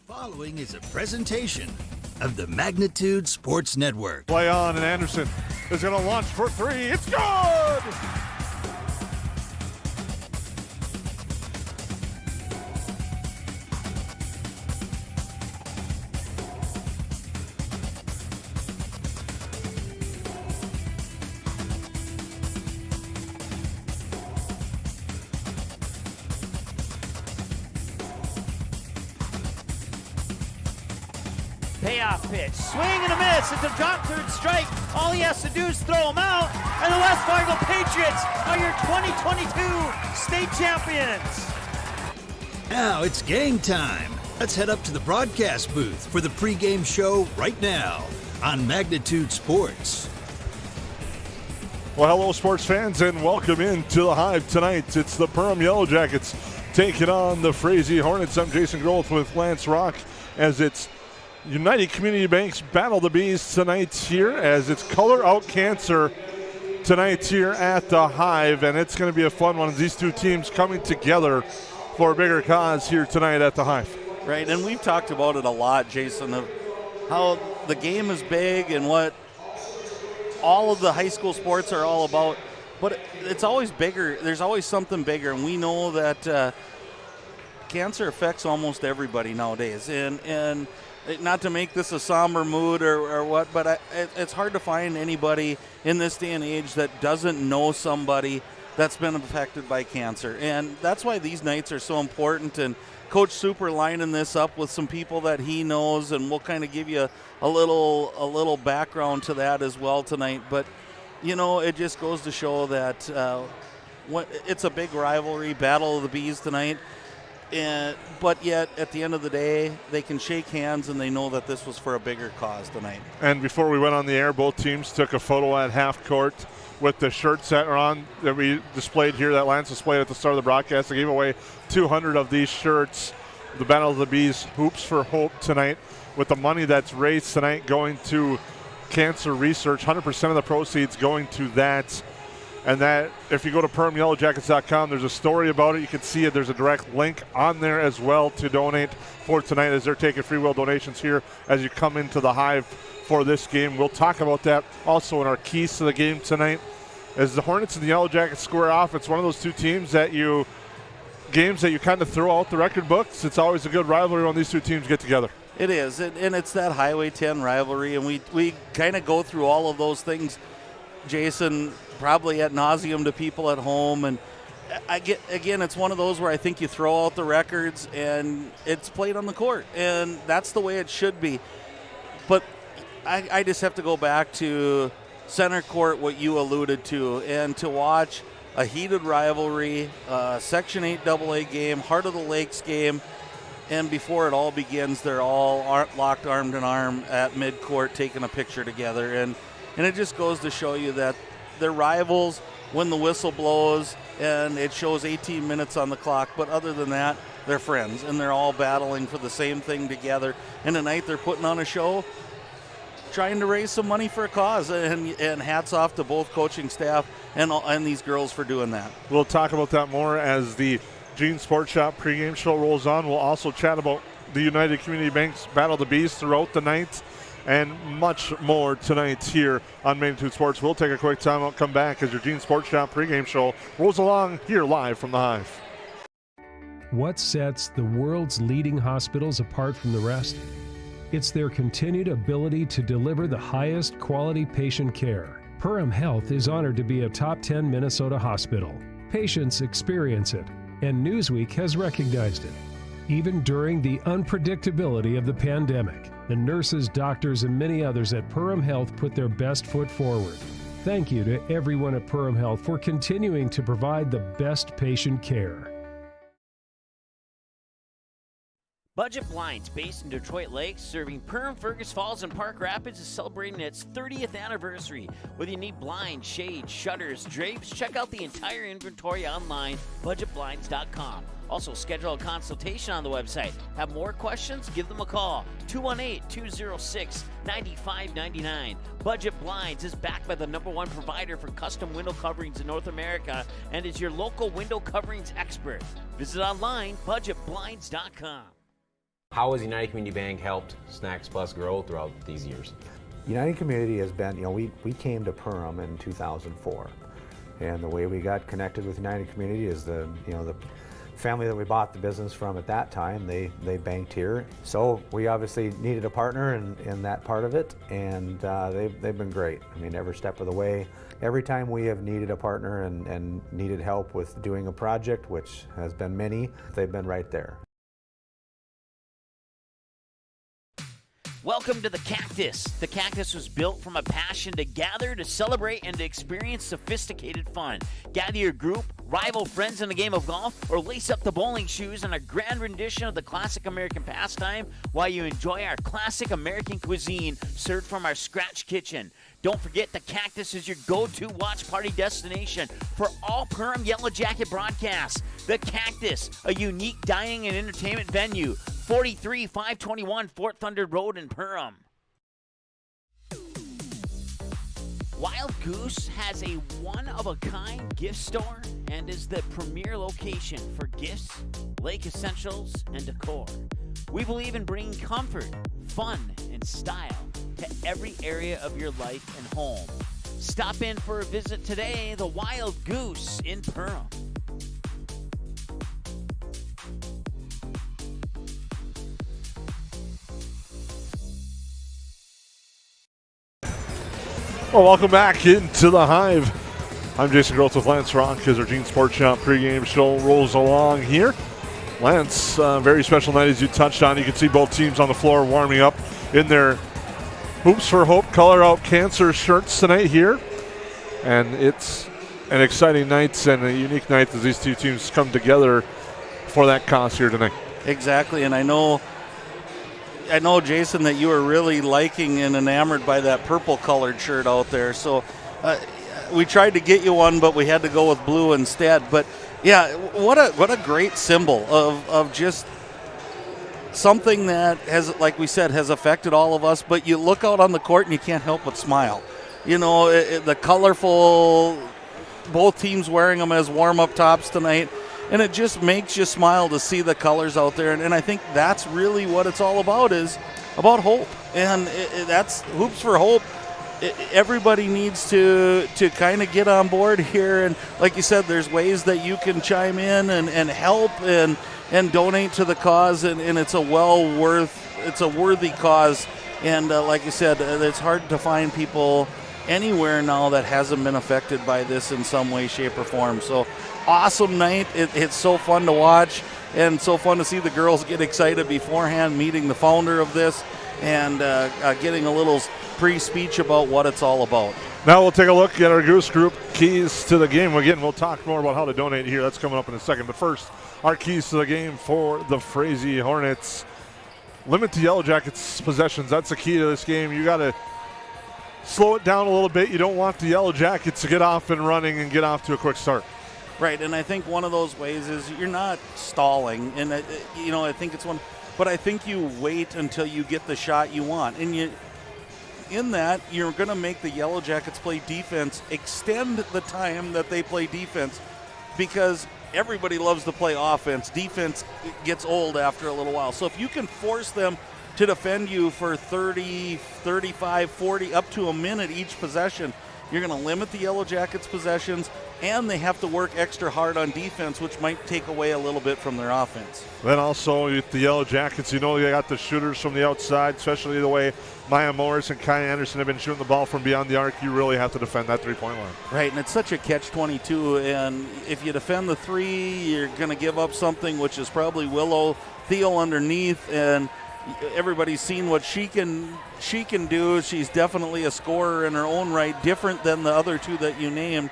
Following is a presentation of the Magnitude Sports Network. Play on, and Anderson is going to launch for three. It's good! Payoff pitch, swing and a miss. It's a drop third strike. All he has to do is throw him out, and the West Fargo Patriots are your 2022 state champions. Now it's game time. Let's head up to the broadcast booth for the pregame show right now on Magnitude Sports. Well, hello, sports fans, and welcome into the Hive tonight. It's the Perm Yellow Jackets taking on the Frazee Hornets. I'm Jason Groth with Lance Rock as it's United Community Bank's Battle the Bees tonight here, as it's Color Out Cancer tonight here at the Hive, and it's going to be a fun one. These two teams coming together for a bigger cause here tonight at the Hive. Right, and we've talked about it a lot, Jason, of how the game is big and what all of the high school sports are all about, but it's always bigger. There's always something bigger, and we know that cancer affects almost everybody nowadays, and not to make this a somber mood or what, but it's hard to find anybody in this day and age that doesn't know somebody that's been affected by cancer. And that's why these nights are so important. And Coach Super lining this up with some people that he knows, and we'll kind of give you a little background to that as well tonight. But, you know, it just goes to show that it's a big rivalry, Battle of the Bees tonight. But yet, at the end of the day, they can shake hands and they know that this was for a bigger cause tonight. And before we went on the air, both teams took a photo at half court with the shirts that are on that we displayed here, that Lance displayed at the start of the broadcast. They gave away 200 of these shirts, the Battle of the Bees Hoops for Hope tonight, with the money that's raised tonight going to cancer research, 100% of the proceeds going to that. And that, if you go to PermYellowJackets.com, there's a story about it. You can see it. There's a direct link on there as well to donate for tonight, as they're taking free will donations here as you come into the Hive for this game. We'll talk about that also in our keys to the game tonight. As the Hornets and the Yellow Jackets square off, it's one of those two teams that games that you kind of throw out the record books. It's always a good rivalry when these two teams get together. It is, and it's that Highway 10 rivalry, and we kind of go through all of those things, Jason, probably ad nauseum to people at home. And it's one of those where I think you throw out the records and it's played on the court, and that's the way it should be. But I just have to go back to center court, what you alluded to, and to watch a heated rivalry, Section 8 AA game, Heart of the Lakes game, and before it all begins, they're all locked arm in arm at midcourt taking a picture together. And it just goes to show you that they're rivals when the whistle blows and it shows 18 minutes on the clock. But other than that, they're friends, and they're all battling for the same thing together. And tonight they're putting on a show, trying to raise some money for a cause. And hats off to both coaching staff and these girls for doing that. We'll talk about that more as the Gene Sports Shop pregame show rolls on. We'll also chat about the United Community Bank's Battle of the Bees throughout the night, and much more tonight here on Magnitude Sports. We'll take a quick time out, come back as your Gene Sports Shop pregame show rolls along here live from the Hive. What sets the world's leading hospitals apart from the rest? It's their continued ability to deliver the highest quality patient care. Perham Health is honored to be a top 10 Minnesota hospital. Patients experience it, and Newsweek has recognized it. Even during the unpredictability of the pandemic, the nurses, doctors, and many others at Perham Health put their best foot forward. Thank you to everyone at Perham Health for continuing to provide the best patient care. Budget Blinds, based in Detroit Lakes, serving Perm, Fergus Falls, and Park Rapids, is celebrating its 30th anniversary. Whether you need blinds, shades, shutters, drapes, check out the entire inventory online, budgetblinds.com. Also, schedule a consultation on the website. Have more questions? Give them a call. 218-206-9599. Budget Blinds is backed by the #1 provider for custom window coverings in North America and is your local window coverings expert. Visit online, budgetblinds.com. How has United Community Bank helped Snacks Plus grow throughout these years? United Community has been, we came to Perham in 2004, and the way we got connected with United Community is the family that we bought the business from at that time, they banked here. So we obviously needed a partner in that part of it, and they've been great. I mean, every step of the way. Every time we have needed a partner and needed help with doing a project, which has been many, they've been right there. Welcome to the Cactus. The Cactus was built from a passion to gather, to celebrate, and to experience sophisticated fun. Gather your group, rival friends in a game of golf, or lace up the bowling shoes in a grand rendition of the classic American pastime while you enjoy our classic American cuisine served from our scratch kitchen. Don't forget, the Cactus is your go-to watch party destination for all Perm Yellow Jacket broadcasts. The Cactus, a unique dining and entertainment venue, 43521 Fort Thunder Road in Perham. Wild Goose has a one-of-a-kind gift store and is the premier location for gifts, lake essentials, and decor. We believe in bringing comfort, fun, and style to every area of your life and home. Stop in for a visit today, the Wild Goose in Perham. Well, welcome back into the Hive. I'm Jason Groth with Lance Rock as our Gene Sports Shop pregame show rolls along here. Lance, very special night as you touched on. You can see both teams on the floor warming up in their Hoops for Hope Color Out Cancer shirts tonight here. And it's an exciting night and a unique night as these two teams come together for that cause here tonight. Exactly, and I know, Jason, that you were really liking and enamored by that purple-colored shirt out there. So we tried to get you one, but we had to go with blue instead. But, yeah, what a great symbol of just something that has, like we said, has affected all of us. But you look out on the court and you can't help but smile. You know, the colorful, both teams wearing them as warm-up tops tonight. And it just makes you smile to see the colors out there. And I think that's really what it's all about, is about hope. And that's Hoops for Hope. Everybody needs to kind of get on board here. And like you said, there's ways that you can chime in and help and donate to the cause. And it's a worthy cause. And like you said, it's hard to find people anywhere now that hasn't been affected by this in some way, shape, or form. So awesome night. It's so fun to watch and so fun to see the girls get excited beforehand, meeting the founder of this and getting a little pre-speech about what it's all about. Now we'll take a look at our Goose Group keys to the game. Again, we'll talk more about how to donate here. That's coming up in a second. But first, our keys to the game for the Frazee Hornets. Limit the Yellow Jackets' possessions. That's the key to this game. You got to slow it down a little bit. You don't want the Yellow Jackets to get off and running and get off to a quick start. Right, and I think one of those ways is you're not stalling, and I think it's one, but I think you wait until you get the shot you want, and in that you're going to make the Yellow Jackets play defense, extend the time that they play defense, because everybody loves to play offense. Defense gets old after a little while, so if you can force them to defend you for 30, 35, 40, up to a minute each possession, you're going to limit the Yellow Jackets' possessions, and they have to work extra hard on defense, which might take away a little bit from their offense. Then also with the Yellow Jackets, they got the shooters from the outside, especially the way Maya Morris and Kai Anderson have been shooting the ball from beyond the arc. You really have to defend that three-point line. Right, and it's such a catch-22, and if you defend the three, you're going to give up something, which is probably Willow Thiel underneath, and everybody's seen what she can do. She's definitely a scorer in her own right, different than the other two that you named.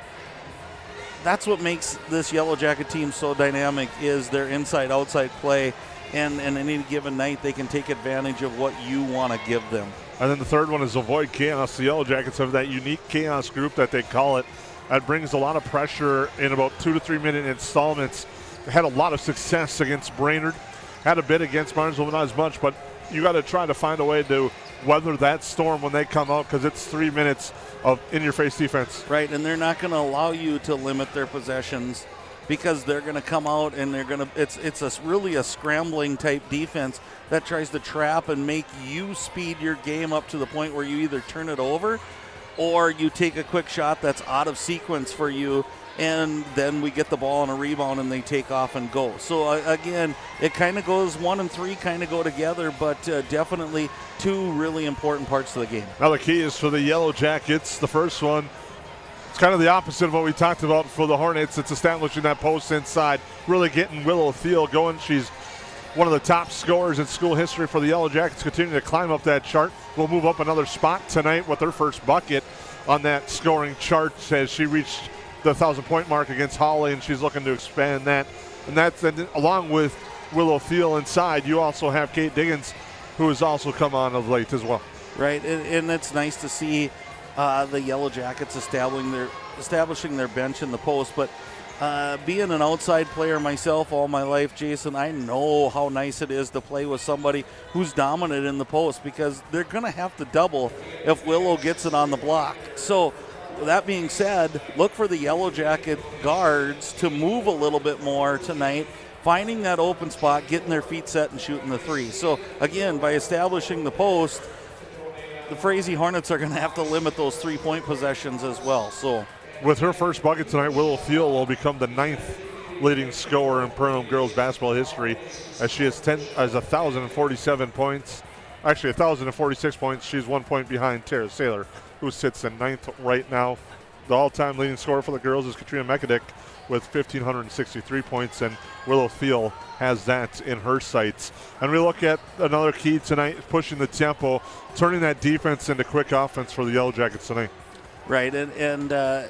That's what makes this Yellow Jacket team so dynamic, is their inside-outside play, and any given night they can take advantage of what you want to give them. And then the third one is avoid chaos. The Yellow Jackets have that unique chaos group that they call it. That brings a lot of pressure in about 2 to 3 minute installments. They had a lot of success against Brainerd. Had a bit against Barnesville, but not as much. But you got to try to find a way to weather that storm when they come out, because it's 3 minutes of in-your-face defense. Right, and they're not going to allow you to limit their possessions because they're going to come out and it's really a scrambling type defense that tries to trap and make you speed your game up to the point where you either turn it over or you take a quick shot that's out of sequence for you, and then we get the ball on a rebound and they take off and go. So again, it kind of goes 1 and 3 kind of go together, but definitely two really important parts of the game. Now the key is for the Yellow Jackets. The first one, it's kind of the opposite of what we talked about for the Hornets. It's establishing that post inside, really getting Willow Thiel going. She's one of the top scorers in school history for the Yellow Jackets, continuing to climb up that chart. Will move up another spot tonight with her first bucket on that scoring chart as she reached the 1,000-point mark against Holly, and she's looking to expand that. And along with Willow Thiel inside, you also have Kate Diggins, who has also come on of late as well. Right, and it's nice to see the Yellow Jackets establishing their bench in the post. But being an outside player myself all my life, Jason, I know how nice it is to play with somebody who's dominant in the post, because they're going to have to double if Willow gets it on the block. So that being said, look for the Yellow Jacket guards to move a little bit more tonight, finding that open spot, getting their feet set, and shooting the three. So again, by establishing the post, the Frazee Hornets are going to have to limit those 3-point possessions as well. So, with her first bucket tonight, Willow Thiel will become the 9th leading scorer in Perham girls basketball history, as she has 1,047 points. Actually, 1,046 points. She's 1 point behind Tara Saylor, who sits in 9th right now. The all-time leading scorer for the girls is Katrina Mekadic with 1,563 points, and Willow Thiel has that in her sights. And we look at another key tonight, pushing the tempo, turning that defense into quick offense for the Yellow Jackets tonight. Right, and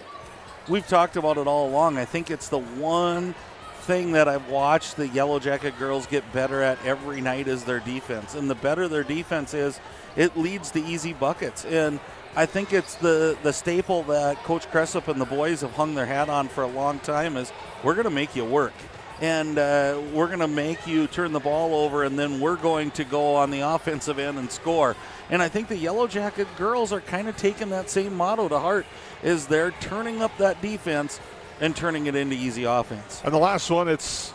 we've talked about it all along. I think it's the one thing that I've watched the Yellow Jacket girls get better at every night is their defense. And the better their defense is, it leads to easy buckets. And I think it's the staple that Coach Cressup and the boys have hung their hat on for a long time is we're going to make you work. And we're going to make you turn the ball over, and then we're going to go on the offensive end and score. And I think the Yellow Jacket girls are kind of taking that same motto to heart, is they're turning up that defense and turning it into easy offense. And the last one, it's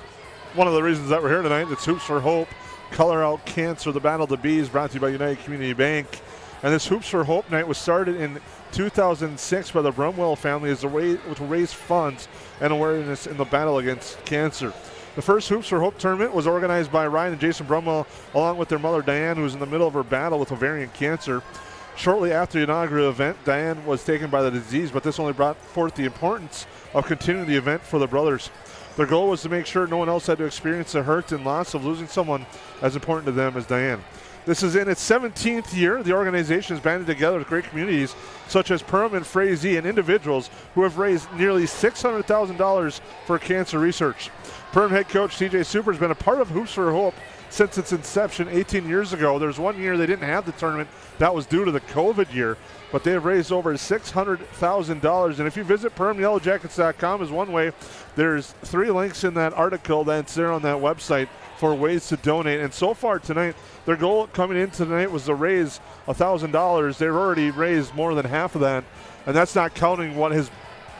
one of the reasons that we're here tonight. It's Hoops for Hope, Color Out Cancer, the Battle of the Bees, brought to you by United Community Bank. And this Hoops for Hope night was started in 2006 by the Brumwell family as a way to raise funds and awareness in the battle against cancer. The first Hoops for Hope tournament was organized by Ryan and Jason Brumwell, along with their mother Diane, who was in the middle of her battle with ovarian cancer. Shortly after the inaugural event, Diane was taken by the disease, but this only brought forth the importance of continuing the event for the brothers. Their goal was to make sure no one else had to experience the hurt and loss of losing someone as important to them as Diane. This is in its 17th year. The organization has banded together with great communities such as Perm and Frazee and individuals who have raised nearly $600,000 for cancer research. Perm head coach TJ Super has been a part of Hoops for Hope since its inception 18 years ago. There's 1 year they didn't have the tournament. That was due to the COVID year. But they have raised over $600,000. And if you visit PermYellowJackets.com is one way. There's 3 links in that article that's there on that website for ways to donate. And so far tonight, their goal coming in tonight was to raise $1,000. They've already raised more than half of that. And that's not counting what has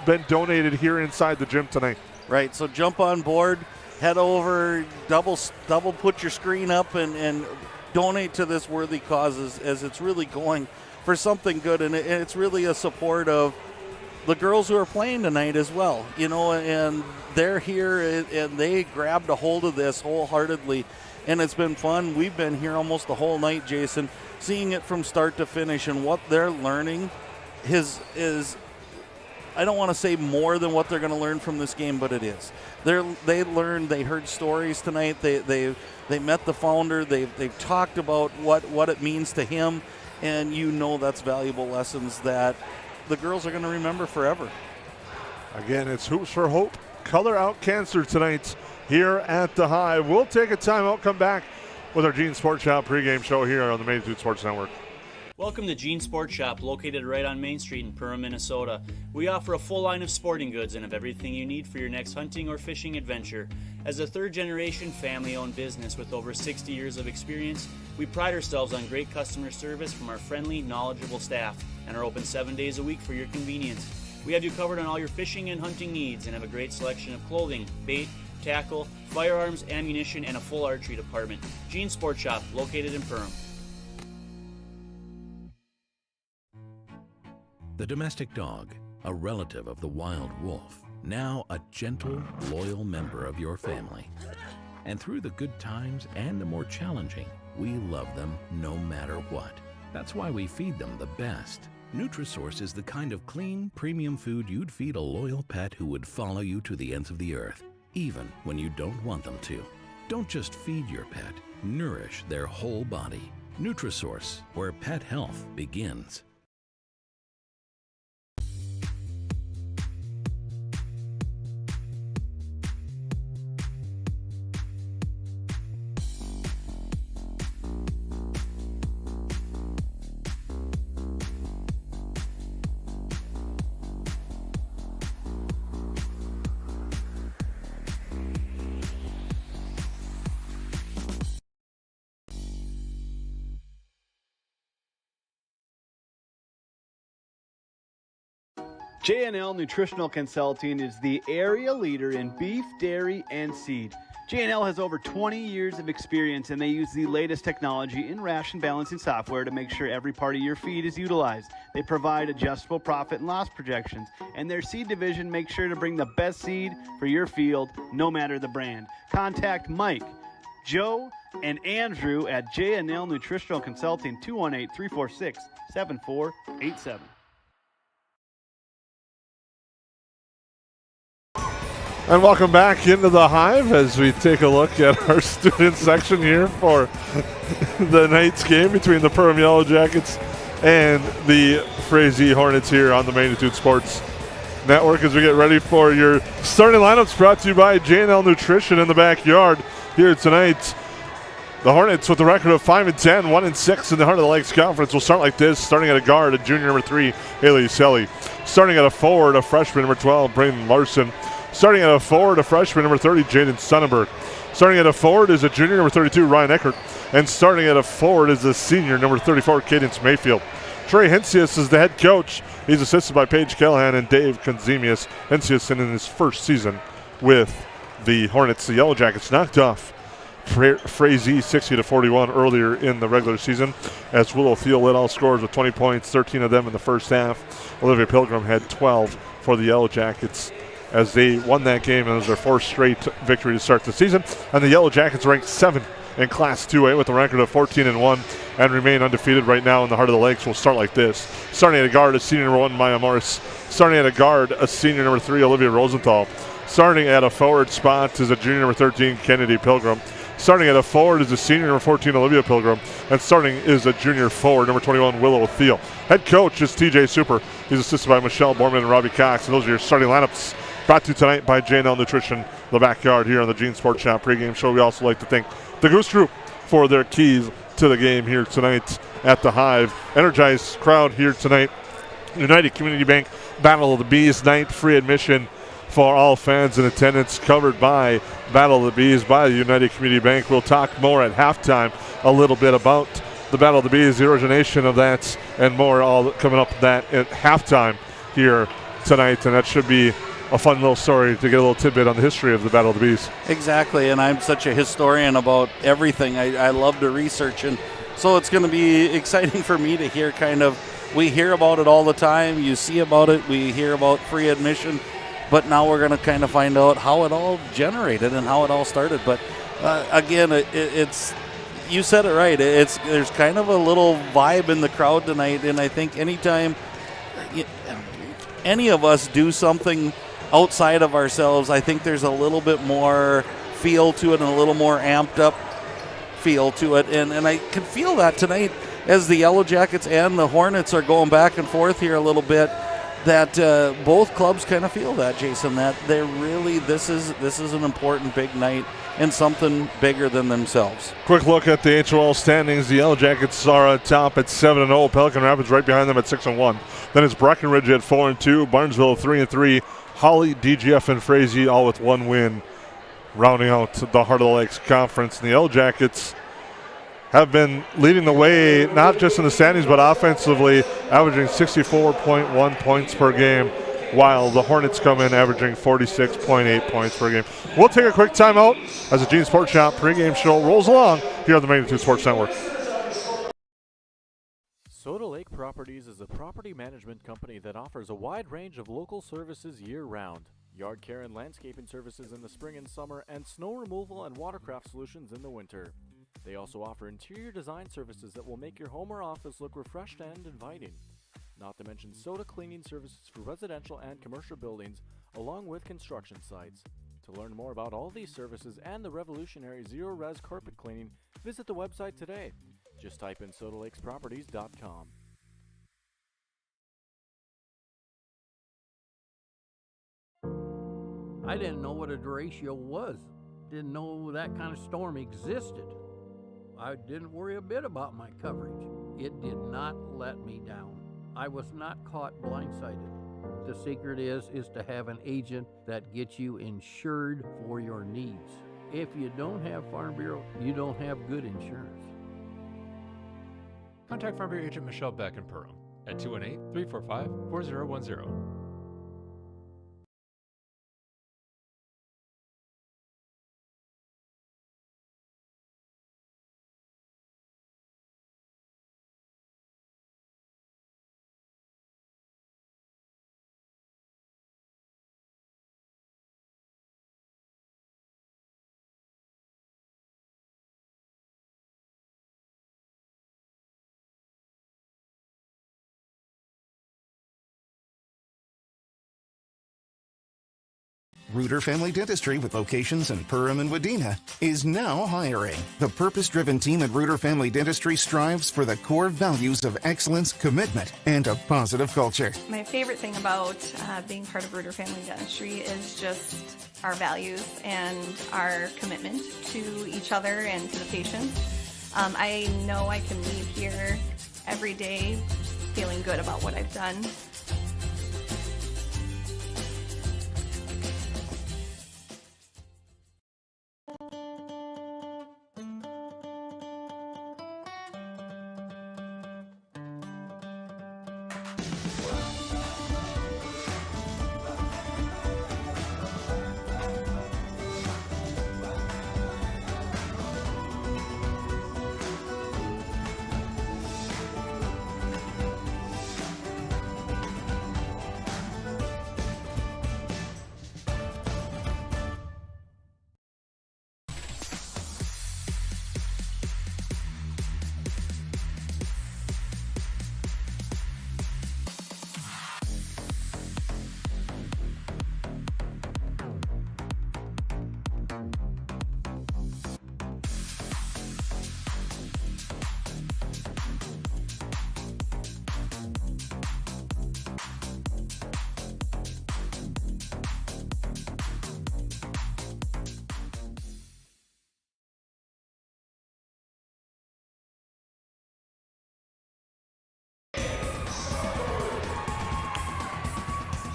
been donated here inside the gym tonight. Right, so jump on board, head over, double put your screen up and donate to this worthy cause as it's really going for something good. And it's really a support of the girls who are playing tonight as well, you know, and they're here and they grabbed a hold of this wholeheartedly, and it's been fun. We've been here almost the whole night, Jason, seeing it from start to finish, and what they're learning is I don't want to say more than what they're going to learn from this game, but it is. They heard stories tonight. They met the founder. They've talked about what it means to him, and you know that's valuable lessons that the girls are going to remember forever. Again, it's Hoops for Hope, Color Out Cancer tonight here at the High. We'll take a timeout, come back with our Gene Sports Shop pregame show here on the Magnitude Sports Network. Welcome to Gene Sports Shop, located right on Main Street in Perham, Minnesota. We offer a full line of sporting goods and have everything you need for your next hunting or fishing adventure. As a third-generation family-owned business with over 60 years of experience, we pride ourselves on great customer service from our friendly, knowledgeable staff and are open 7 days a week for your convenience. We have you covered on all your fishing and hunting needs and have a great selection of clothing, bait, tackle, firearms, ammunition, and a full archery department. Gene Sport Shop, located in Perham. The domestic dog, a relative of the wild wolf, now a gentle, loyal member of your family. And through the good times and the more challenging, we love them no matter what. That's why we feed them the best. Nutrisource is the kind of clean, premium food you'd feed a loyal pet who would follow you to the ends of the earth, even when you don't want them to. Don't just feed your pet, nourish their whole body. Nutrisource, where pet health begins. J&L Nutritional Consulting is the area leader in beef, dairy, and seed. J&L has over 20 years of experience, and they use the latest technology in ration balancing software to make sure every part of your feed is utilized. They provide adjustable profit and loss projections, and their seed division makes sure to bring the best seed for your field, no matter the brand. Contact Mike, Joe, and Andrew at J&L Nutritional Consulting, 218-346-7487. And welcome back into the Hive as we take a look at our student section here for the night's game between the Perm Yellow Jackets and the Frazee Hornets here on the Magnitude Sports Network as we get ready for your starting lineups brought to you by J&L Nutrition in the backyard here tonight. The Hornets with a record of 5-10, 1-6 in the Heart of the Lakes Conference will start like this, starting at a guard, a junior number 3, Haley Selly. Starting at a forward, a freshman number 12, Brayden Larson. Starting at a forward, a freshman number 30, Jaden Sonnenberg. Starting at a forward is a junior number 32, Ryan Eckert. And starting at a forward is a senior number 34, Cadence Mayfield. Trey Hencius is the head coach. He's assisted by Paige Callahan and Dave Konzemius. Hencius in his first season with the Hornets. The Yellow Jackets knocked off Frazee 60-41 earlier in the regular season as Willow Thiel led all scorers with 20 points, 13 of them in the first half. Olivia Pilgrim had 12 for the Yellow Jackets as they won that game, and it was their fourth straight victory to start the season. And the Yellow Jackets ranked 7th in Class 2A with a record of 14-1 and remain undefeated right now in the Heart of the Lakes. We'll start like this. Starting at a guard, a senior number 1, Maya Morris. Starting at a guard, a senior number 3, Olivia Rosenthal. Starting at a forward spot is a junior number 13, Kennedy Pilgrim. Starting at a forward is a senior number 14, Olivia Pilgrim. And starting is a junior forward, number 21, Willow Thiel. Head coach is TJ Super. He's assisted by Michelle Borman and Robbie Cox. And those are your starting lineups brought to you tonight by J&L Nutrition, the backyard here on the Gene Sports Shop pregame show. We also like to thank the Goose Group for their keys to the game here tonight at the Hive. Energized crowd here tonight. United Community Bank Battle of the Bees night, free admission for all fans in attendance, covered by Battle of the Bees by the United Community Bank. We'll talk more at halftime a little bit about the Battle of the Bees, the origination of that, and more all coming up that at halftime here tonight. And that should be a fun little story to get a little tidbit on the history of the Battle of the Bees. Exactly, and I'm such a historian about everything. I love to research, and so it's going to be exciting for me to hear we hear about it all the time. You see about it, we hear about free admission, but now we're going to kind of find out how it all generated and how it all started. But again, it's you said it right. There's kind of a little vibe in the crowd tonight, and I think anytime any of us do something outside of ourselves, I think there's a little bit more feel to it and a little more amped up feel to it. And I can feel that tonight as the Yellow Jackets and the Hornets are going back and forth here a little bit, that both clubs kind of feel that, Jason, that they're really, this is an important big night and something bigger than themselves. Quick look at the HOL standings. The Yellow Jackets are on top at 7-0. Pelican Rapids right behind them at 6-1. Then it's Breckenridge at 4-2. Barnesville 3-3. Holly, DGF, and Frazee all with one win, rounding out the Heart of the Lakes Conference. And the Yellow Jackets have been leading the way, not just in the standings, but offensively, averaging 64.1 points per game. while the Hornets come in averaging 46.8 points per game. We'll take a quick timeout as the Gene Sports Shop pregame show rolls along here on the Magnitude Sports Network. Soda Lake Properties is a property management company that offers a wide range of local services year-round. Yard care and landscaping services in the spring and summer, and snow removal and watercraft solutions in the winter. They also offer interior design services that will make your home or office look refreshed and inviting. Not to mention soda cleaning services for residential and commercial buildings, along with construction sites. To learn more about all these services and the revolutionary zero-res carpet cleaning, visit the website today. Just type in sodalakesproperties.com. I didn't know what a derecho was. Didn't know that kind of storm existed. I didn't worry a bit about my coverage. It did not let me down. I was not caught blindsided. The secret is to have an agent that gets you insured for your needs. If you don't have Farm Bureau, you don't have good insurance. Contact Farm Bureau agent Michelle Beck in Perham at 218-345-4010. Reuter Family Dentistry, with locations in Perham and Wadena, is now hiring. The purpose-driven team at Reuter Family Dentistry strives for the core values of excellence, commitment, and a positive culture. My favorite thing about being part of Reuter Family Dentistry is just our values and our commitment to each other and to the patients. I know I can leave here every day feeling good about what I've done.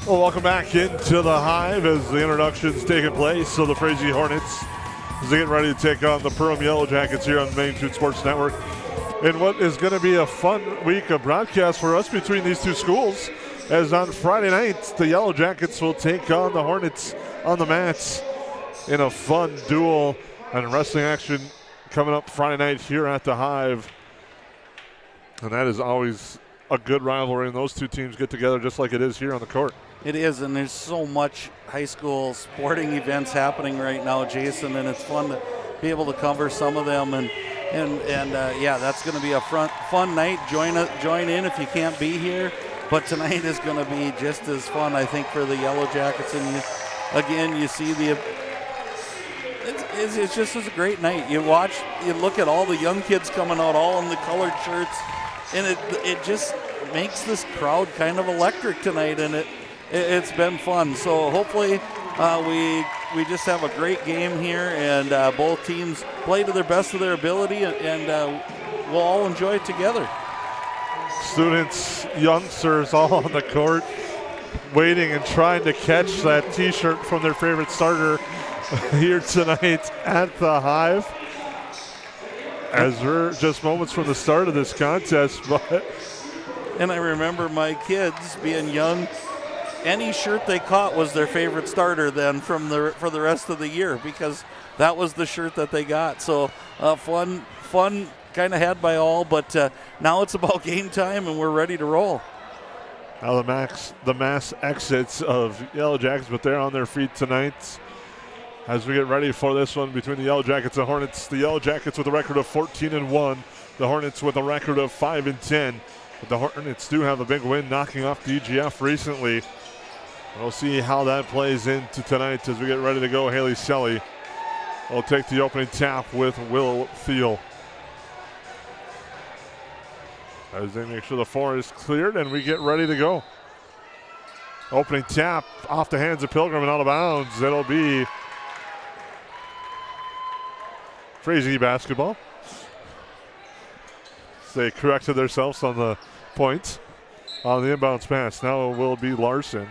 Well, welcome back into the Hive as the introduction's taking place. So the Frazee Hornets is getting ready to take on the Perham Yellow Jackets here on the Magnitude Sports Network. In what is going to be a fun week of broadcast for us between these two schools, as on Friday night, the Yellow Jackets will take on the Hornets on the mats in a fun duel and wrestling action coming up Friday night here at the Hive. And that is always a good rivalry, and those two teams get together just like it is here on the court. It is, and there's so much high school sporting events happening right now, Jason, and it's fun to be able to cover some of them. And yeah, that's going to be a fun night. Join in if you can't be here. But tonight is going to be just as fun, I think, for the Yellow Jackets. And you see it's just a great night. You look at all the young kids coming out, all in the colored shirts, and it just makes this crowd kind of electric tonight, and it's been fun. So hopefully we just have a great game here, and both teams play to their best of their ability, and we'll all enjoy it together. Students, youngsters all on the court waiting and trying to catch that T-shirt from their favorite starter here tonight at the Hive. As we're just moments from the start of this contest, but... And I remember my kids being young any shirt they caught was their favorite starter then for the rest of the year, because that was the shirt that they got. So fun kind of had by all, but now it's about game time and we're ready to roll. Now the mass exits of Yellow Jackets, but they're on their feet tonight as we get ready for this one between the Yellow Jackets and Hornets. The Yellow Jackets with a record of 14-1, the Hornets with a record of 5-10. But the Hornets do have a big win knocking off DGF recently. We'll see how that plays into tonight as we get ready to go. Haley Selly will take the opening tap with Will Thiel. As they make sure the floor is cleared and we get ready to go. Opening tap off the hands of Pilgrim and out of bounds. It'll be Frazee basketball. They corrected themselves on the points on the inbounds pass. Now it will be Larson.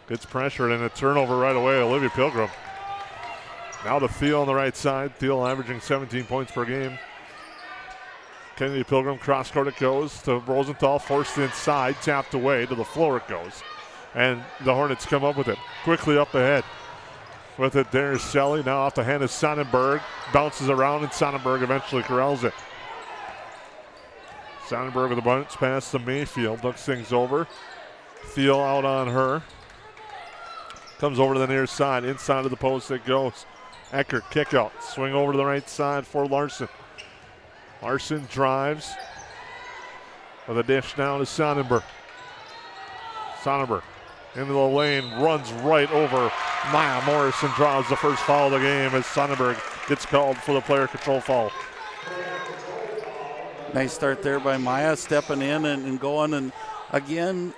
Gets pressured and a turnover right away. Olivia Pilgrim. Now to Thiel on the right side. Thiel averaging 17 points per game. Kennedy Pilgrim, cross court it goes to Rosenthal, forced inside, tapped away, to the floor it goes. And the Hornets come up with it. Quickly up ahead. With it, there's Selly, now off the hand of Sonnenberg. Bounces around and Sonnenberg eventually corrals it. Sonnenberg with a bounce pass to Mayfield, looks things over. Thiel out on her. Comes over to the near side, inside of the post it goes. Eckert, kick out, swing over to the right side for Larson. Larson drives with a dish now to Sonnenberg. Sonnenberg into the lane, runs right over Maya Morris and draws the first foul of the game as Sonnenberg gets called for the player control foul. Nice start there by Maya, stepping in and going. And again,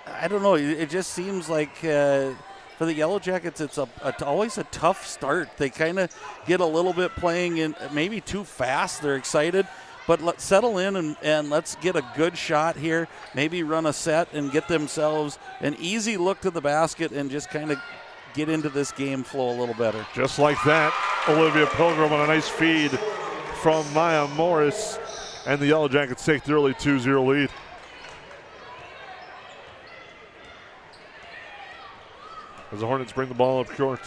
I don't know, it just seems like for the Yellow Jackets, it's always a tough start. They kind of get a little bit playing in maybe too fast. They're excited, but let's settle in and let's get a good shot here. Maybe run a set and get themselves an easy look to the basket and just kind of get into this game flow a little better. Just like that, Olivia Pilgrim on a nice feed from Maya Morris, and the Yellow Jackets take the early 2-0 lead. As the Hornets bring the ball up court.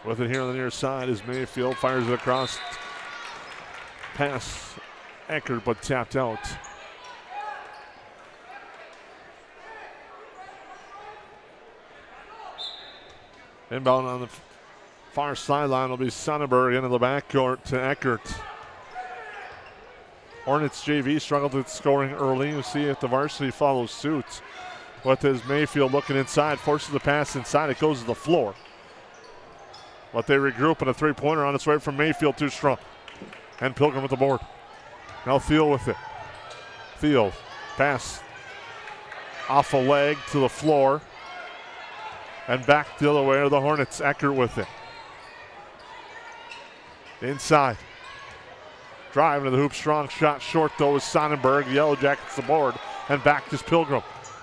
With it here on the near side is Mayfield, fires it across. Pass Eckert, but tapped out. Inbound on the far sideline will be Sonnenberg into the backcourt to Eckert. Hornets JV struggled with scoring early. We'll see if the varsity follows suit. With his Mayfield looking inside, forces the pass inside. It goes to the floor. But they regroup, and a three-pointer on its way from Mayfield, too strong. And Pilgrim with the board. Now Thiel with it. Thiel, pass off a leg to the floor. And back the other way are the Hornets. Eckert with it. Inside. Drive into the hoop, strong shot short though is Sonnenberg. Yellow Jackets the board, and back is Pilgrim.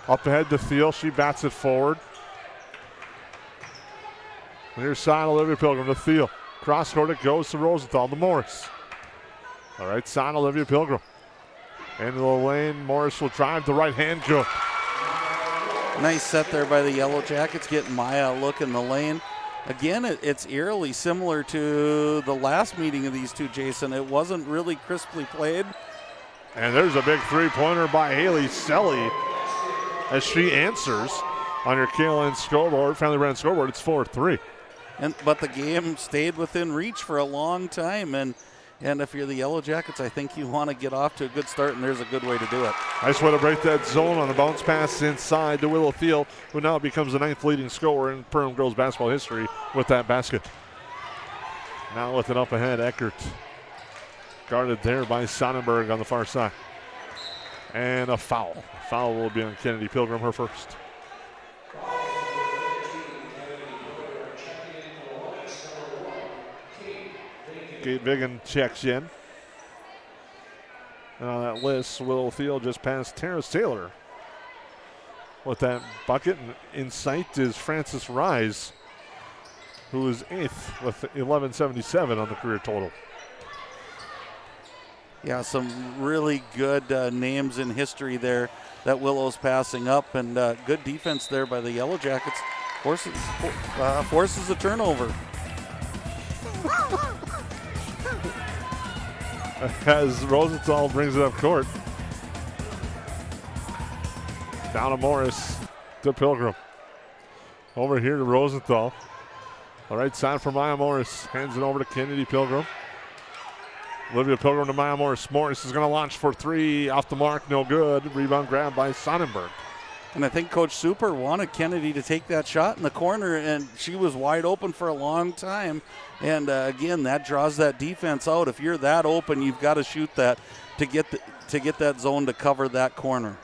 Up ahead to Thiel, she bats it forward. Near side, Olivia Pilgrim to Thiel. Cross court it goes to Rosenthal to Morris. All right side, Olivia Pilgrim. Into the lane, Morris will drive the right hand, good. Nice set there by the Yellow Jackets, getting Maya a look in the lane. Again, it's eerily similar to the last meeting of these two, Jason. It wasn't really crisply played. And there's a big three-pointer by Haley Selly as she answers on your KLN scoreboard, Family Brand scoreboard. It's 4-3. But the game stayed within reach for a long time. And if you're the Yellow Jackets, I think you want to get off to a good start, and there's a good way to do it. Nice way to break that zone on the bounce pass inside to Willow Thiel, who now becomes the 9th leading scorer in Perm girls basketball history with that basket. Now with it up ahead, Eckert. Guarded there by Sonnenberg on the far side. And a foul. Foul will be on Kennedy Pilgrim, her first. Kate Vigan checks in. And on that list, Willow Thiel just passed Terrace Taylor with that bucket. And in sight is Francis Rise, who is 8th with 1177 on the career total. Yeah, some really good names in history there that Willow's passing up, and good defense there by the Yellow Jackets. Forces a turnover. As Rosenthal brings it up court. Down to Morris, to Pilgrim. Over here to Rosenthal. The right side for Maya Morris. Hands it over to Kennedy Pilgrim. Olivia Pilgrim to Maya Morris. Morris is going to launch for three. Off the mark, no good. Rebound grab by Sonnenberg. And I think Coach Super wanted Kennedy to take that shot in the corner, and she was wide open for a long time. And again, that draws that defense out. If you're that open, you've got to shoot that to get that zone to cover that corner.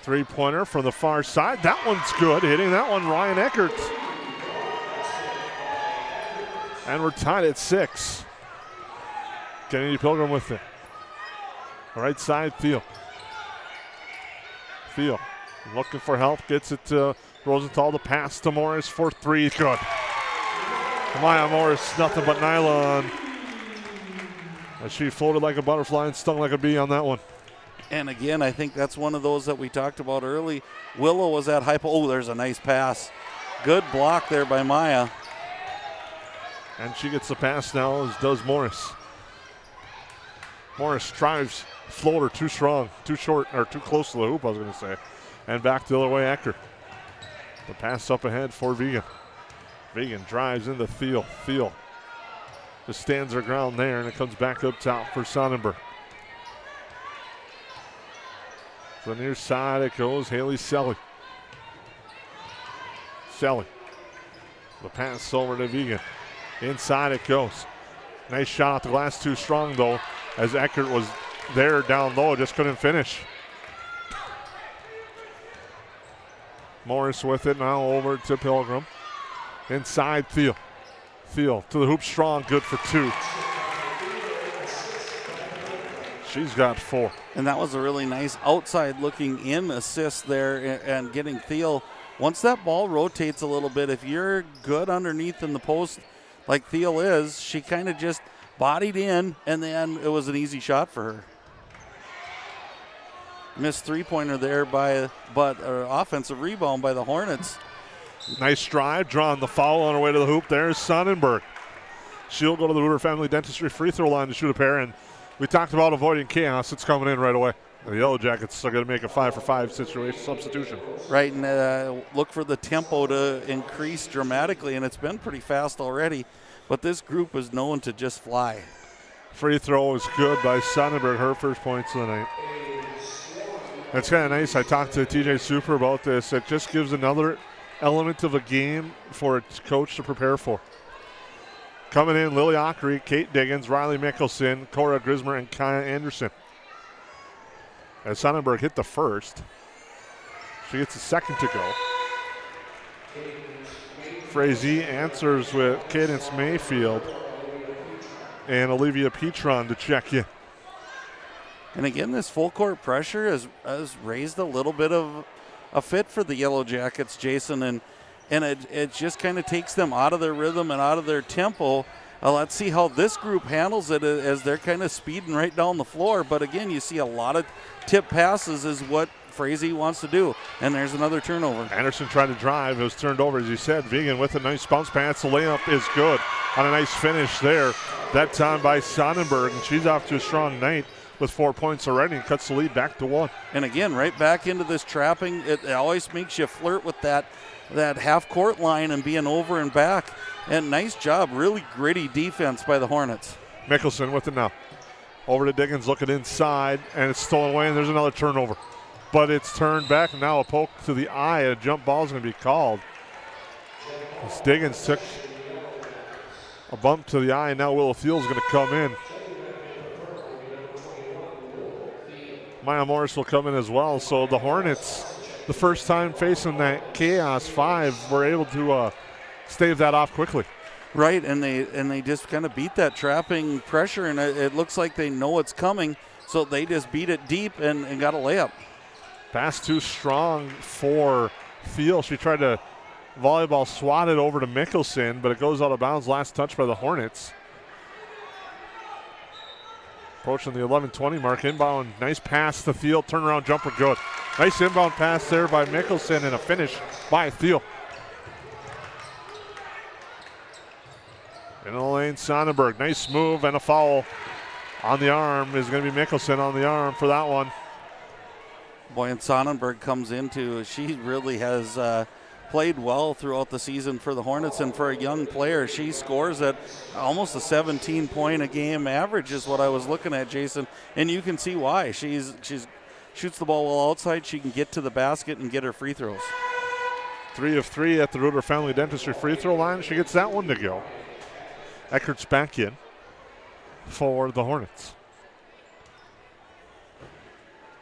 Three-pointer from the far side. That one's good. Hitting that one, Ryan Eckert. And we're tied at 6. Kennedy Pilgrim with it. Right side, Thiel. Thiel looking for help. Gets it to Rosenthal. The pass to Morris for three. Good. Maya Morris, nothing but nylon. As she floated like a butterfly and stung like a bee on that one. And again, I think that's one of those that we talked about early. Willow was at high. Oh, there's a nice pass. Good block there by Maya. And she gets the pass now, as does Morris. Morris drives, floater too strong, too short, or too close to the hoop, I was going to say. And back the other way, Ecker. The pass up ahead for Vegan. Vegan drives into Thiel. Thiel just stands her ground there, and it comes back up top for Sonnenberg. To the near side it goes, Haley Selly. Selly. The pass over to Vegan. Inside it goes. Nice shot off the glass, too strong though, as Eckert was there down low, just couldn't finish. Morris with it now over to Pilgrim. Inside Thiel. Thiel to the hoop strong, good for two. She's got 4. And that was a really nice outside looking in assist there and getting Thiel. Once that ball rotates a little bit, if you're good underneath in the post like Thiel is, she kind of just bodied in, and then it was an easy shot for her. Missed three-pointer there but offensive rebound by the Hornets. Nice drive, drawing the foul on her way to the hoop. There's Sonnenberg. She'll go to the Rooter Family Dentistry free throw line to shoot a pair, and we talked about avoiding chaos. It's coming in right away. The Yellow Jackets are going to make a 5-for-5 situation substitution. Right, and look for the tempo to increase dramatically, and it's been pretty fast already. But this group is known to just fly. Free throw is good by Sonnenberg, her first points of the night. That's kind of nice. I talked to TJ Super about this. It just gives another element of a game for a coach to prepare for. Coming in, Lily Ockery, Kate Diggins, Riley Mickelson, Cora Grismer, and Kaya Anderson. As Sonnenberg hit the first, she gets the second to go. Frazee answers with Cadence Mayfield and Olivia Petron to check in. And again, this full court pressure has raised a little bit of a fit for the Yellow Jackets, Jason, and it just kind of takes them out of their rhythm and out of their tempo. Let's see how this group handles it as they're kind of speeding right down the floor. But again, you see a lot of tip passes is what Frazee wants to do. And there's another turnover. Anderson tried to drive. It was turned over, as you said. Vegan with a nice bounce pass. The layup is good on a nice finish there. That time by Sonnenberg, and she's off to a strong night with 4 points already and cuts the lead back to 1. And again, right back into this trapping. It always makes you flirt with that half-court line and being over and back. And nice job, really gritty defense by the Hornets. Mickelson with it now. Over to Diggins, looking inside, and it's stolen away, and there's another turnover. But it's turned back, and now a poke to the eye. A jump ball is going to be called. As Diggins took a bump to the eye, and now Willow Thiel is going to come in. Maya Morris will come in as well. So the Hornets, the first time facing that Chaos 5, were able to stave that off quickly. Right, and they just kind of beat that trapping pressure, and it looks like they know it's coming, so they just beat it deep and got a layup. Pass too strong for Thiel. She tried to volleyball swat it over to Mickelson, but it goes out of bounds. Last touch by the Hornets. Approaching the 11-20 mark. Inbound, nice pass to Thiel. Turnaround jumper, good. Nice inbound pass there by Mickelson and a finish by Thiel. In the lane, Sonnenberg. Nice move and a foul on the arm. Is going to be Mickelson on the arm for that one. Boy, and Sonnenberg comes into, she really has played well throughout the season for the Hornets, and for a young player, she scores at almost a 17-point-a-game average is what I was looking at, Jason, and you can see why. She's shoots the ball well outside. She can get to the basket and get her free throws. 3 of 3 at the Reuter Family Dentistry free throw line. She gets that one to go. Eckert's back in for the Hornets.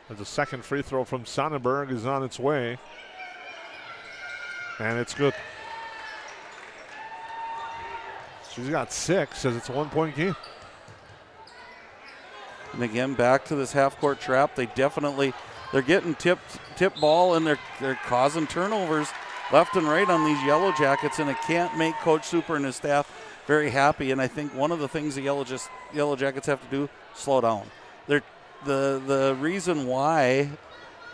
As a second free throw from Sonnenberg is on its way. And it's good. She's got 6 as it's a 1-point game. And again, back to this half-court trap. They're getting tip ball, and they're causing turnovers left and right on these Yellow Jackets, and it can't make Coach Super and his staff very happy. And I think one of the things the Yellow Jackets have to do, slow down. The reason why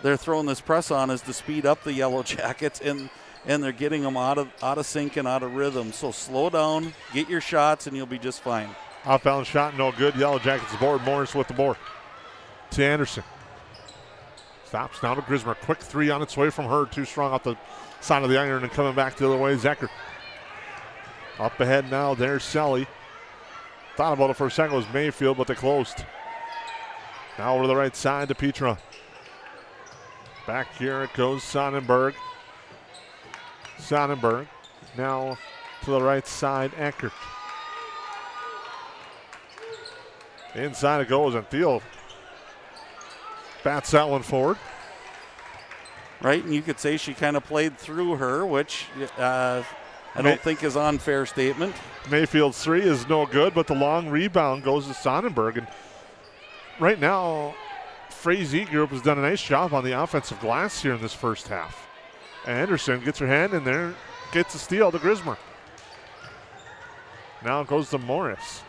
they're throwing this press on is to speed up the Yellow Jackets, and they're getting them out of sync and out of rhythm. So slow down, get your shots, and you'll be just fine. Off-balance shot, no good. Yellow Jackets board. Morris with the board. To Anderson. Stops now to Grismer. Quick 3 on its way from her. Too strong off the side of the iron and coming back the other way. Zecker. Up ahead now. There's Selly. Thought about it for a second. It was Mayfield, but they closed. Now over to the right side to Petra. Back here it goes Sonnenberg. Sonnenberg now to the right side, Eckert. Inside it goes, and Thiel bats that one forward. Right, and you could say she kind of played through her, which I don't think is an unfair statement. Mayfield's 3 is no good, but the long rebound goes to Sonnenberg. And right now, Frazee group has done a nice job on the offensive glass here in this first half. Anderson gets her hand in there, gets a steal to Grismer. Now it goes to Morris.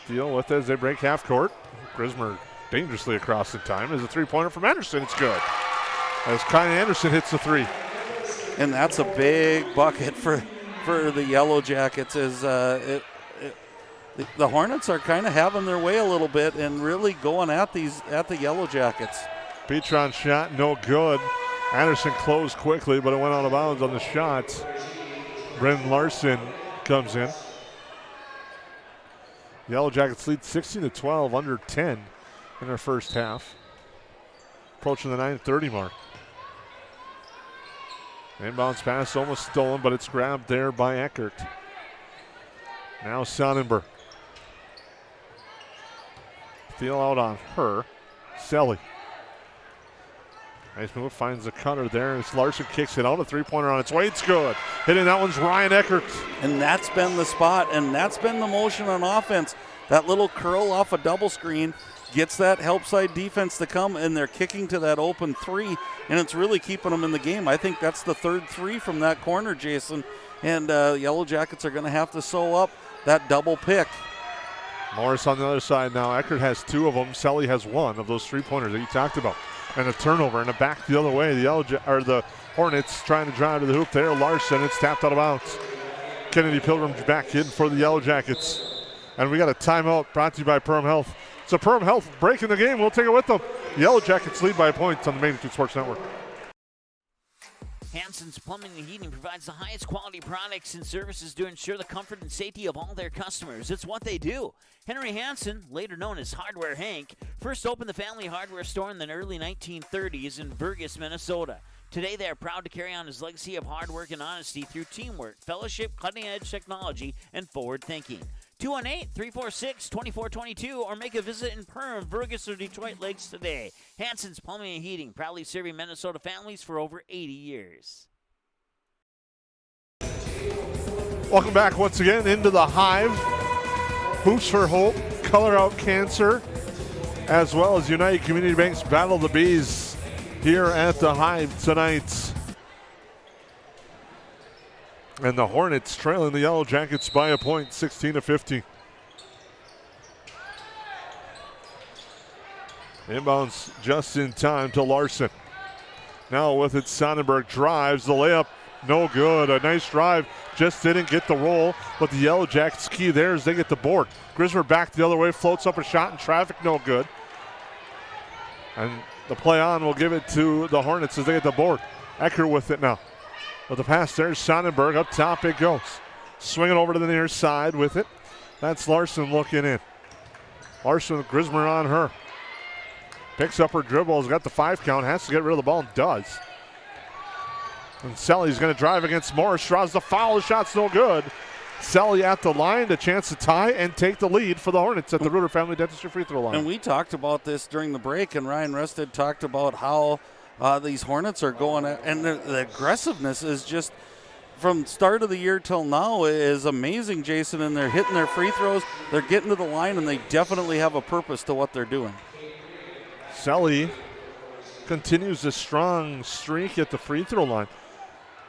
Deal with it as they break half court. Grismer dangerously across in time. As a 3-pointer from Anderson, it's good. As Kai Anderson hits the 3. And that's a big bucket for the Yellow Jackets. As the Hornets are kind of having their way a little bit and really going at the Yellow Jackets. Petron shot, no good. Anderson closed quickly, but it went out of bounds on the shots. Brendan Larson comes in. Yellow Jackets lead 16-12, under 10 in their first half. Approaching the 9:30 mark. Inbounds pass almost stolen, but it's grabbed there by Eckert. Now Sonnenberg. Thiel out on her. Selly. Nice move, finds the cutter there as Larson kicks it out. A 3-pointer on its way, it's good. Hitting that one's Ryan Eckert. And that's been the spot, and that's been the motion on offense. That little curl off a double screen gets that help side defense to come, and they're kicking to that open 3, and it's really keeping them in the game. I think that's the third 3 from that corner, Jason, and Yellow Jackets are going to have to sew up that double pick. Morris on the other side now. Eckert has 2 of them. Selly has 1 of those 3-pointers that you talked about. And a turnover and a back the other way. The Hornets trying to drive to the hoop there. Larson, it's tapped out of bounds. Kennedy Pilgrim back in for the Yellow Jackets. And we got a timeout brought to you by Perm Health. So Perm Health breaking the game. We'll take it with them. Yellow Jackets lead by a point on the Magnitude Sports Network. Hanson's Plumbing and Heating provides the highest quality products and services to ensure the comfort and safety of all their customers. It's what they do. Henry Hanson, later known as Hardware Hank, first opened the family hardware store in the early 1930s in Burgess, Minnesota. Today, they are proud to carry on his legacy of hard work and honesty through teamwork, fellowship, cutting-edge technology, and forward thinking. 218-346-2422 or make a visit in Perm, Burgess, or Detroit Lakes today. Hanson's Plumbing and Heating, proudly serving Minnesota families for over 80 years. Welcome back once again into the Hive. Hoops for Hope, Color Out Cancer, as well as United Community Bank's Battle of the Bees here at the Hive tonight. And the Hornets trailing the Yellow Jackets by a point, 16-15. Inbounds just in time to Larson. Now with it, Sonnenberg drives. The layup, no good. A nice drive, just didn't get the roll. But the Yellow Jackets' key there is they get the board. Grismer back the other way, floats up a shot in traffic, no good. And the play on will give it to the Hornets as they get the board. Ecker with it now. With the pass there, Sonnenberg up top it goes. Swinging over to the near side with it. That's Larson looking in. Larson with Grismer on her. Picks up her dribble, has got the 5 count, has to get rid of the ball and does. And Selly's going to drive against Morris, draws the foul, the shot's no good. Selly at the line, a chance to tie and take the lead for the Hornets at the Reuter Family Dentistry free throw line. And we talked about this during the break, and Ryan Rested talked about how these Hornets are going, and the aggressiveness is just from start of the year till now is amazing, Jason, and they're hitting their free throws, they're getting to the line, and they definitely have a purpose to what they're doing. Selly continues a strong streak at the free throw line.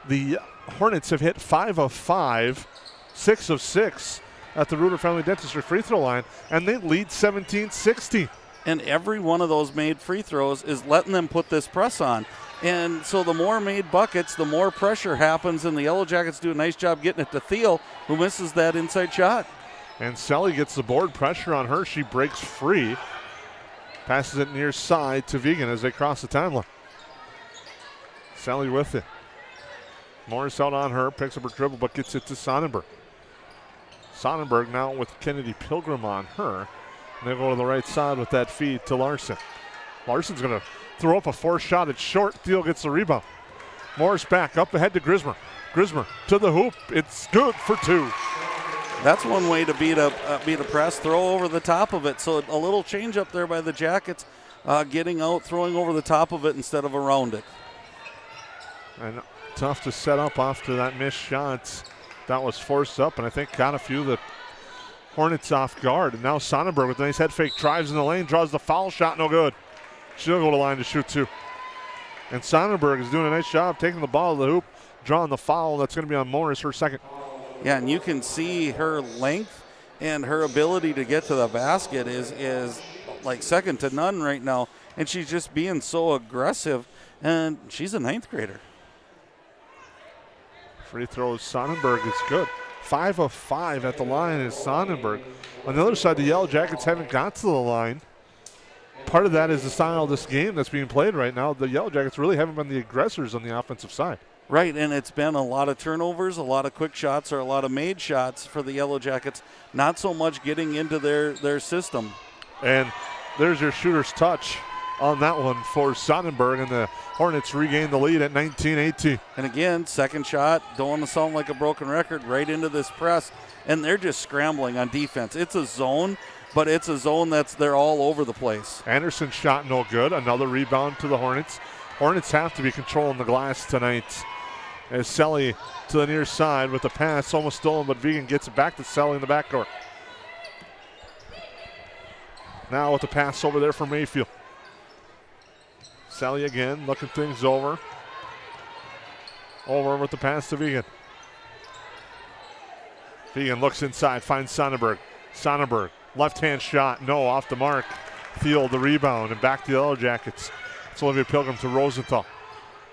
The Hornets have hit 5 of 5, 6 of 6 at the Reuter Family Dentistry free throw line, and they lead 17-16. And every one of those made free throws is letting them put this press on. And so the more made buckets, the more pressure happens, and the Yellow Jackets do a nice job getting it to Thiel, who misses that inside shot. And Selly gets the board pressure on her. She breaks free. Passes it near side to Vegan as they cross the timeline. Selly with it. Morris out on her, picks up her dribble, but gets it to Sonnenberg. Sonnenberg now with Kennedy Pilgrim on her. And they go to the right side with that feed to Larson. Larson's going to throw up a 4 shot. It's short. Thiel gets the rebound. Morris back up ahead to Grismer. Grismer to the hoop. It's good for 2. That's one way to beat a press, throw over the top of it. So a little change up there by the Jackets, getting out, throwing over the top of it instead of around it. And tough to set up after that missed shot. That was forced up, and I think got a few of the Hornets off guard. And now Sonnenberg with a nice head fake, drives in the lane, draws the foul shot, no good. She'll go to the line to shoot 2. And Sonnenberg is doing a nice job taking the ball to the hoop, drawing the foul. That's going to be on Morris, her second. Yeah, and you can see her length and her ability to get to the basket is like second to none right now. And she's just being so aggressive, and she's a 9th grader. Free throws, Sonnenberg is good. 5 of 5 at the line is Sonnenberg. On the other side, the Yellow Jackets haven't got to the line. Part of that is the style of this game that's being played right now. The Yellow Jackets really haven't been the aggressors on the offensive side. Right, and it's been a lot of turnovers, a lot of quick shots, or a lot of made shots for the Yellow Jackets, not so much getting into their system. And there's your shooter's touch on that one for Sonnenberg, and the Hornets regain the lead at 19-18. And again, second shot, don't want to sound like a broken record, right into this press, and they're just scrambling on defense. It's a zone, but it's a zone they're all over the place. Anderson's shot no good. Another rebound to the Hornets. Hornets have to be controlling the glass tonight. As Selly to the near side with the pass, almost stolen, but Vegan gets it back to Selly in the backcourt. Now with the pass over there for Mayfield. Selly again, looking things over. Over with the pass to Vegan. Vegan looks inside, finds Sonnenberg. Sonnenberg, left-hand shot, no, off the mark. Thiel the rebound, and back to the Yellow Jackets. It's Olivia Pilgrim to Rosenthal.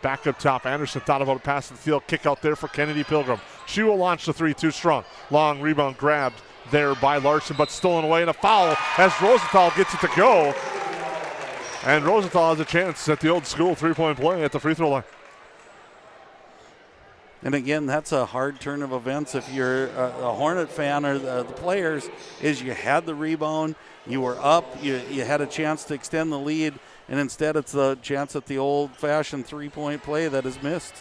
Back up top, Anderson thought about a pass to the field. Kick out there for Kennedy Pilgrim. She will launch the 3, too strong. Long rebound grabbed there by Larson, but stolen away, and a foul as Rosenthal gets it to go. And Rosenthal has a chance at the old school 3-point play at the free throw line. And again, that's a hard turn of events if you're a Hornet fan or the players, is you had the rebound, you were up, you had a chance to extend the lead, and instead it's a chance at the old-fashioned 3-point play that is missed.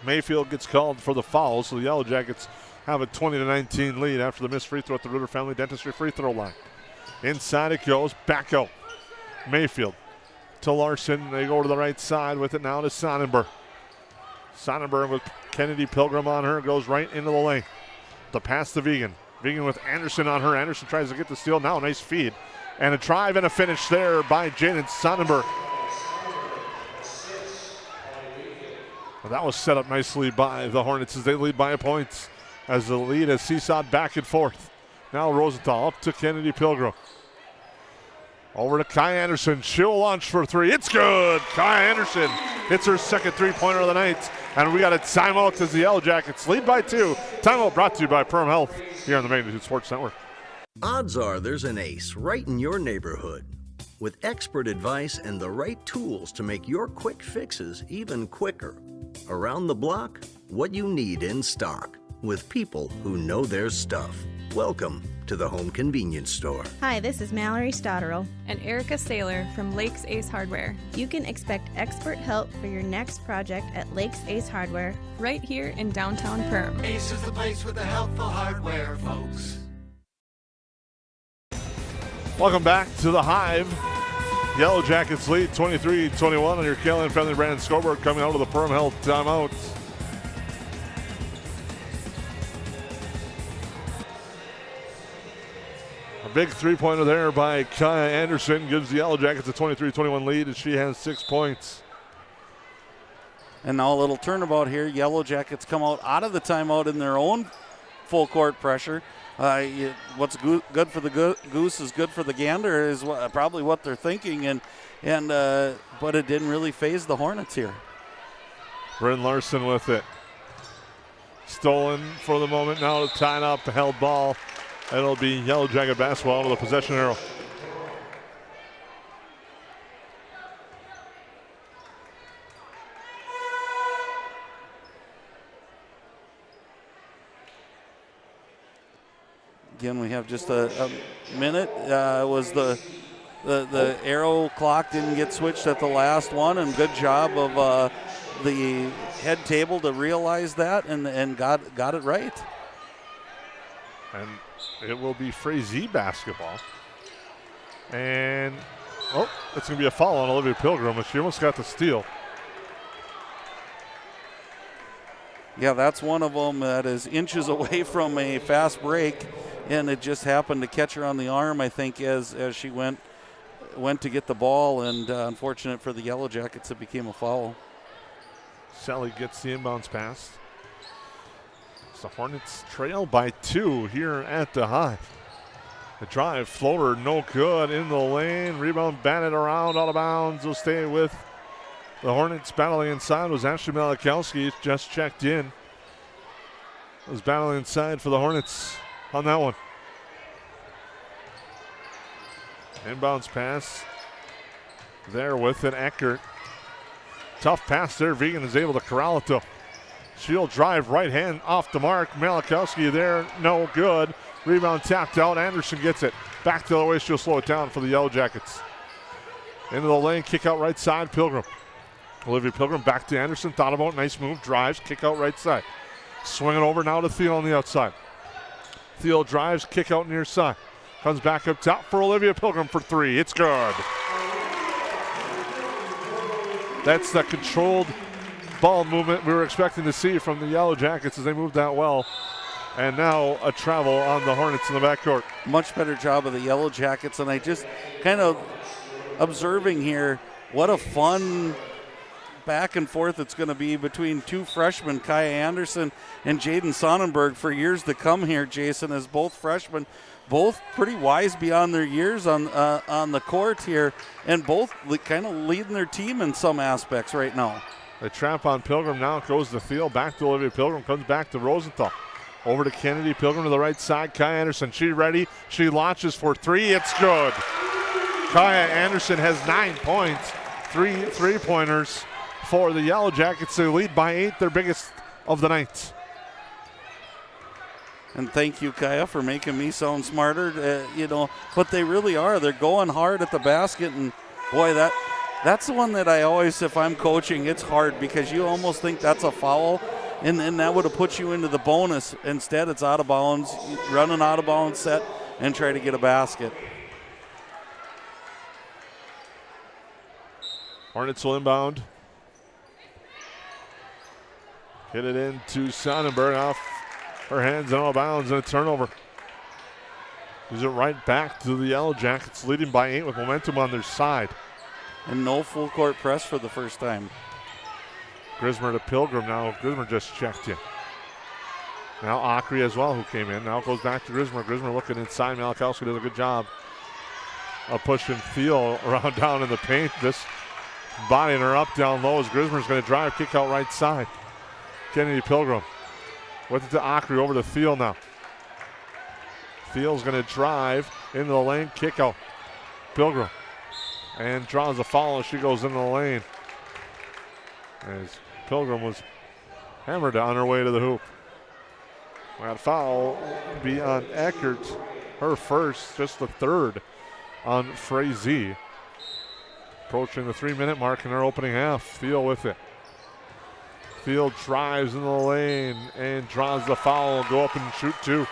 Mayfield gets called for the foul, so the Yellow Jackets have a 20-19 lead after the missed free throw at the Reuter Family Dentistry free throw line. Inside it goes, back out. Mayfield to Larson. They go to the right side with it now to Sonnenberg. Sonnenberg with Kennedy Pilgrim on her, goes right into the lane. The pass to Vegan. Vegan with Anderson on her. Anderson tries to get the steal. Now a nice feed. And a drive and a finish there by Jaden Sonnenberg. Well, that was set up nicely by the Hornets as they lead by a point. As the lead has seesawed back and forth. Now Rosenthal up to Kennedy Pilgrim. Over to Kai Anderson. She'll launch for three. It's good. Kai Anderson hits her second three-pointer of the night. And we got a timeout as the Yellow Jackets lead by 2. Timeout brought to you by Perm Health here on the Magnitude Sports Network. Odds are there's an ace right in your neighborhood with expert advice and the right tools to make your quick fixes even quicker. Around the block, what you need in stock with people who know their stuff. Welcome to the Home Convenience Store. Hi, this is Mallory Stotterell and Erica Saylor from Lakes Ace Hardware. You can expect expert help for your next project at Lakes Ace Hardware, right here in downtown Perm. Ace is the place with the helpful hardware, folks. Welcome back to the Hive. Yellow Jackets lead 23-21 on your KLN Family Brand scoreboard coming out of the Perm Health timeout. A big three-pointer there by Kaya Anderson gives the Yellow Jackets a 23-21 lead as she has 6 points. And now a little turnabout here. Yellow Jackets come out of the timeout in their own full court pressure. What's good for the goose is good for the gander is probably what they're thinking, but it didn't really phase the Hornets here. Bryn Larson with it. Stolen for the moment now to tie up the held ball. It'll be Yellow Jacket basketball to the possession arrow. Again, we have just a minute. Was the arrow clock didn't get switched at the last one, and good job of the head table to realize that and got it right. And it will be Frazee basketball. And, it's going to be a foul on Olivia Pilgrim, but she almost got the steal. Yeah, that's one of them that is inches away from a fast break, and it just happened to catch her on the arm, I think, as she went to get the ball, and unfortunate for the Yellow Jackets, it became a foul. Sally gets the inbounds pass. The Hornets trail by 2 here at the Hive. The drive floater, no good in the lane. Rebound batted around, out of bounds. Will stay with the Hornets. Battling inside was Ashley Malakowski, just checked in. Was battling inside for the Hornets on that one. Inbounds pass. There with it, Eckert. Tough pass there. Vegan is able to corral it though. She'll drive right hand off the mark. Malakowski there, no good. Rebound tapped out. Anderson gets it. Back the other way, she'll slow it down for the Yellow Jackets. Into the lane, kick out right side, Pilgrim. Olivia Pilgrim back to Anderson. Thought about, nice move, drives, kick out right side. Swing it over now to Thiel on the outside. Thiel drives, kick out near side. Comes back up top for Olivia Pilgrim for 3. It's good. That's the controlled ball movement we were expecting to see from the Yellow Jackets as they moved that well. And now a travel on the Hornets in the backcourt. Much better job of the Yellow Jackets, and I just kind of observing here what a fun back and forth it's going to be between two freshmen, Kaya Anderson and Jaden Sonnenberg, for years to come here, Jason, as both freshmen, both pretty wise beyond their years on the court here, and both kind of leading their team in some aspects right now. The trap on Pilgrim now goes to Thiel, back to Olivia Pilgrim, comes back to Rosenthal. Over to Kennedy, Pilgrim to the right side, Kaya Anderson, she ready, she launches for 3, it's good. Kaya Anderson has 9 points, 3 3-pointers for the Yellow Jackets. They lead by 8, their biggest of the night. And thank you, Kaya, for making me sound smarter, but they really are. They're going hard at the basket, and boy, that's the one that I always, if I'm coaching, it's hard because you almost think that's a foul, and then that would have put you into the bonus. Instead, it's out of bounds. You run an out of bounds set and try to get a basket. Hornets will inbound. Hit it into Sonnenberg off her hands and out of bounds, and a turnover. Gives it right back to the Yellow Jackets, leading by 8 with momentum on their side. And no full court press for the first time. Grismer to Pilgrim now. Grismer just checked in. Now Acri as well, who came in. Now it goes back to Grismer. Grismer looking inside. Malakowski does a good job A push and feel around down in the paint. This bodying her up down low as Grismer's going to drive, kick out right side. Kennedy Pilgrim with it to Ockery, over the field now. Field's going to drive into the lane, kick out. Pilgrim. And draws a foul as she goes into the lane. As Pilgrim was hammered on her way to the hoop. That foul be on Eckert. Her first, just the third on Frazee. Approaching the 3-minute mark in our opening half. Field with it. Field drives in the lane and draws the foul. Go up and shoot two.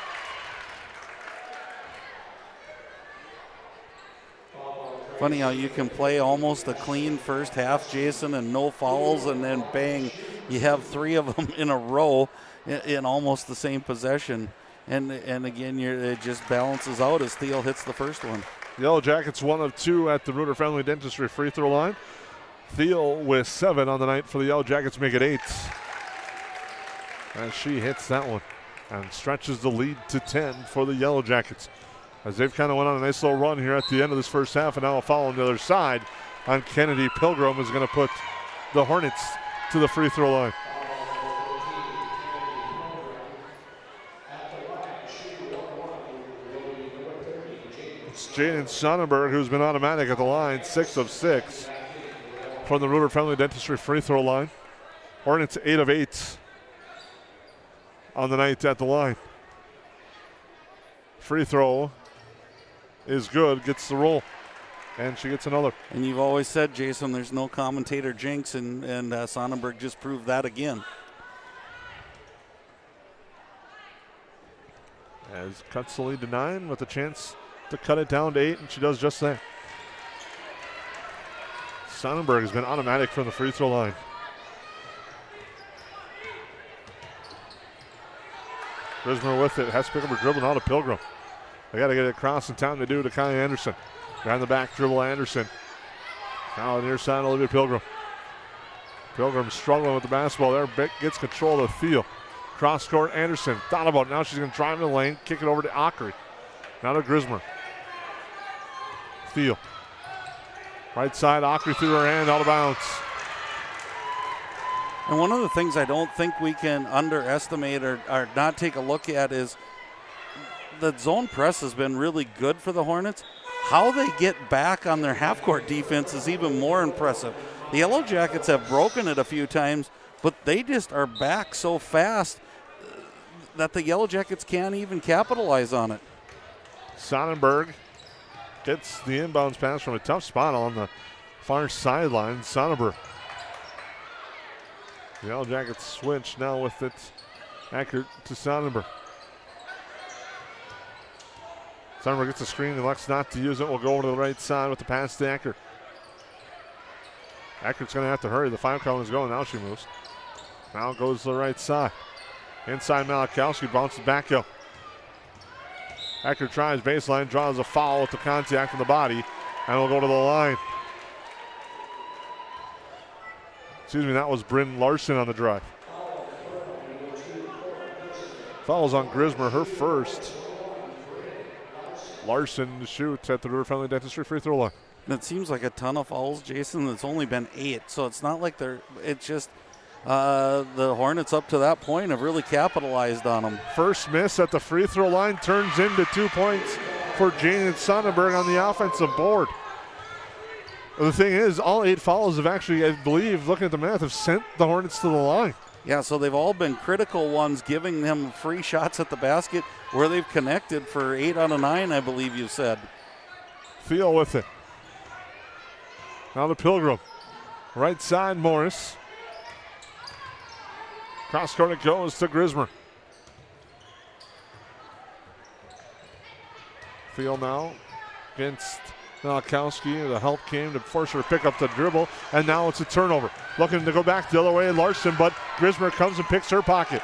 Funny how you can play almost a clean first half, Jason, and no fouls, and then bang, you have 3 of them in a row in almost the same possession. And again, it just balances out as Thiel hits the first one. Yellow Jackets 1 of 2 at the Reuter Family Dentistry free throw line. Thiel with 7 on the night for the Yellow Jackets, make it 8. As she hits that one and stretches the lead to 10 for the Yellow Jackets. As they've kind of went on a nice little run here at the end of this first half, and now a foul on the other side on Kennedy Pilgrim is going to put the Hornets to the free throw line. It's Jaden Sonnenberg who's been automatic at the line, 6 of 6 from the Reuter Family Dentistry free throw line. Hornets 8 of 8 on the night at the line. Free throw is good, gets the roll, and she gets another. And you've always said, Jason, there's no commentator jinx, and Sonnenberg just proved that again. As cuts the lead to 9 with a chance to cut it down to 8, and she does just that. Sonnenberg has been automatic from the free throw line. Grismer with it, has to pick up her dribble now to Pilgrim. They got to get it across in time to do to Kai Anderson. Behind the back dribble, Anderson. Now on the near side, Olivia Pilgrim. Pilgrim struggling with the basketball there. Gets control of the field. Cross court, Anderson. Thought about it. Now she's going to drive in the lane, kick it over to Ockery. Now to Grismer. Field. Right side, Ockery through her hand, out of bounds. And one of the things I don't think we can underestimate or not take a look at is the zone press has been really good for the Hornets. How they get back on their half-court defense is even more impressive. The Yellow Jackets have broken it a few times, but they just are back so fast that the Yellow Jackets can't even capitalize on it. Sonnenberg gets the inbounds pass from a tough spot on the far sideline. Sonnenberg. The Yellow Jackets switch now with it accurate to Sonnenberg. Sonnenberg gets a screen and elects not to use it. We'll go over to the right side with the pass to Eckert. Eckert's going to have to hurry. The 5 count is going. Now she moves. Now goes to the right side. Inside Malakowski, bounces back up. Eckert tries baseline, draws a foul with the contact from the body, and will go to the line. Excuse me, that was Bryn Larson on the drive. Fouls on Grismer, her first. Larson shoots at the Reuter Family Dentistry free throw line. And it seems like a ton of fouls, Jason. It's only been 8, so it's not like it's just the Hornets up to that point have really capitalized on them. First miss at the free throw line turns into 2 points for Jaden Sonnenberg on the offensive board. The thing is, all 8 fouls have actually, I believe, looking at the math, have sent the Hornets to the line. Yeah, so they've all been critical ones, giving them free shots at the basket where they've connected for 8 out of 9, I believe you said. Thiel with it. Now to Pilgrim. Right side, Morris. Cross court it goes to Grismer. Thiel now against Malakowski. The help came to force her to pick up the dribble, and now it's a turnover. Looking to go back the other way, Larson, but Grismer comes and picks her pocket.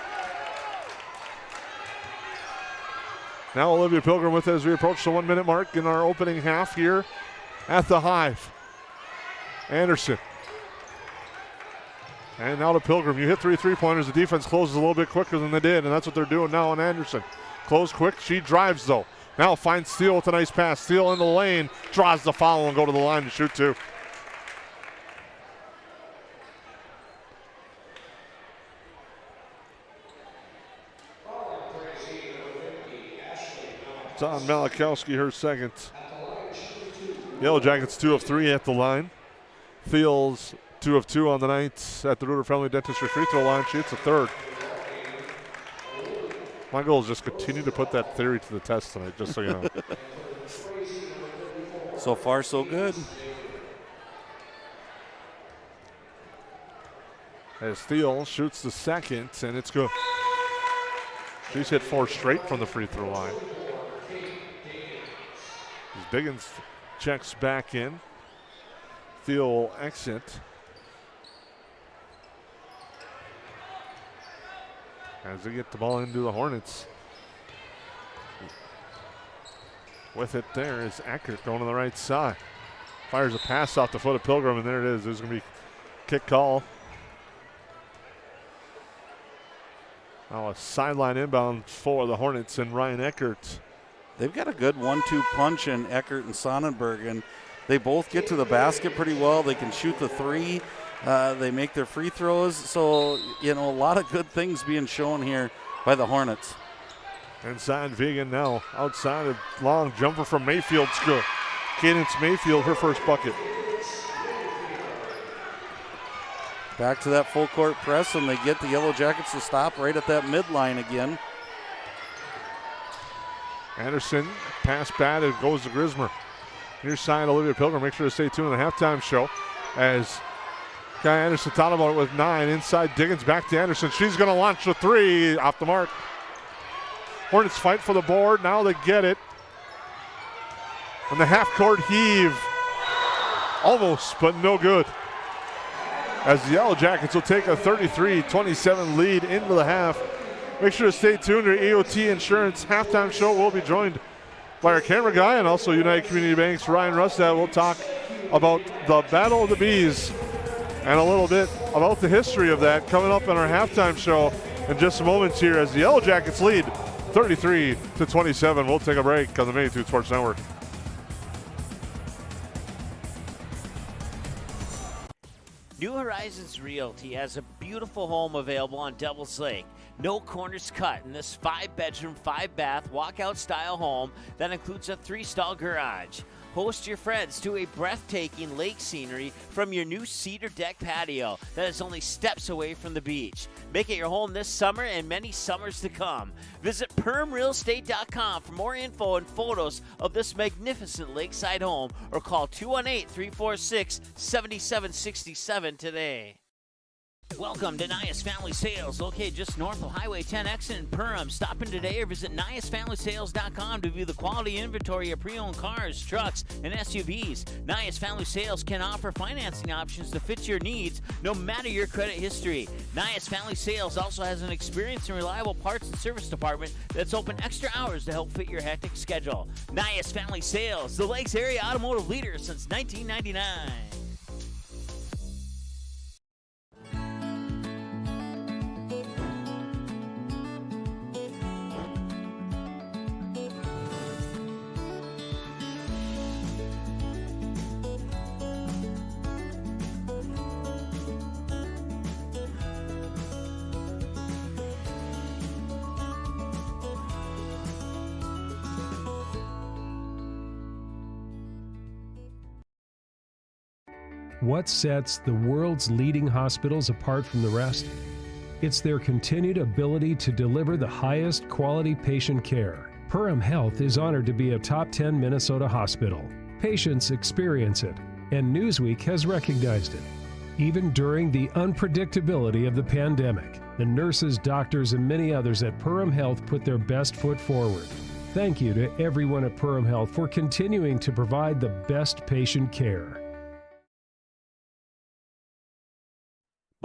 Now Olivia Pilgrim with it as we approach the 1 minute mark in our opening half here at the Hive. Anderson. And now to Pilgrim. You hit 3 3-pointers. The defense closes a little bit quicker than they did, and that's what they're doing now on Anderson. Close quick. She drives, though. Now finds Steele with a nice pass. Steele in the lane, draws the foul and go to the line to shoot two. It's on Malachowski, her second. Yellow Jackets 2 of 3 at the line. Thiel's 2 of 2 on the night at the Reuter Family Dentistry free throw line. She hits a third. My goal is just continue to put that theory to the test tonight, just so you know. So far, so good. As Thiel shoots the second, and it's good. She's hit 4 straight from the free throw line. As Diggins checks back in. Thiel will exit. As they get the ball into the Hornets. With it there is Eckert going to the right side. Fires a pass off the foot of Pilgrim, and there it is. There's going to be kick call. Now a sideline inbound for the Hornets and Ryan Eckert. They've got a good 1-2 punch in Eckert and Sonnenberg, and they both get to the basket pretty well. They can shoot the three. They make their free throws. So, a lot of good things being shown here by the Hornets. Inside Vegan now. Outside a long jumper from Mayfield's good. Cadence Mayfield, her first bucket. Back to that full court press, and they get the Yellow Jackets to stop right at that midline again. Anderson, pass batted, goes to Grismer. Near side, Olivia Pilgrim. Make sure to stay tuned in the halftime show as Guy Anderson thought about it with 9. Inside Diggins, back to Anderson. She's going to launch the 3 off the mark. Hornets fight for the board. Now they get it. And the half-court heave. Almost, but no good. As the Yellow Jackets will take a 33-27 lead into the half. Make sure to stay tuned. Our EOT Insurance halftime show will be joined by our camera guy and also United Community Bank's Ryan Rustad. We'll talk about the Battle of the Bees and a little bit about the history of that coming up in our halftime show in just moments here as the Yellow Jackets lead 33-27. We'll take a break on the Magnitude Sports Network. New Horizons Realty has a beautiful home available on Devil's Lake. No corners cut in this 5-bedroom, 5-bath, walkout style home that includes a 3-stall garage. Host your friends to a breathtaking lake scenery from your new cedar deck patio that is only steps away from the beach. Make it your home this summer and many summers to come. Visit permrealestate.com for more info and photos of this magnificent lakeside home or call 218-346-7767 today. Welcome to Nias Family Sales, located just north of Highway 10 exit in Perham. Stop in today or visit NiasFamilySales.com to view the quality inventory of pre-owned cars, trucks, and SUVs. Nias Family Sales can offer financing options to fit your needs, no matter your credit history. Nias Family Sales also has an experienced and reliable parts and service department that's open extra hours to help fit your hectic schedule. Nias Family Sales, the Lakes Area automotive leader since 1999. What sets the world's leading hospitals apart from the rest? It's their continued ability to deliver the highest quality patient care. Perham Health is honored to be a top 10 Minnesota hospital. Patients experience it, and Newsweek has recognized it. Even during the unpredictability of the pandemic, the nurses, doctors, and many others at Perham Health put their best foot forward. Thank you to everyone at Perham Health for continuing to provide the best patient care.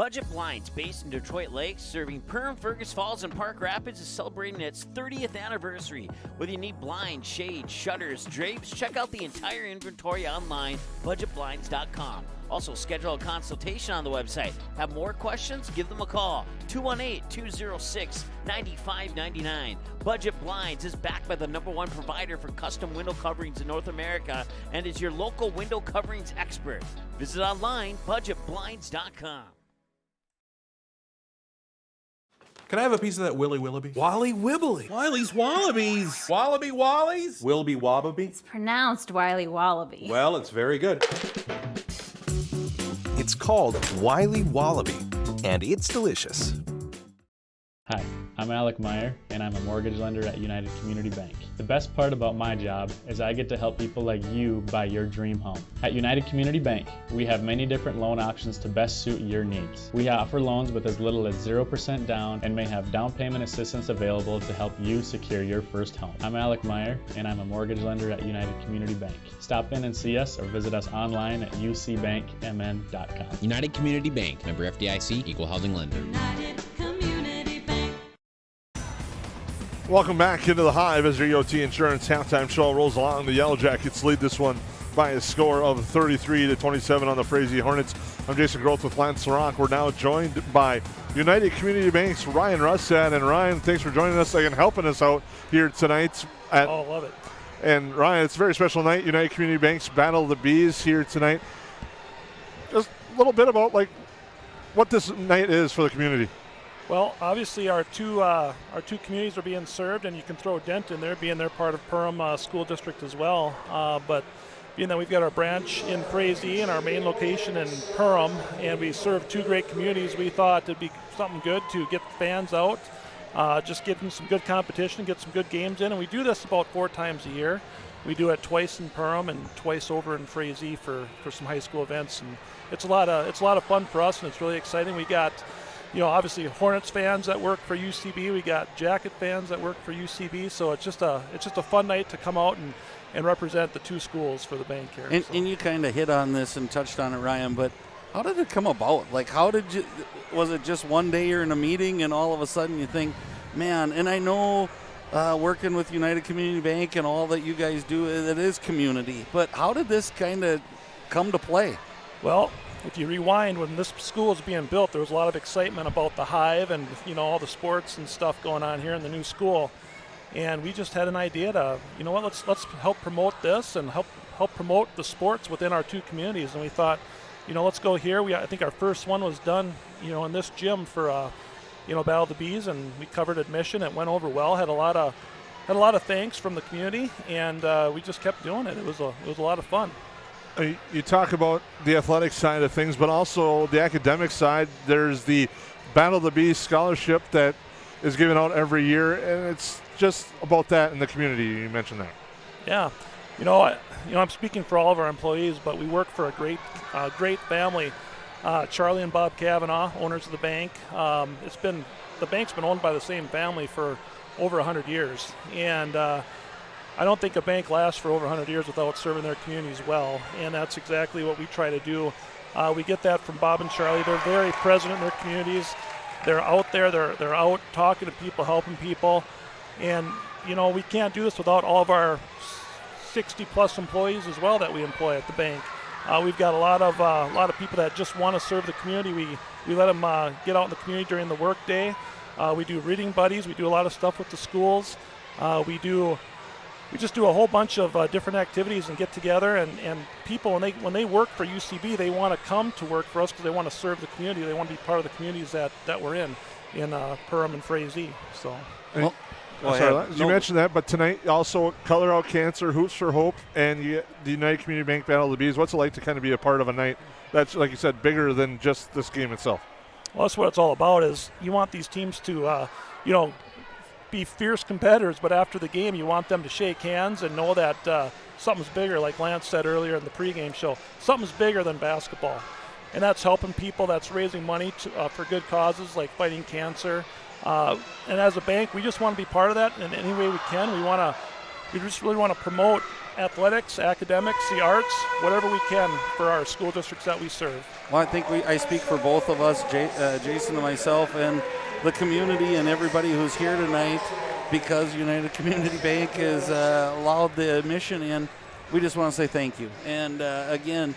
Budget Blinds, based in Detroit Lakes, serving Perm, Fergus Falls, and Park Rapids, is celebrating its 30th anniversary. Whether you need blinds, shades, shutters, drapes, check out the entire inventory online, budgetblinds.com. Also, schedule a consultation on the website. Have more questions? Give them a call. 218-206-9599. Budget Blinds is backed by the #1 provider for custom window coverings in North America and is your local window coverings expert. Visit online, budgetblinds.com. Can I have a piece of that Willy Willoughby? Wally Wibbly. Wiley's Wallabies. Wallaby Wallies. Wilby Wallaby. It's pronounced Wiley Wallaby. Well, it's very good. It's called Wiley Wallaby, and it's delicious. Hi, I'm Alec Meyer, and I'm a mortgage lender at United Community Bank. The best part about my job is I get to help people like you buy your dream home. At United Community Bank, we have many different loan options to best suit your needs. We offer loans with as little as 0% down and may have down payment assistance available to help you secure your first home. I'm Alec Meyer, and I'm a mortgage lender at United Community Bank. Stop in and see us or visit us online at ucbankmn.com. United Community Bank, member FDIC, equal housing lender. Welcome back into the Hive as your EOT Insurance halftime show rolls along. The Yellow Jackets lead this one by a score of 33-27 on the Frazee Hornets. I'm Jason Groth with Lance Larock. We're now joined by United Community Bank's Ryan Russad. And Ryan, thanks for joining us and helping us out here tonight. Love it. And Ryan, it's a very special night. United Community Bank's Battle of the Bees here tonight. Just a little bit about what this night is for the community. Well, obviously our two communities are being served, and you can throw Dent in there, being they're part of Perham School District as well. But being that we've got our branch in Frazee and our main location in Perham, and we serve two great communities, we thought it'd be something good to get the fans out, just get them some good competition, get some good games in. And we do this about 4 times a year. We do it twice in Perham and twice over in Frazee for some high school events, and it's a lot of fun for us, and it's really exciting. We got, obviously Hornets fans that work for UCB. We got Jacket fans that work for UCB. So it's just a fun night to come out and represent the two schools for the bank here. And you kind of hit on this and touched on it, Ryan, but how did it come about? Was it just one day you're in a meeting and all of a sudden you think, man, and I know working with United Community Bank and all that you guys do, it is community, but how did this kind of come to play? Well, if you rewind, when this school was being built, there was a lot of excitement about the Hive and all the sports and stuff going on here in the new school. And we just had an idea to, let's help promote this and help promote the sports within our two communities. And we thought, let's go here. I think our first one was done, in this gym for Battle of the Bees, and we covered admission. It went over well. Had a lot of thanks from the community, and we just kept doing it. It was a lot of fun. You talk about the athletic side of things, but also the academic side. There's the Battle of the Bees scholarship that is given out every year, and it's just about that in the community. You mentioned that. Yeah, I'm speaking for all of our employees, but we work for a great family. Charlie and Bob Kavanaugh, owners of the bank. The bank's been owned by the same family for over 100 years, and I don't think a bank lasts for over 100 years without serving their communities well, and that's exactly what we try to do. We get that from Bob and Charlie. They're very present in their communities. They're out there. They're out talking to people, helping people, and we can't do this without all of our 60-plus employees as well that we employ at the bank. We've got a lot of people that just want to serve the community. We let them get out in the community during the work day. We do reading buddies. We do a lot of stuff with the schools. We just do a whole bunch of different activities and get together, and people, when they work for UCB, they want to come to work for us because they want to serve the community. They want to be part of the communities that we're in Perham and Frazee. So. You mentioned that, but tonight also Color Out Cancer, Hoops for Hope, and the United Community Bank Battle of the Bees. What's it like to kind of be a part of a night that's, like you said, bigger than just this game itself? Well, that's what it's all about. Is you want these teams to, be fierce competitors, but after the game, you want them to shake hands and know that something's bigger, like Lance said earlier in the pregame show. Something's bigger than basketball, and that's helping people. That's raising money for good causes like fighting cancer. And as a bank, we just want to be part of that in any way we can. We want to we just really want to promote athletics, academics, the arts, whatever we can for our school districts that we serve. Well, I think I speak for both of us, Jason and myself, and the community and everybody who's here tonight, because United Community Bank has allowed the admission in. We just want to say thank you. And again,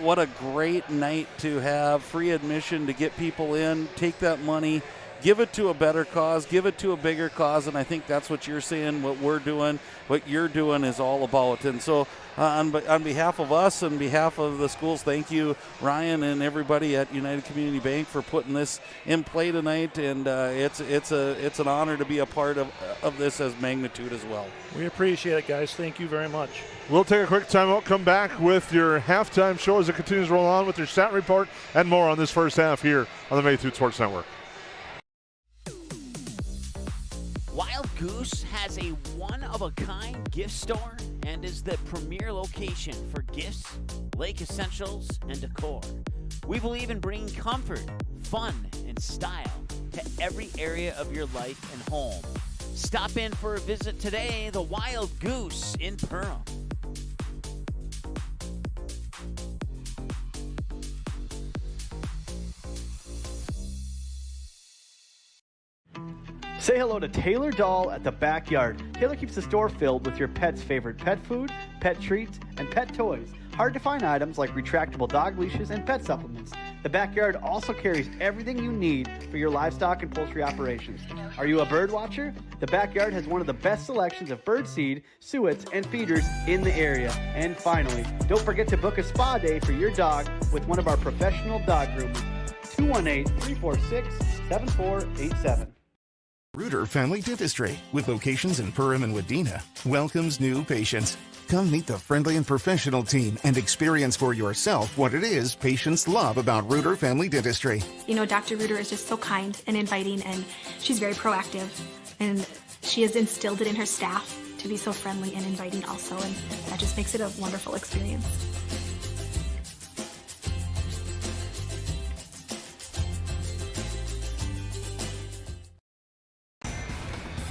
what a great night to have free admission to get people in, take that money, give it to a better cause, give it to a bigger cause, and I think that's what you're saying, what we're doing, what you're doing is all about. And so on behalf of us and behalf of the schools, thank you, Ryan, and everybody at United Community Bank for putting this in play tonight, and it's an honor to be a part of this as magnitude as well. We appreciate it, guys. Thank you very much. We'll take a quick timeout, come back with your halftime show as it continues to roll on with your stat report and more on this first half here on the Magnitude Sports Network. Wild Goose has a one-of-a-kind gift store and is the premier location for gifts, lake essentials, and decor. We believe in bringing comfort, fun, and style to every area of your life and home. Stop in for a visit today, the Wild Goose in Perham. Say hello to Taylor Doll at the Backyard. Taylor keeps the store filled with your pet's favorite pet food, pet treats, and pet toys. Hard to find items like retractable dog leashes and pet supplements. The Backyard also carries everything you need for your livestock and poultry operations. Are you a bird watcher? The Backyard has one of the best selections of bird seed, suets, and feeders in the area. And finally, don't forget to book a spa day for your dog with one of our professional dog groomers. 218-346-7487. Reuter Family Dentistry, with locations in Perham and Wadena, welcomes new patients. Come meet the friendly and professional team and experience for yourself what it is patients love about Reuter Family Dentistry. You know, Dr. Reuter is just so kind and inviting, and she's very proactive, and she has instilled it in her staff to be so friendly and inviting also, and that just makes it a wonderful experience.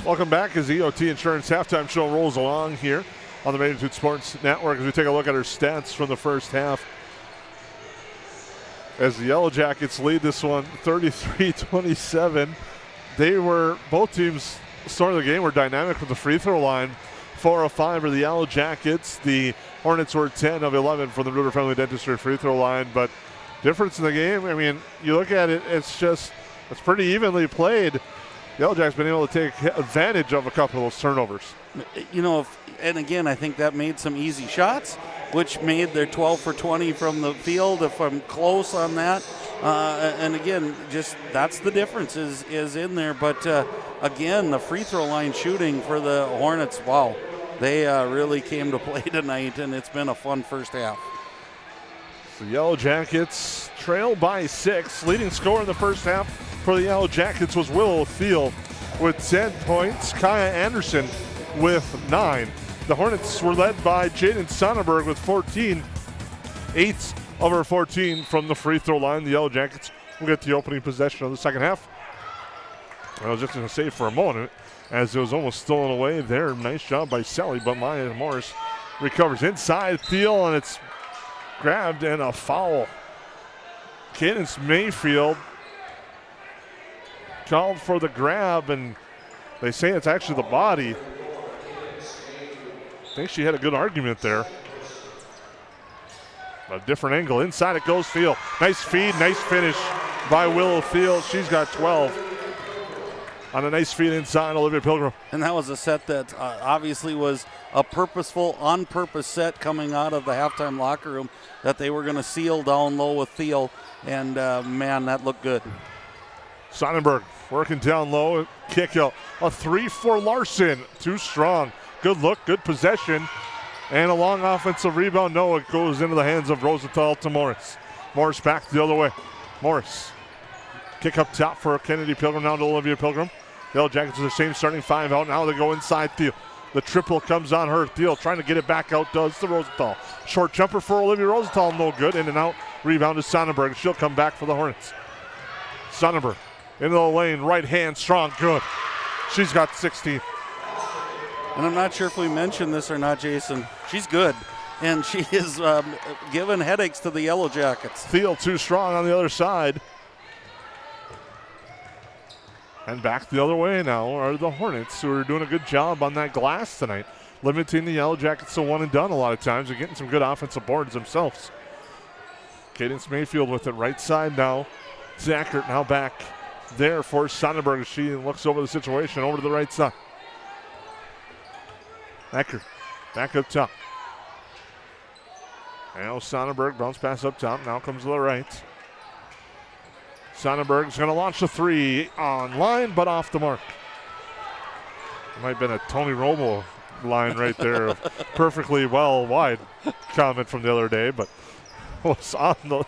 Welcome back as the EOT Insurance Halftime Show rolls along here on the Magnitude Sports Network as we take a look at our stats from the first half. As the Yellow Jackets lead this one 33-27. Both teams starting the game were dynamic from the free throw line. 4 of 5 for the Yellow Jackets. The Hornets were 10 of 11 from the Reuter Family Dentistry free throw line. But difference in the game, I mean, you look at it, it's pretty evenly played. Yellow Jack's been able to take advantage of a couple of those turnovers. You know, and again, I think that made some easy shots, which made their 12 for 20 from the field, if I'm close on that. And again, just that's the difference is in there. But again, the free throw line shooting for the Hornets, wow, they really came to play tonight, and it's been a fun first half. The Yellow Jackets trail by 6. Leading scorer in the first half for the Yellow Jackets was Willow Thiel with 10 points. Kaya Anderson with 9. The Hornets were led by Jaden Sonnenberg with 14. 8 of her 14 from the free throw line. The Yellow Jackets will get the opening possession of the second half. I was just going to say for a moment, as it was almost stolen away there. Nice job by Sally, but Maya Morris recovers inside Thiel, and it's grabbed and a foul. Cadence Mayfield called for the grab, and they say it's actually the body. I think she had a good argument there. A different angle. Inside it goes Thiel. Nice feed, nice finish by Willow Thiel. She's got 12. On a nice feed inside, Olivia Pilgrim. And that was a set that obviously was a purposeful, on-purpose set coming out of the halftime locker room that they were going to seal down low with Thiel. And, man, that looked good. Sonnenberg working down low. Kick out. A 3 for Larson. Too strong. Good look, good possession. And a long offensive rebound. No, it goes into the hands of Rosenthal to Morris. Morris back the other way. Morris. Kick up top for Kennedy Pilgrim. Now to Olivia Pilgrim. Yellow Jackets with the same starting 5 out. Now they go inside Thiel. The triple comes on her. Thiel trying to get it back out. Does to Rosenthal. Short jumper for Olivia Rosenthal. No good. In and out. Rebound to Sonnenberg. She'll come back for the Hornets. Sonnenberg into the lane. Right hand strong. Good. She's got 16. And I'm not sure if we mentioned this or not, Jason. She's good, and she is giving headaches to the Yellow Jackets. Thiel too strong on the other side. And back the other way now are the Hornets, who are doing a good job on that glass tonight, limiting the Yellow Jackets to one and done a lot of times and getting some good offensive boards themselves. Cadence Mayfield with it right side now. Zackert now back there for Sonnenberg. She looks over the situation over to the right side. Ecker back up top. Now Sonnenberg bounce pass up top. Now comes to the right. Sonnenberg's going to launch a three on line, but off the mark. It might have been a Tony Romo line right there. Perfectly well wide comment from the other day, but was on the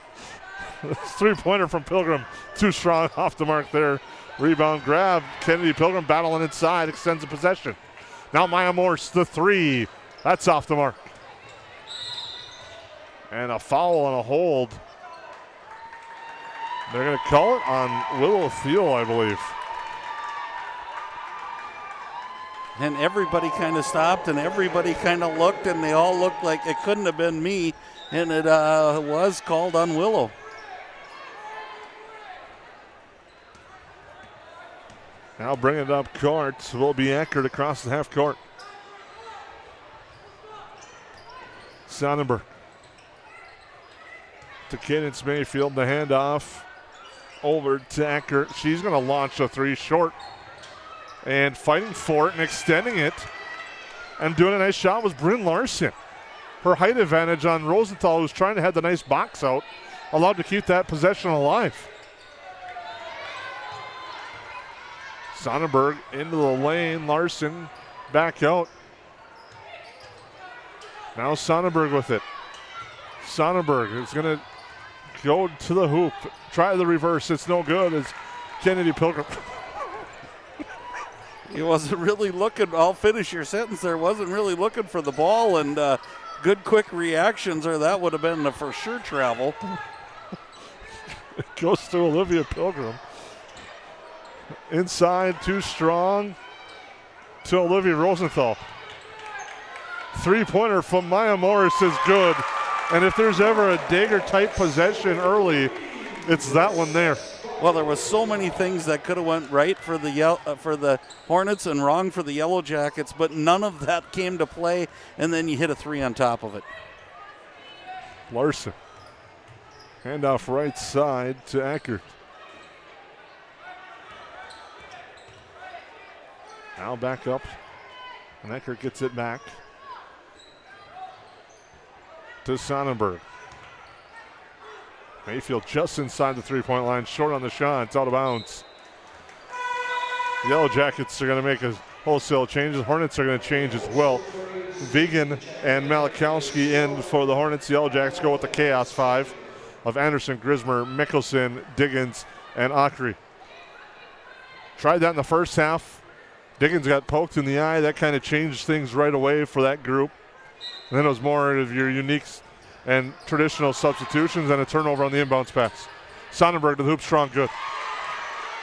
three-pointer from Pilgrim. Too strong off the mark there. Rebound grab. Kennedy Pilgrim battling inside, extends the possession. Now Maya Morse, the three. That's off the mark. And a foul and a hold. They're going to call it on Willow Thiel, I believe. And everybody kind of stopped and everybody kind of looked, and they all looked like it couldn't have been me, and it was called on Willow. Now bringing it up court will be Eckert across the half court. Sonnenberg to Cadence Mayfield, the handoff over to Eckert. She's going to launch a three short, and fighting for it and extending it and doing a nice shot was Bryn Larson. Her height advantage on Rosenthal, who's trying to have the nice box out, allowed to keep that possession alive. Sonnenberg into the lane. Larson back out. Now Sonnenberg with it. Sonnenberg is going to go to the hoop. Try the reverse. It's no good as Kennedy Pilgrim. He wasn't really looking. I'll finish your sentence there. Wasn't really looking for the ball, and good quick reactions, or that would have been a for sure travel. It goes to Olivia Pilgrim. Inside, too strong to Olivia Rosenthal. Three-pointer from Maya Morris is good. And if there's ever a dagger-type possession early, it's that one there. Well, there was so many things that could have went right for the Hornets and wrong for the Yellow Jackets, but none of that came to play, and then you hit a three on top of it. Larson. Handoff right side to Eckert. Now back up, and Eckert gets it back to Sonnenberg. Mayfield just inside the three-point line, short on the shot. It's out of bounds. The Yellow Jackets are going to make a wholesale change. The Hornets are going to change as well. Vegan and Malakowski in for the Hornets. The Yellow Jackets go with the Chaos Five of Anderson, Grismer, Mickelson, Diggins, and Ockery. Tried that in the first half. Diggins got poked in the eye. That kind of changed things right away for that group. And then it was more of your unique and traditional substitutions and a turnover on the inbounds pass. Sonnenberg to the hoop, strong, good.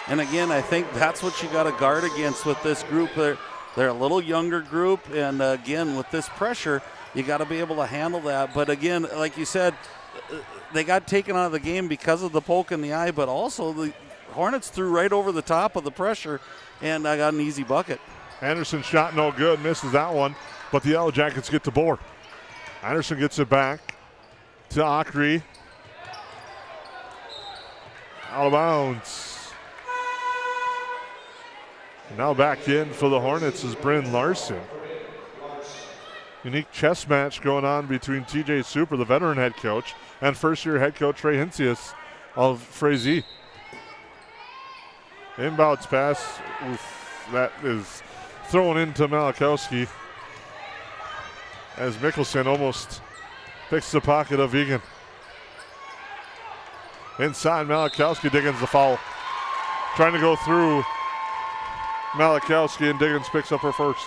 And again, I think that's what you got to guard against with this group. They're a little younger group, and again, with this pressure, you got to be able to handle that. But again, like you said, they got taken out of the game because of the poke in the eye, but also the Hornets threw right over the top of the pressure, and I got an easy bucket. Anderson shot no good, misses that one, but the Yellow Jackets get the board. Anderson gets it back to Ockery. Out of bounds. Now back in for the Hornets is Bryn Larson. Unique chess match going on between TJ Super, the veteran head coach, and first-year head coach Trey Hincius of Frazee. Inbounds pass, that is thrown into Malakowski as Mickelson almost picks the pocket of Egan. Inside, Malakowski, Diggins the foul. Trying to go through Malakowski, and Diggins picks up her first.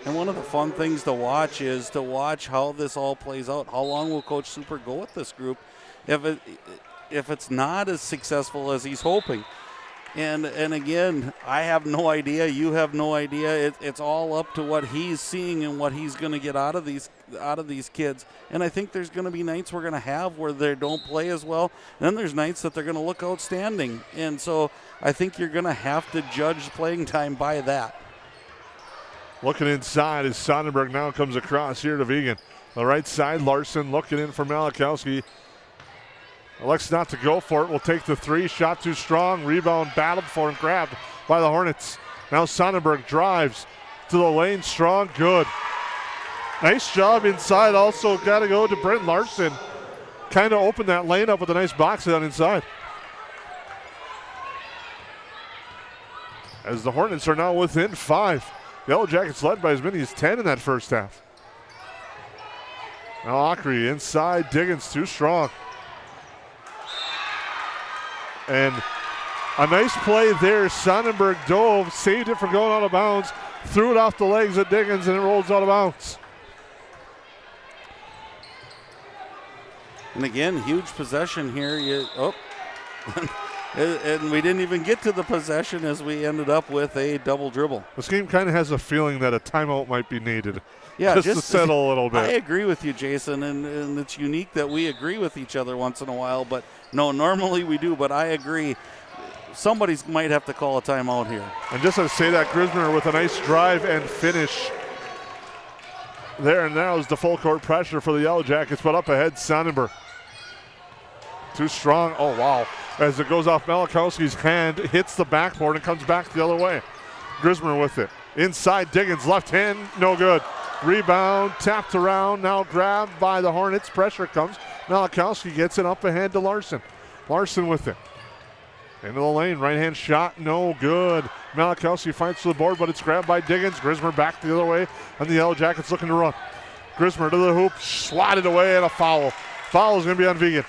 And one of the fun things to watch is to watch how this all plays out. How long will Coach Super go with this group? If it's not as successful as he's hoping, And again, I have no idea. You have no idea. It's all up to what he's seeing and what he's going to get out of these kids. And I think there's going to be nights we're going to have where they don't play as well. And then there's nights that they're going to look outstanding. And so I think you're going to have to judge playing time by that. Looking inside as Sonnenberg now comes across here to Vegan. The right side, Larson looking in for Malachowski. Elects not to go for it. Will take the three. Shot too strong. Rebound battled for and grabbed by the Hornets. Now Sonnenberg drives to the lane. Strong. Good. Nice job inside. Also got to go to Brent Larson. Kind of opened that lane up with a nice box down inside. As the Hornets are now within 5. Yellow Jackets led by as many as 10 in that first half. Now Ockery inside. Diggins too strong. And a nice play there. Sonnenberg dove, saved it from going out of bounds, threw it off the legs of Diggins, and it rolls out of bounds. And again, huge possession here. And we didn't even get to the possession as we ended up with a double dribble. This game kind of has a feeling that a timeout might be needed. Yeah, just to settle a little bit. I agree with you, Jason, and it's unique that we agree with each other once in a while, but no, normally we do, but I agree. Somebody might have to call a timeout here. And just to say that, Grismer with a nice drive and finish. There and now is the full court pressure for the Yellow Jackets, but up ahead, Sonnenberg. Too strong. Oh, wow. As it goes off Malachowski's hand, hits the backboard and comes back the other way. Grismer with it. Inside Diggins, left hand, no good. Rebound, tapped around, now grabbed by the Hornets. Pressure comes. Malachowski gets it up ahead to Larson. Larson with it. Into the lane, right hand shot, no good. Malachowski fights for the board, but it's grabbed by Diggins. Grismer back the other way, and the Yellow Jackets looking to run. Grismer to the hoop, swatted away, and a foul. Foul is going to be on Vegan.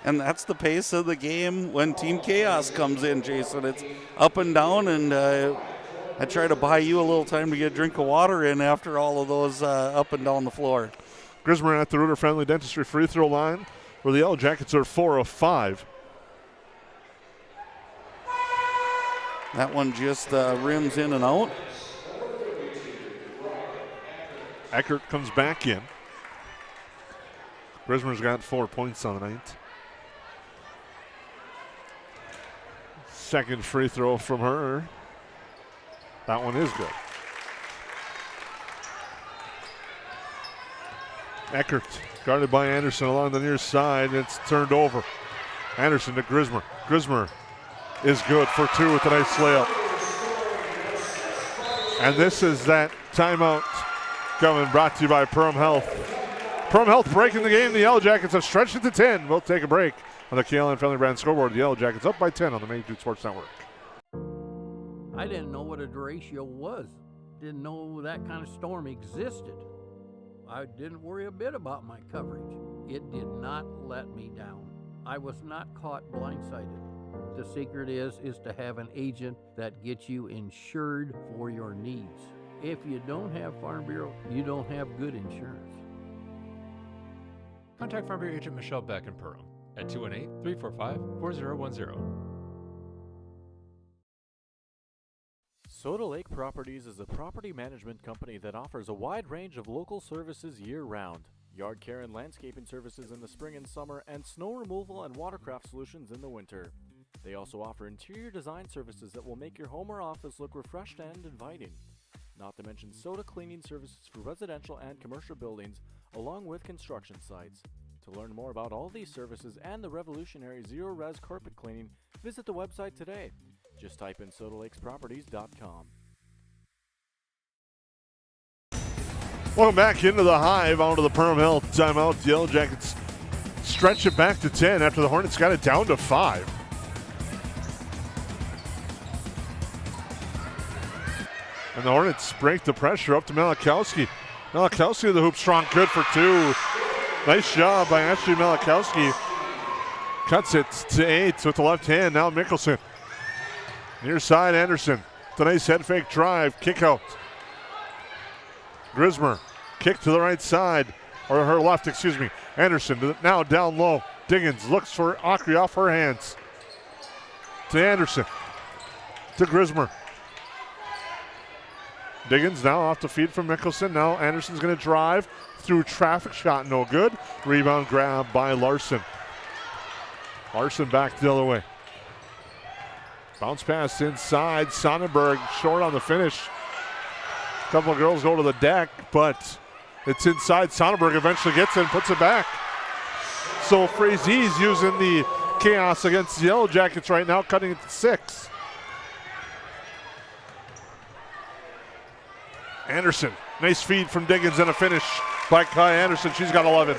And that's the pace of the game when Team Chaos comes in, Jason. It's up and down, and I try to buy you a little time to get a drink of water in after all of those up and down the floor. Grismer at the Rooter Family Dentistry free throw line, where the Yellow Jackets are 4 of 5. That one just rims in and out. Eckert comes back in. Grismer's got 4 points on the night. Second free throw from her. That one is good. Eckert guarded by Anderson along the near side. It's turned over. Anderson to Grismer. Grismer is good for 2 with a nice layup. And this is that timeout coming, brought to you by Perm Health. Perm Health breaking the game. The Yellow Jackets have stretched it to 10. We'll take a break. On the KLN Family Brand scoreboard, the Yellow Jackets up by 10 on the Main Street Sports Network. I didn't know what a derecho was. Didn't know that kind of storm existed. I didn't worry a bit about my coverage. It did not let me down. I was not caught blindsided. The secret is to have an agent that gets you insured for your needs. If you don't have Farm Bureau, you don't have good insurance. Contact Farm Bureau agent Michelle Beck in Perham at 218-345-4010. Soda Lake Properties is a property management company that offers a wide range of local services year-round. Yard care and landscaping services in the spring and summer, and snow removal and watercraft solutions in the winter. They also offer interior design services that will make your home or office look refreshed and inviting. Not to mention soda cleaning services for residential and commercial buildings, along with construction sites. To learn more about all these services and the revolutionary zero-res carpet cleaning, visit the website today. Just type in SodaLakesProperties.com. Welcome back into the Hive, onto the Perm Health timeout. The Yellow Jackets stretch it back to 10 after the Hornets got it down to 5. And the Hornets break the pressure up to Malachowski. Malachowski to the hoop, strong, good for 2. Nice job by Ashley Malachowski. Cuts it to 8 with the left hand. Now Mickelson. Near side, Anderson. It's a nice head fake drive. Kick out. Grismer. Kick to the right side. Or her left, excuse me. Anderson now down low. Diggins looks for Acri off her hands. To Anderson. To Grismer. Diggins now off the feed from Mickelson. Now Anderson's going to drive through traffic. Shot no good. Rebound grab by Larson. Larson back the other way. Bounce pass inside. Sonnenberg short on the finish. A couple of girls go to the deck, but it's inside. Sonnenberg eventually gets it and puts it back. So Frazee's using the chaos against the Yellow Jackets right now, cutting it to 6. Anderson, nice feed from Diggins and a finish by Kai Anderson. She's got 11.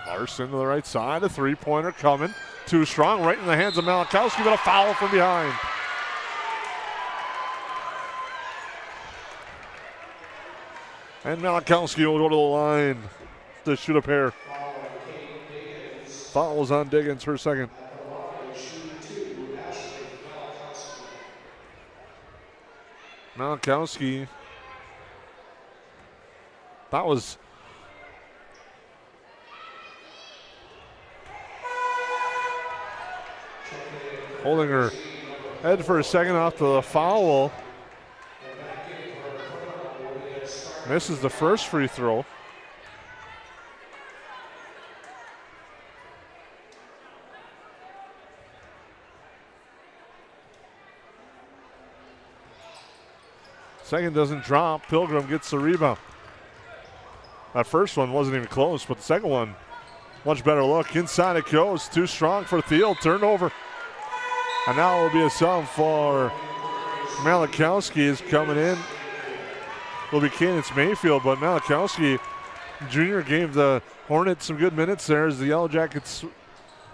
Larson to the right side, a three-pointer coming. Too strong, right in the hands of Malakowski, but a foul from behind. And Malakowski will go to the line to shoot a pair. Fouls on Diggins, her second. Malakowski. That was holding her head for a second off the foul. Misses the first free throw. Second doesn't drop. Pilgrim gets the rebound. That first one wasn't even close, but the second one, much better look. Inside it goes. Too strong for Thiel. Turnover. And now it will be a sub for Malakowski is coming in. Will be Cadence Mayfield, but Malakowski Jr. gave the Hornets some good minutes there as the Yellow Jackets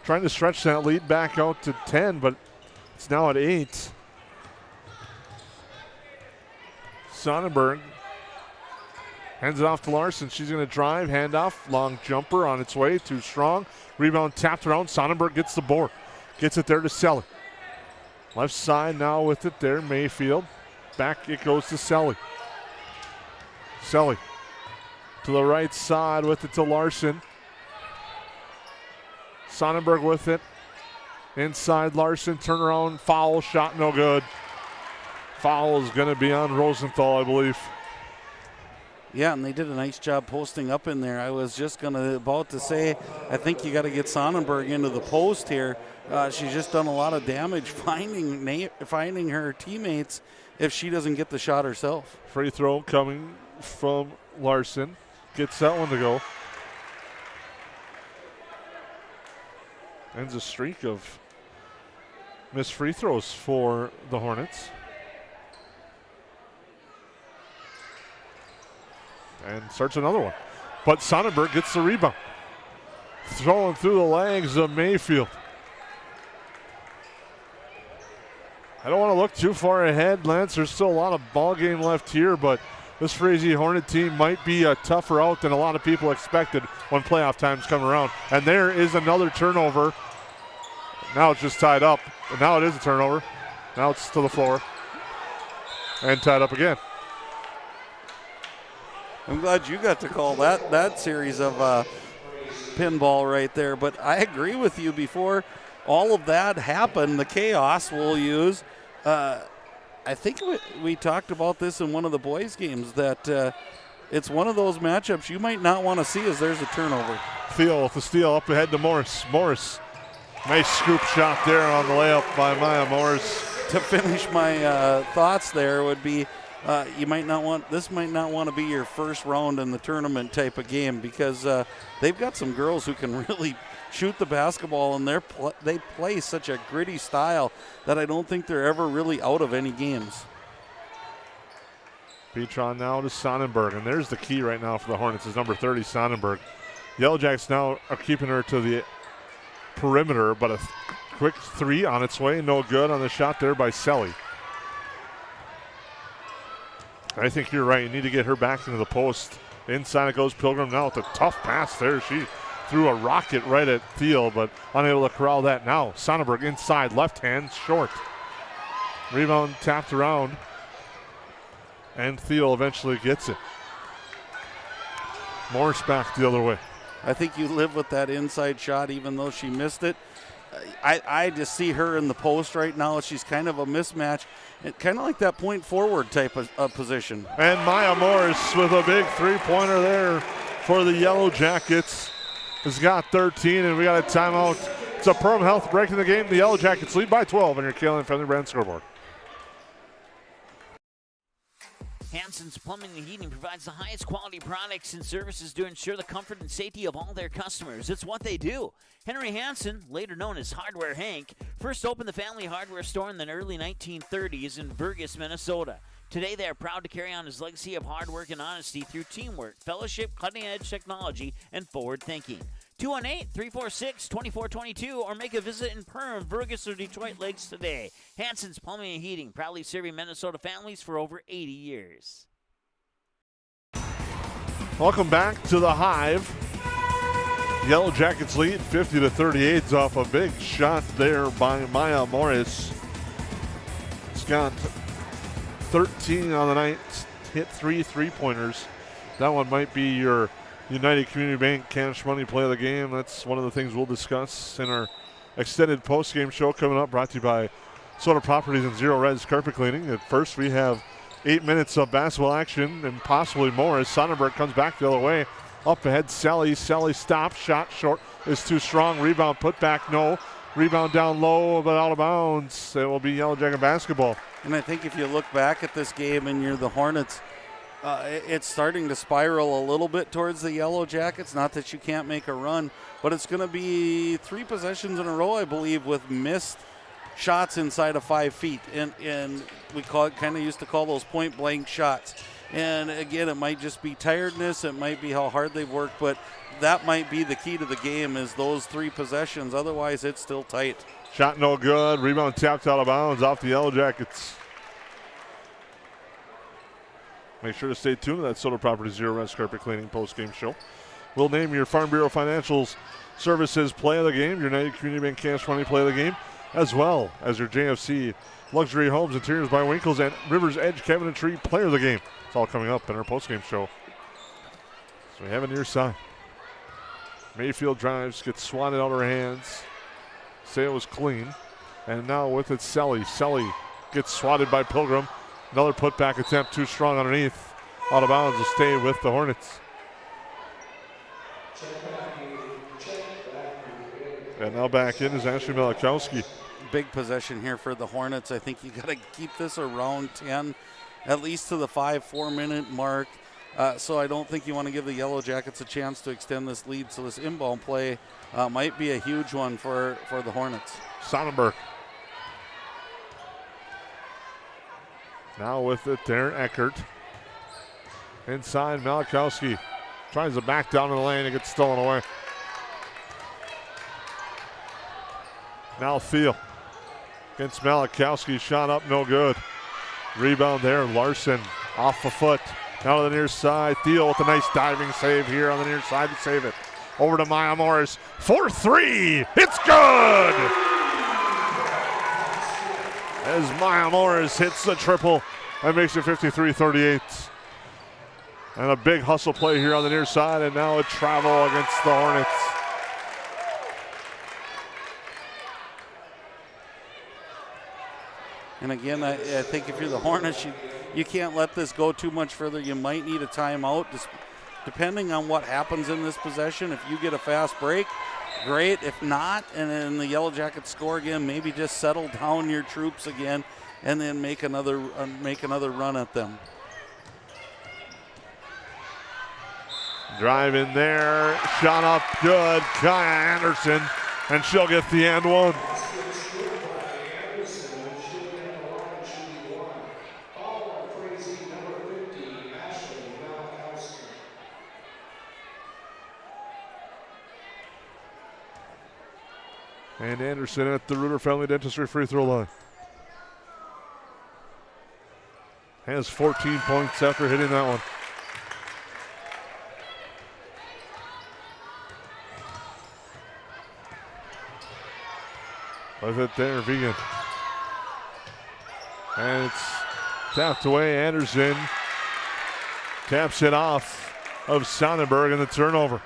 trying to stretch that lead back out to 10, but it's now at 8. Sonnenberg hands it off to Larson. She's going to drive, handoff, long jumper on its way, too strong. Rebound tapped around. Sonnenberg gets the board, gets it there to Selly. Left side now with it there, Mayfield. Back it goes to Selly. Selly to the right side with it to Larson. Sonnenberg with it. Inside Larson, turnaround, foul, shot no good. Foul is going to be on Rosenthal, I believe. Yeah, and they did a nice job posting up in there. I was just about to say, I think you got to get Sonnenberg into the post here. She's just done a lot of damage finding her teammates if she doesn't get the shot herself. Free throw coming from Larson. Gets that one to go. Ends a streak of missed free throws for the Hornets. And starts another one. But Sonnenberg gets the rebound. Throwing through the legs of Mayfield. I don't want to look too far ahead, Lance. There's still a lot of ball game left here, but this Frazee Hornet team might be a tougher out than a lot of people expected when playoff times come around. And there is another turnover. Now it's just tied up. And now it is a turnover. Now it's to the floor. And tied up again. I'm glad you got to call that series of pinball right there. But I agree with you. Before all of that happened, the chaos we'll use. I think we talked about this in one of the boys' games, that it's one of those matchups you might not want to see as there's a turnover. Thiel with the steal up ahead to Morris. Morris, nice scoop shot there on the layup by Maya Morris. To finish my thoughts there would be, this might not want to be your first round in the tournament type of game, because they've got some girls who can really shoot the basketball, and they play such a gritty style that I don't think they're ever really out of any games. Petron now to Sonnenberg, and there's the key right now for the Hornets is number 30, Sonnenberg. Yellow Jacks now are keeping her to the perimeter, but a quick three on its way, no good on the shot there by Selly. I think you're right. You need to get her back into the post. Inside it goes Pilgrim now with a tough pass there. She threw a rocket right at Thiel, but unable to corral that now. Sonnenberg inside, left hand, short. Rebound tapped around. And Thiel eventually gets it. Morris back the other way. I think you live with that inside shot even though she missed it. I just see her in the post right now. She's kind of a mismatch. Kind of like that point forward type of position. And Maya Morris with a big three-pointer there for the Yellow Jackets. Has got 13, and we got a timeout. It's a Perm Health breaking the game. The Yellow Jackets lead by 12 on your KLN Friendly Brand scoreboard. Hansen's Plumbing and Heating provides the highest quality products and services to ensure the comfort and safety of all their customers. It's what they do. Henry Hansen, later known as Hardware Hank, first opened the family hardware store in the early 1930s in Vergas, Minnesota. Today, they are proud to carry on his legacy of hard work and honesty through teamwork, fellowship, cutting-edge technology, and forward thinking. 218-346-2422 or make a visit in Perm, Vergas, or Detroit Lakes today. Hansen's Plumbing and Heating, proudly serving Minnesota families for over 80 years. Welcome back to the Hive. Yellow Jackets lead 50-38 off a big shot there by Maya Morris. It's got 13 on the night, hit 3 3-pointers. That one might be your United Community Bank cash money play of the game. That's one of the things we'll discuss in our extended post-game show coming up, brought to you by Soda Properties and Zero Res Carpet Cleaning. At first, we have 8 minutes of basketball action and possibly more as Sonnenberg comes back the other way. Up ahead, Sally stops. Shot short is too strong. Rebound put back, no. Rebound down low, but out of bounds. It will be Yellow Jacket basketball. And I think if you look back at this game and you're the Hornets, it's starting to spiral a little bit towards the Yellow Jackets. Not that you can't make a run, but it's going to be 3 possessions in a row, I believe, with missed shots inside of 5 feet. And we kind of used to call those point-blank shots. And again, it might just be tiredness. It might be how hard they've worked, but that might be the key to the game is those 3 possessions. Otherwise, it's still tight. Shot no good. Rebound tapped out of bounds off the Yellow Jackets. Make sure to stay tuned to that Soda Properties Zero Res Carpet Cleaning post-game show. We'll name your Farm Bureau Financials Services play of the game, your United Community Bank cash money play of the game, as well as your JFC Luxury Homes Interiors by Winkles and Rivers Edge Cabinetry player of the game. It's all coming up in our post-game show. So we have it near side. Mayfield drives, gets swatted out of her hands. Say it was clean. And now with it, Selly. Selly gets swatted by Pilgrim. Another putback attempt, too strong underneath. Out of bounds will stay with the Hornets. And now back in is Ashley Malakowski. Big possession here for the Hornets. I think you got to keep this around 10, at least to the 5-4 minute mark. So I don't think you want to give the Yellow Jackets a chance to extend this lead. So this inbound play might be a huge one for the Hornets. Sonnenberg. Now with it there, Eckert. Inside, Malakowski tries to back down in the lane. It gets stolen away. Now Thiel against Malakowski. Shot up, no good. Rebound there, Larson off the foot. Now to the near side. Thiel with a nice diving save here on the near side to save it. Over to Maya Morris for 3. It's good! As Maya Morris hits the triple. That makes it 53-38. And a big hustle play here on the near side, and now a travel against the Hornets. And again, I think if you're the Hornets, you can't let this go too much further. You might need a timeout, just depending on what happens in this possession. If you get a fast break, great. If not, and then the Yellow Jackets score again, maybe just settle down your troops again and then make another run at them. Drive in there, shot up good. Kaya Anderson, and she'll get the and one. And Anderson at the Reuter Family Dentistry free throw line. Has 14 points after hitting that one. With it there, Vegan. And it's tapped away. Anderson Taps it off of Sonnenberg and the turnover.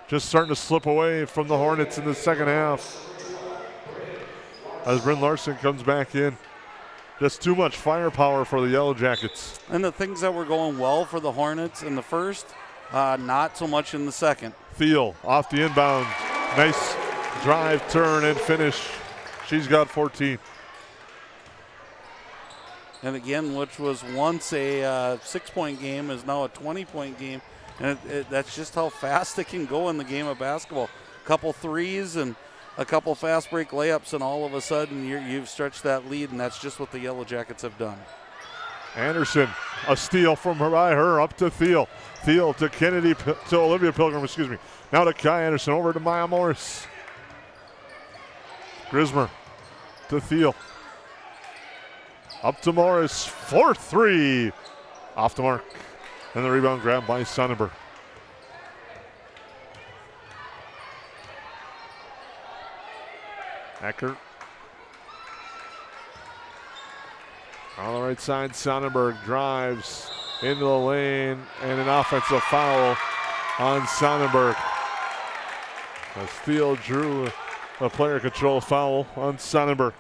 Just starting to slip away from the Hornets in the second half. As Bryn Larson comes back in. Just too much firepower for the Yellow Jackets. And the things that were going well for the Hornets in the first, not so much in the second. Thiel off the inbound. Nice drive, turn, and finish. She's got 14. And again, which was once a 6-point game is now a 20-point game. And that's just how fast it can go in the game of basketball. A couple threes and a couple fast break layups, and all of a sudden you've stretched that lead, and that's just what the Yellow Jackets have done. Anderson, a steal from her by her up to Thiel. Thiel to Kennedy, to Olivia Pilgrim, excuse me. Now to Kai Anderson, over to Maya Morris. Grismer to Thiel. Up to Morris, 4-3. Off the mark. And the rebound grabbed by Sonnenberg. Eckert. On the right side, Sonnenberg drives into the lane, and an offensive foul on Sonnenberg. As Thiel drew a player control foul on Sonnenberg.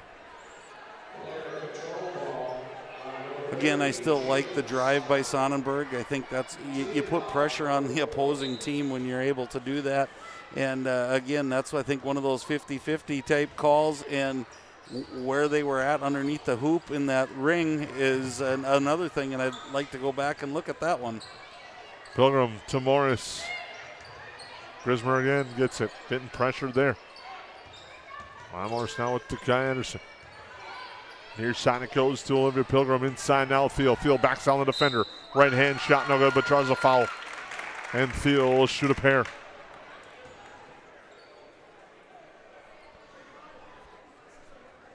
Again, I still like the drive by Sonnenberg. I think that's you put pressure on the opposing team when you're able to do that. And again, that's I think one of those 50-50 type calls, and where they were at underneath the hoop in that ring is another thing, and I'd like to go back and look at that one. Pilgrim to Morris. Grismer again gets it, getting pressured there. Morris now with Kai Anderson. Near side it goes to Olivia Pilgrim, inside now Thiel. Thiel backs down the defender. Right hand shot no good, but draws a foul. And Thiel will shoot a pair.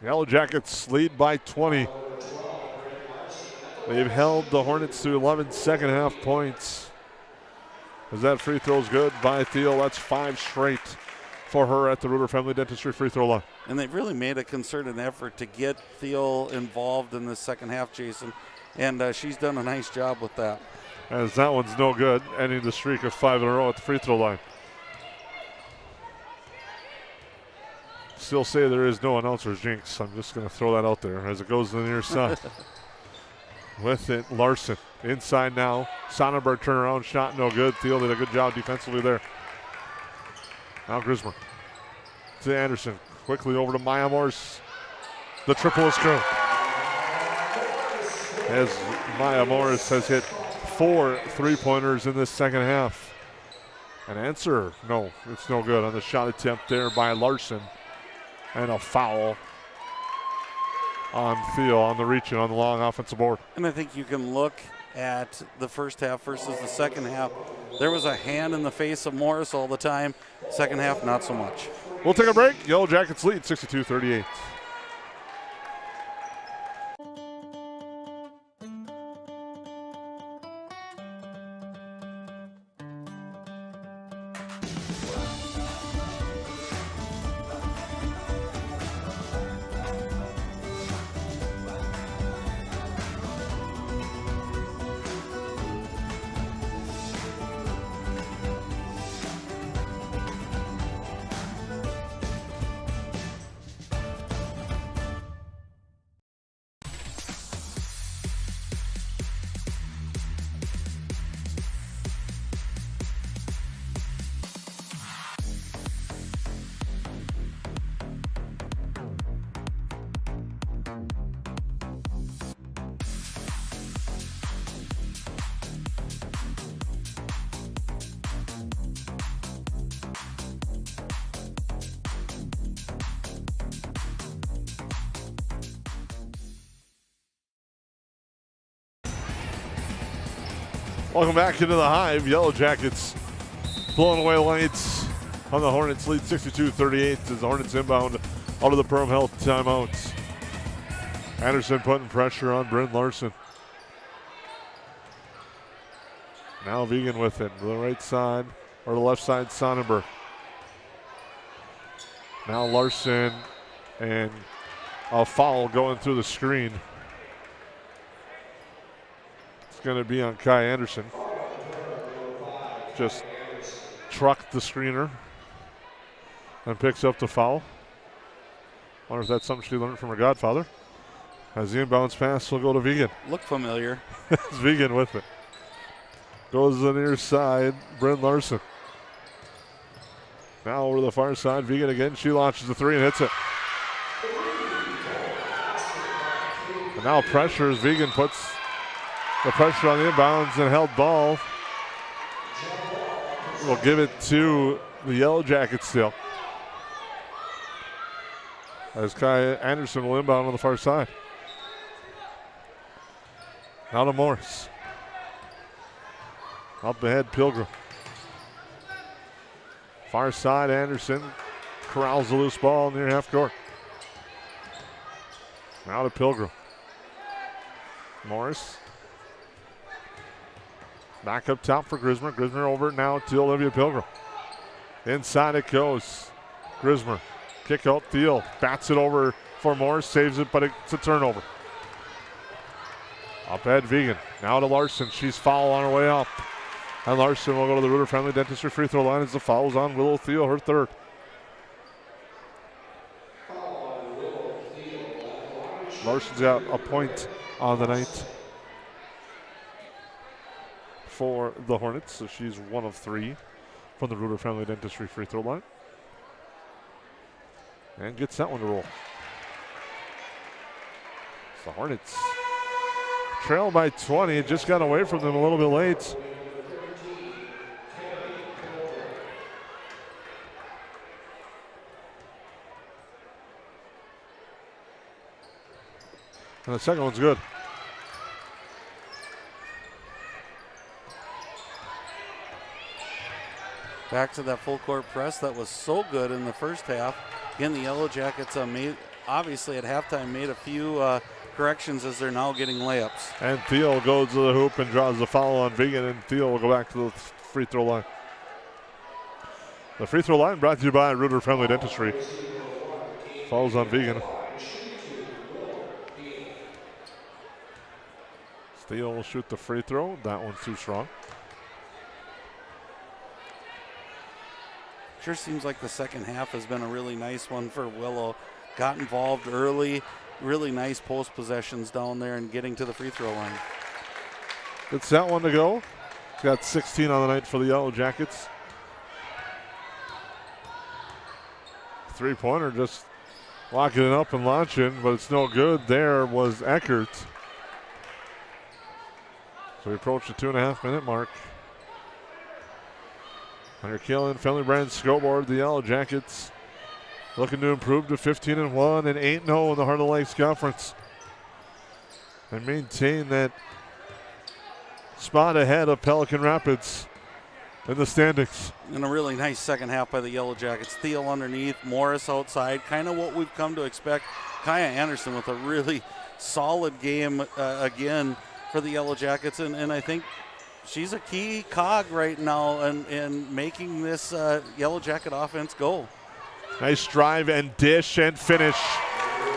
Yellow Jackets lead by 20. They've held the Hornets to 11 second half points. As that free throw's good by Thiel. That's 5 straight for her at the Ruder Family Dentistry free throw line. And they've really made a concerted effort to get Thiel involved in the second half, Jason. And she's done a nice job with that. As that one's no good, ending the streak of 5 in a row at the free throw line. Still say there is no announcer's jinx. I'm just going to throw that out there as it goes to the near side. With it, Larson inside now. Sonnenberg turnaround shot, no good. Thiel did a good job defensively there. Now Grismer to Anderson. Quickly over to Maya Morris. The triple is good. As Maya Morris has hit 4 3-pointers in this second half. An answer, no, it's no good on the shot attempt there by Larson. And a foul on Thiel on the reach and on the long offensive board. And I think you can look at the first half versus the second half. There was a hand in the face of Morris all the time. Second half, not so much. We'll take a break. Yellow Jackets lead 62-38. Welcome back into the Hive. Yellow Jackets blowing away lights on the Hornets lead 62-38 as the Hornets inbound out of the Perm Health timeouts. Anderson putting pressure on Bryn Larson. Now Vegan with it to the right side, or the left side, Sonnenberg. Now Larson, and a foul going through the screen. It's going to be on Kai Anderson. Just trucked the screener and picks up the foul. Wonder if that's something she learned from her godfather. As the inbounds pass will go to Vegan. Look familiar. It's Vegan with it. Goes to the near side, Bryn Larson. Now over to the far side, Vegan again. She launches the three and hits it. And now pressure as Vegan puts the pressure on the inbounds and held ball. We'll give it to the Yellow Jackets still. As Kai Anderson will inbound on the far side. Now to Morris. Up ahead, Pilgrim. Far side, Anderson corrals the loose ball near half court. Now to Pilgrim. Morris. Back up top for Grismer. Grismer over now to Olivia Pilgrim. Inside it goes. Grismer. Kick out, Thiel. Bats it over for Morris. Saves it, but it's a turnover. Up ahead, Vegan. Now to Larson. She's foul on her way up. And Larson will go to the Rooter Family Dentistry free throw line as the foul's on Willow Thiel, her third. Larson's got a point on the night for the Hornets, so she's 1 of 3 from the Rooter Family Dentistry free throw line. And gets that one to roll. It's the Hornets trail by 20. It just got away from them a little bit late. And the second one's good. Back to that full court press that was so good in the first half. Again, the Yellow Jackets obviously at halftime made a few corrections as they're now getting layups. And Thiel goes to the hoop and draws the foul on Vegan, and Thiel will go back to the free throw line. The free throw line brought to you by Rooter Family Dentistry. Fouls on Vegan. Thiel will shoot the free throw. That one's too strong. Sure seems like the second half has been a really nice one for Willow. Got involved early. Really nice post possessions down there and getting to the free throw line. It's that one to go. Got 16 on the night for the Yellow Jackets. Three-pointer just locking it up and launching, but it's no good. There was Eckert. So we approach the 2.5-minute mark. Hunter Keelan, Finley Brand scoreboard. The Yellow Jackets looking to improve to 15-1 and 8-0 in the Heart of the Lakes Conference. And maintain that spot ahead of Pelican Rapids in the standings. And a really nice second half by the Yellow Jackets. Thiel underneath, Morris outside. Kind of what we've come to expect. Kaya Anderson with a really solid game again for the Yellow Jackets. And I think she's a key cog right now in making this Yellow Jacket offense go. Nice drive and dish and finish.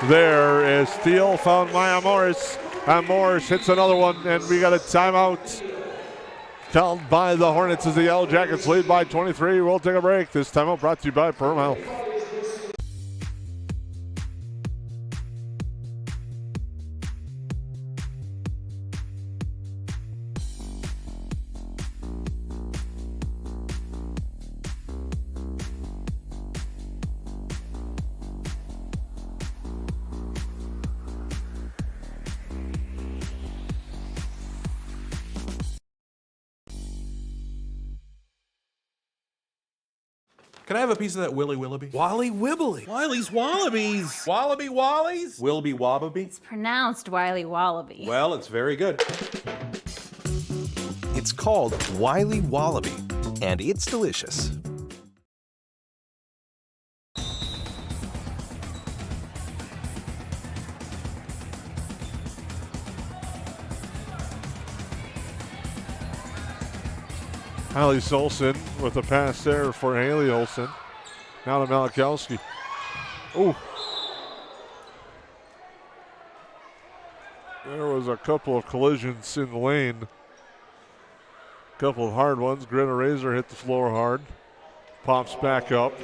There is Thiel found Maya Morris. And Morris hits another one, and we got a timeout called by the Hornets as the Yellow Jackets lead by 23. We'll take a break. This timeout brought to you by Perm Health. Can I have a piece of that Willy Willoughby? Wally Wibbly. Wiley's Wallabies. Wallaby Wallies. Wilby Wobbaby. It's pronounced Wiley Wallaby. Well, it's very good. It's called Wiley Wallaby, and it's delicious. Alice Olsen with a pass there for Haley Olsen. Now to Malakowski. Ooh. There was a couple of collisions in the lane. A couple of hard ones. Greta Razor hit the floor hard. Pops back up.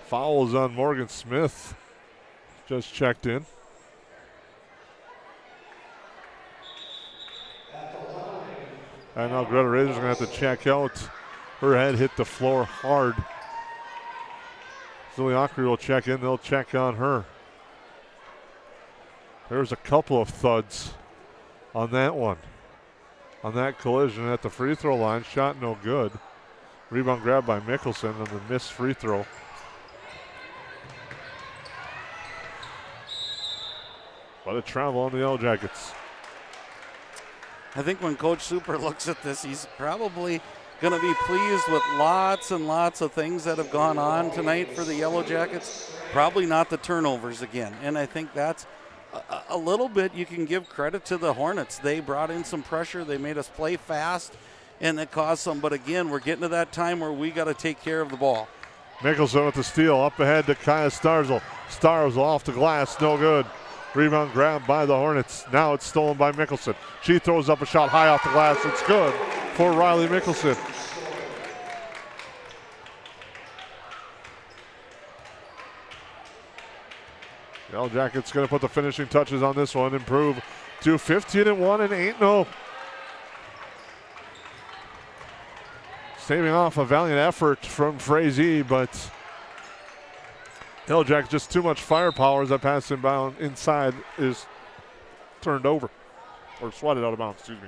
Foul is on Morgan Smith. Just checked in. And now Greta Razor's going to have to check out. Her head hit the floor hard. Ziliakri will check in. They'll check on her. There's a couple of thuds on that one. On that collision at the free throw line. Shot no good. Rebound grabbed by Mickelson on the missed free throw. But a travel on the Yellow Jackets. I think when Coach Super looks at this, he's probably going to be pleased with lots and lots of things that have gone on tonight for the Yellow Jackets. Probably not the turnovers again. And I think that's a little bit you can give credit to the Hornets. They brought in some pressure. They made us play fast, and it caused some. But again, we're getting to that time where we got to take care of the ball. Mickelson with the steal. Up ahead to Kaya Starzl. Starzl off the glass. No good. Rebound grabbed by the Hornets. Now it's stolen by Mickelson. She throws up a shot high off the glass. It's good for Riley Mickelson. Yellow Jackets going to put the finishing touches on this one. Improve to 15-1 and 8-0. Saving off a valiant effort from Frazee, but Yellow Jackets just too much firepower as that pass inbound inside is turned over. Or swatted out of bounds, excuse me.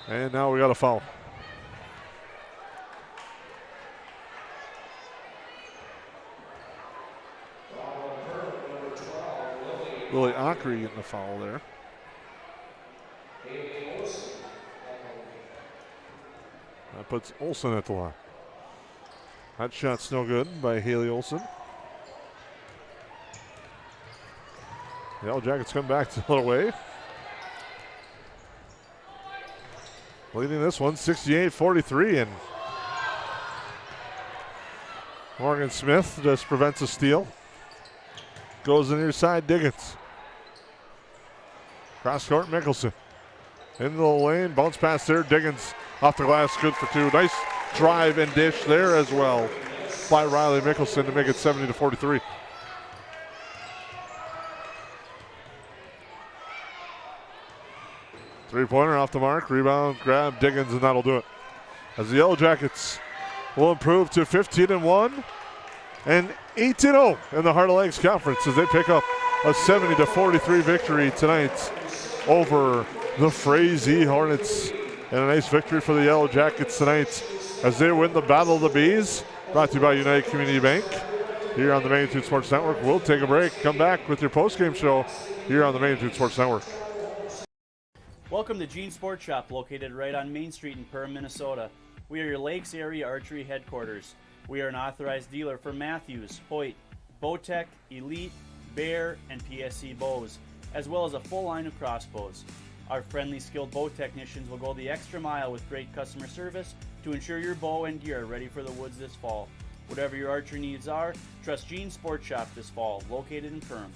And now we got a foul. Lily Ockery getting the foul there. That puts Olsen at the line. That shot's no good by Haley Olsen. The Yellow Jackets come back to the other way. Leading this one 68-43, and Morgan Smith just prevents a steal. Goes in near side, Diggins. Cross court, Mickelson. Into the lane, bounce pass there, Diggins off the glass, good for two. Nice drive and dish there as well by Riley Mickelson to make it 70-43. Three-pointer off the mark, rebound, grab, Diggins, and that'll do it. As the Yellow Jackets will improve to 15-1 and 8-0 in the Heart of Lakes Conference as they pick up a 70-43 victory tonight over the Frazee Hornets. And a nice victory for the Yellow Jackets tonight as they win the Battle of the Bees. Brought to you by United Community Bank here on the Magnitude Sports Network. We'll take a break, come back with your post-game show here on the Magnitude Sports Network. Welcome to Gene Sports Shop, located right on Main Street in Perm, Minnesota. We are your Lakes Area Archery headquarters. We are an authorized dealer for Matthews, Hoyt, Bowtech, Elite, Bear, and PSC bows, as well as a full line of crossbows. Our friendly, skilled bow technicians will go the extra mile with great customer service to ensure your bow and gear are ready for the woods this fall. Whatever your archery needs are, trust Gene Sports Shop this fall, located in Perm.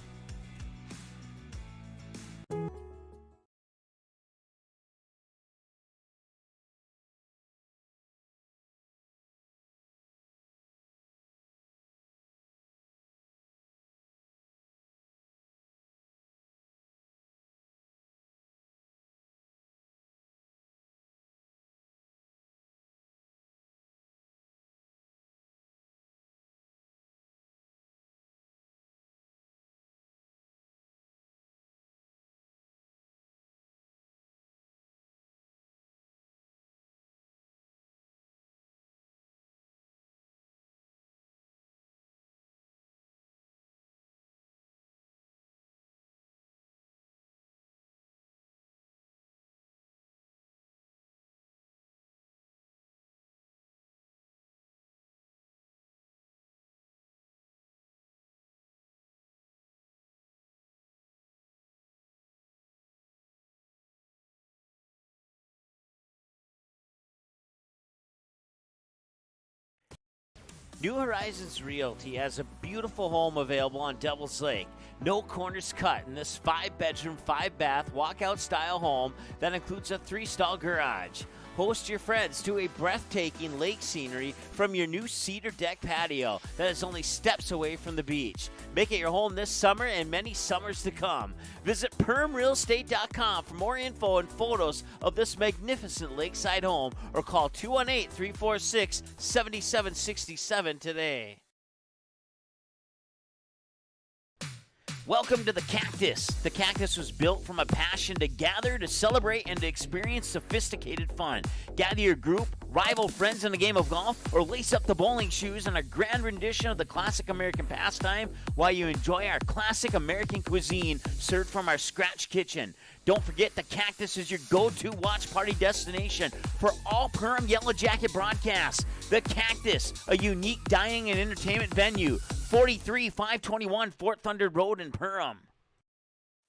New Horizons Realty has a beautiful home available on Devil's Lake. No corners cut in this 5-bedroom, 5-bath, walkout-style home that includes a 3-stall garage. Host your friends to a breathtaking lake scenery from your new cedar deck patio that is only steps away from the beach. Make it your home this summer and many summers to come. Visit permrealestate.com for more info and photos of this magnificent lakeside home, or call 218-346-7767 today. Welcome to the Cactus. The Cactus was built from a passion to gather, to celebrate, and to experience sophisticated fun. Gather your group, rival friends in a game of golf, or lace up the bowling shoes in a grand rendition of the classic American pastime while you enjoy our classic American cuisine served from our scratch kitchen. Don't forget, the Cactus is your go-to watch party destination for all Perm Yellow Jacket broadcasts. The Cactus, a unique dining and entertainment venue. 43-521 Fort Thunder Road in Perham.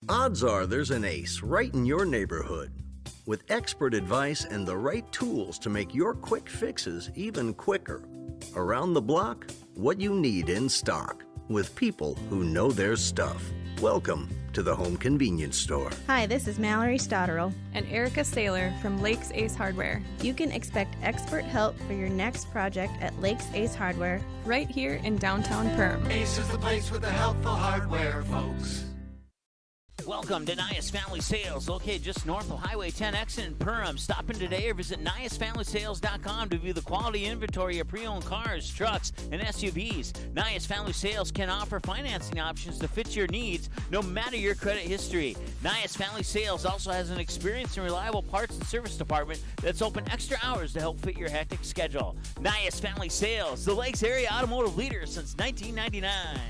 Odds are there's an ace right in your neighborhood. With expert advice and the right tools to make your quick fixes even quicker. Around the block, what you need in stock. With people who know their stuff. Welcome to the Home Convenience Store. Hi, this is Mallory Stotterell. And Erica Saylor from Lakes Ace Hardware. You can expect expert help for your next project at Lakes Ace Hardware. Right here in downtown Perm. Ace is the place with the helpful hardware, folks. Welcome to Nias Family Sales, located just north of Highway 10 exit in Perham. Stop in today or visit NiasFamilySales.com to view the quality inventory of pre-owned cars, trucks, and SUVs. Nias Family Sales can offer financing options to fit your needs, no matter your credit history. Nias Family Sales also has an experienced and reliable parts and service department that's open extra hours to help fit your hectic schedule. Nias Family Sales, the Lakes area automotive leader since 1999.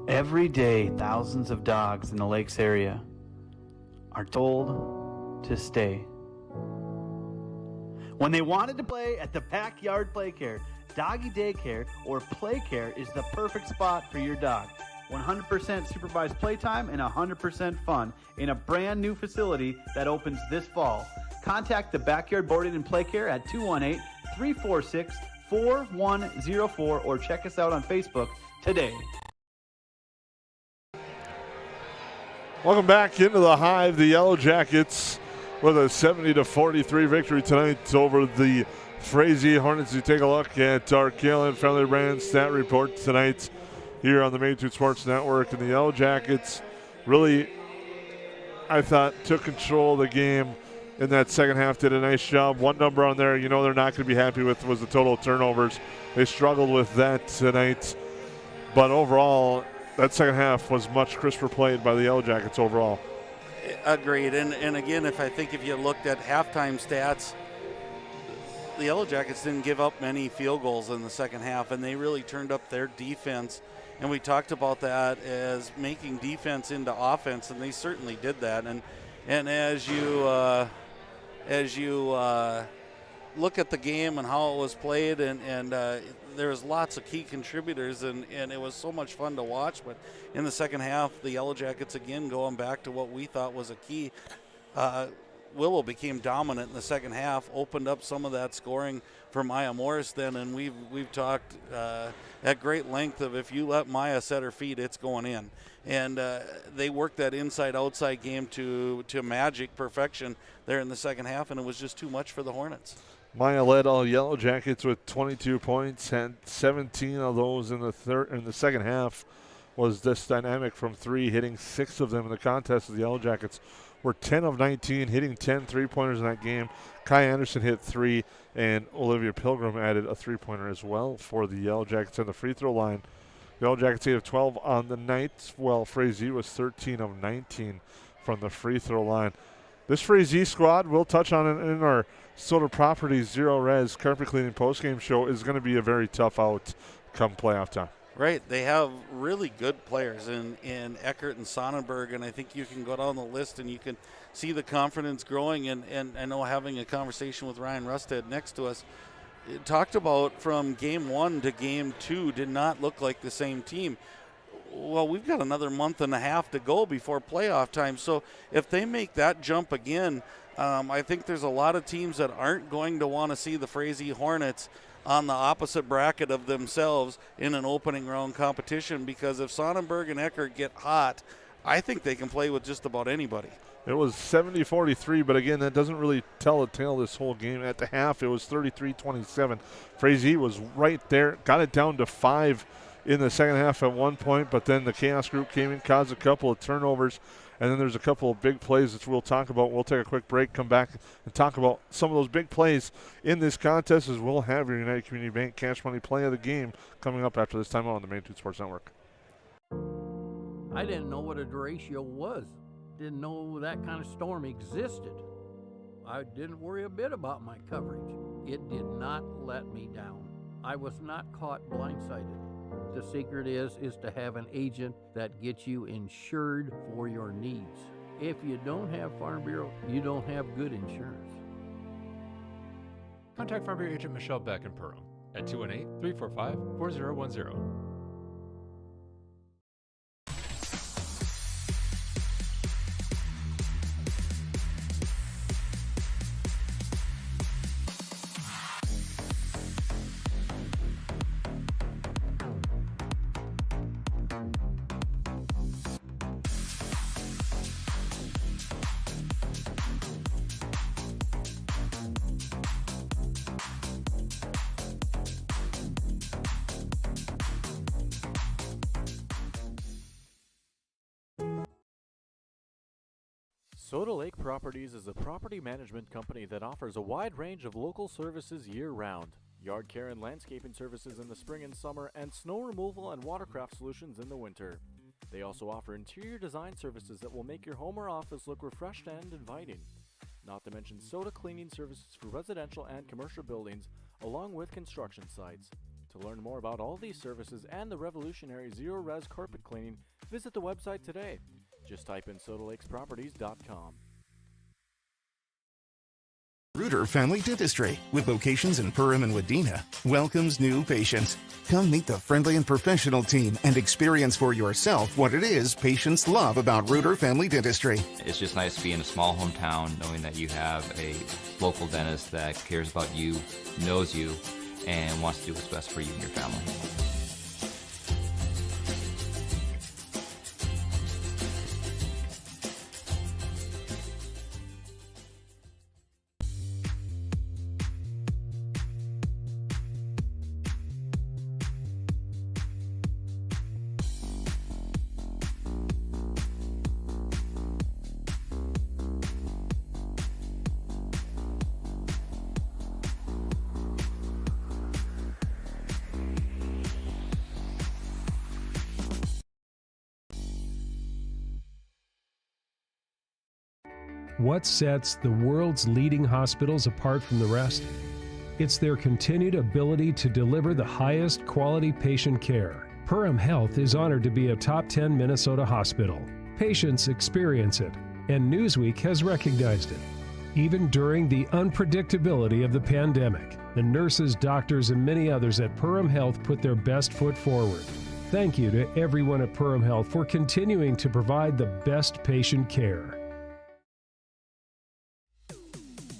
Every day, thousands of dogs in the Lakes area are told to stay. When they wanted to play at the Backyard Playcare, Doggy Daycare, or Playcare is the perfect spot for your dog. 100% supervised playtime and 100% fun in a brand new facility that opens this fall. Contact the Backyard Boarding and Playcare at 218-346-4104 or check us out on Facebook today. Welcome back into the Hive. The Yellow Jackets with a 70-43 victory tonight over the Frazee Hornets. You take a look at our KLN Friendly Brand stat report tonight here on the Main2 Sports Network. And the Yellow Jackets really, I thought, took control of the game in that second half, did a nice job. One number on there you know they're not going to be happy with was the total turnovers. They struggled with that tonight. But overall, that second half was much crisper played by the Yellow Jackets overall. Agreed. And again, if you looked at halftime stats, the Yellow Jackets didn't give up many field goals in the second half, and they really turned up their defense. And we talked about that as making defense into offense, and they certainly did that. And as you look at the game and how it was played, and there was lots of key contributors, and it was so much fun to watch. But in the second half, the Yellow Jackets, again, going back to what we thought was a key, Willow became dominant in the second half, opened up some of that scoring for Maya Morris then, and we've talked at great length of if you let Maya set her feet, it's going in. And they worked that inside-outside game to magic perfection there in the second half, and it was just too much for the Hornets. Maya led all Yellow Jackets with 22 points, had 17 of those in the second half. Was this dynamic from three, hitting 6 of them in the contest. The Yellow Jackets were 10 of 19, hitting 10 3-pointers in that game. Kai Anderson hit 3, and Olivia Pilgrim added a 3-pointer as well for the Yellow Jackets on the free throw line. The Yellow Jackets 8 of 12 on the night, while Frazee was 13 of 19 from the free throw line. This Frazee squad, we'll touch on it in our Soda Properties Zero Res Carpet Cleaning postgame show, is going to be a very tough out come playoff time. Right. They have really good players in Eckert and Sonnenberg, and I think you can go down the list and you can see the confidence growing. And I know having a conversation with Ryan Rusted next to us, it talked about from game 1 to game 2 did not look like the same team. Well, we've got another month and a half to go before playoff time. So if they make that jump again, I think there's a lot of teams that aren't going to want to see the Frazee Hornets on the opposite bracket of themselves in an opening round competition, because if Sonnenberg and Eckert get hot, I think they can play with just about anybody. It was 70-43, but again, that doesn't really tell a tale this whole game. At the half, it was 33-27. Frazee was right there, got it down to 5 in the second half at one point, but then the Chaos group came in, caused a couple of turnovers, and then there's a couple of big plays that we'll talk about. We'll take a quick break, come back, and talk about some of those big plays in this contest, as we'll have your United Community Bank Cash Money Play of the Game coming up after this time on the Main Street Sports Network. I didn't know what a derecho was. Didn't know that kind of storm existed. I didn't worry a bit about my coverage. It did not let me down. I was not caught blindsided. The secret is to have an agent that gets you insured for your needs. If you don't have Farm Bureau, you don't have good insurance. Contact Farm Bureau agent Michelle Beck in Perham at 218-345-4010. Soda Lake Properties is a property management company that offers a wide range of local services year-round. Yard care and landscaping services in the spring and summer, and snow removal and watercraft solutions in the winter. They also offer interior design services that will make your home or office look refreshed and inviting. Not to mention soda cleaning services for residential and commercial buildings, along with construction sites. To learn more about all these services and the revolutionary Zero Res carpet cleaning, visit the website today. Just type in sodalakesproperties.com. Reuter Family Dentistry, with locations in Perham and Wadena, welcomes new patients. Come meet the friendly and professional team and experience for yourself what it is patients love about Reuter Family Dentistry. It's just nice to be in a small hometown knowing that you have a local dentist that cares about you, knows you, and wants to do what's best for you and your family. What sets the world's leading hospitals apart from the rest? It's their continued ability to deliver the highest quality patient care. Perham Health is honored to be a top 10 Minnesota hospital. Patients experience it, and Newsweek has recognized it. Even during the unpredictability of the pandemic, the nurses, doctors, and many others at Perham Health put their best foot forward. Thank you to everyone at Perham Health for continuing to provide the best patient care.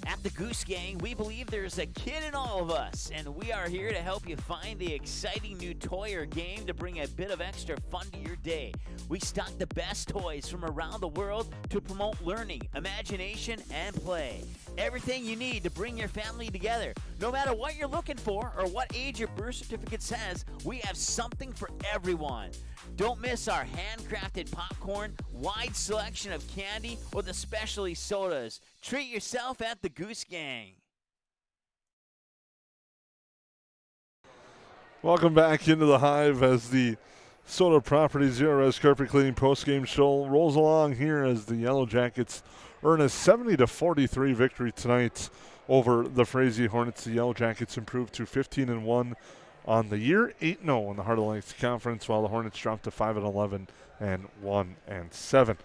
At the Goose Gang, we believe there's a kid in all of us, and we are here to help you find the exciting new toy or game to bring a bit of extra fun to your day. We stock the best toys from around the world to promote learning, imagination, and play. Everything you need to bring your family together. No matter what you're looking for or what age your birth certificate says, we have something for everyone. Don't miss our handcrafted popcorn, wide selection of candy, or the specialty sodas. Treat yourself at the Goose Gang. Welcome back into the Hive as the Soda Properties Zero Res Carpet Cleaning postgame show rolls along here as the Yellow Jackets earn a 70-43 victory tonight over the Frazee Hornets. The Yellow Jackets improved to 15-1 on the year, 8-0 in the Heart of Lakes Conference, while the Hornets dropped to 5-11 and 1-7.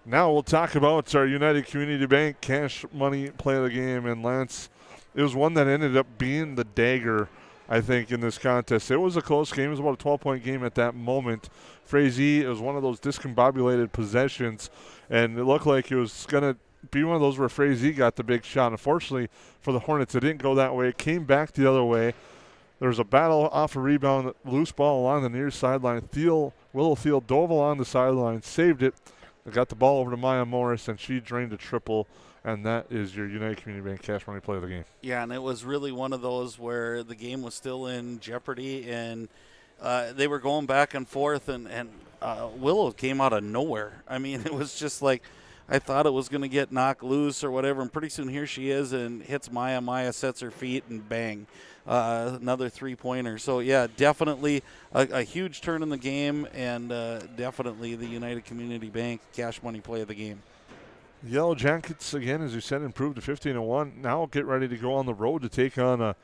Now we'll talk about our United Community Bank Cash Money Play of the Game. And Lance, it was one that ended up being the dagger, I think, in this contest. It was a close game. It was about a 12-point game at that moment. Frazee, it was one of those discombobulated possessions, and it looked like it was going to be one of those where Frazee got the big shot. Unfortunately for the Hornets, it didn't go that way. It came back the other way. There was a battle off a rebound, loose ball along the near sideline. Willow Thiel dove along the sideline, saved it. They got the ball over to Maya Morris, and she drained a triple, and that is your United Community Bank Cash Money Play of the Game. Yeah, and it was really one of those where the game was still in jeopardy, and they were going back and forth, and Willow came out of nowhere. I mean, it was just like I thought it was going to get knocked loose or whatever, and pretty soon here she is and hits Maya. Maya sets her feet, and bang, another three-pointer. So, yeah, definitely a huge turn in the game, and definitely the United Community Bank Cash Money Play of the Game. The Yellow Jackets, again, as you said, improved to 15-1. Now get ready to go on the road to take on a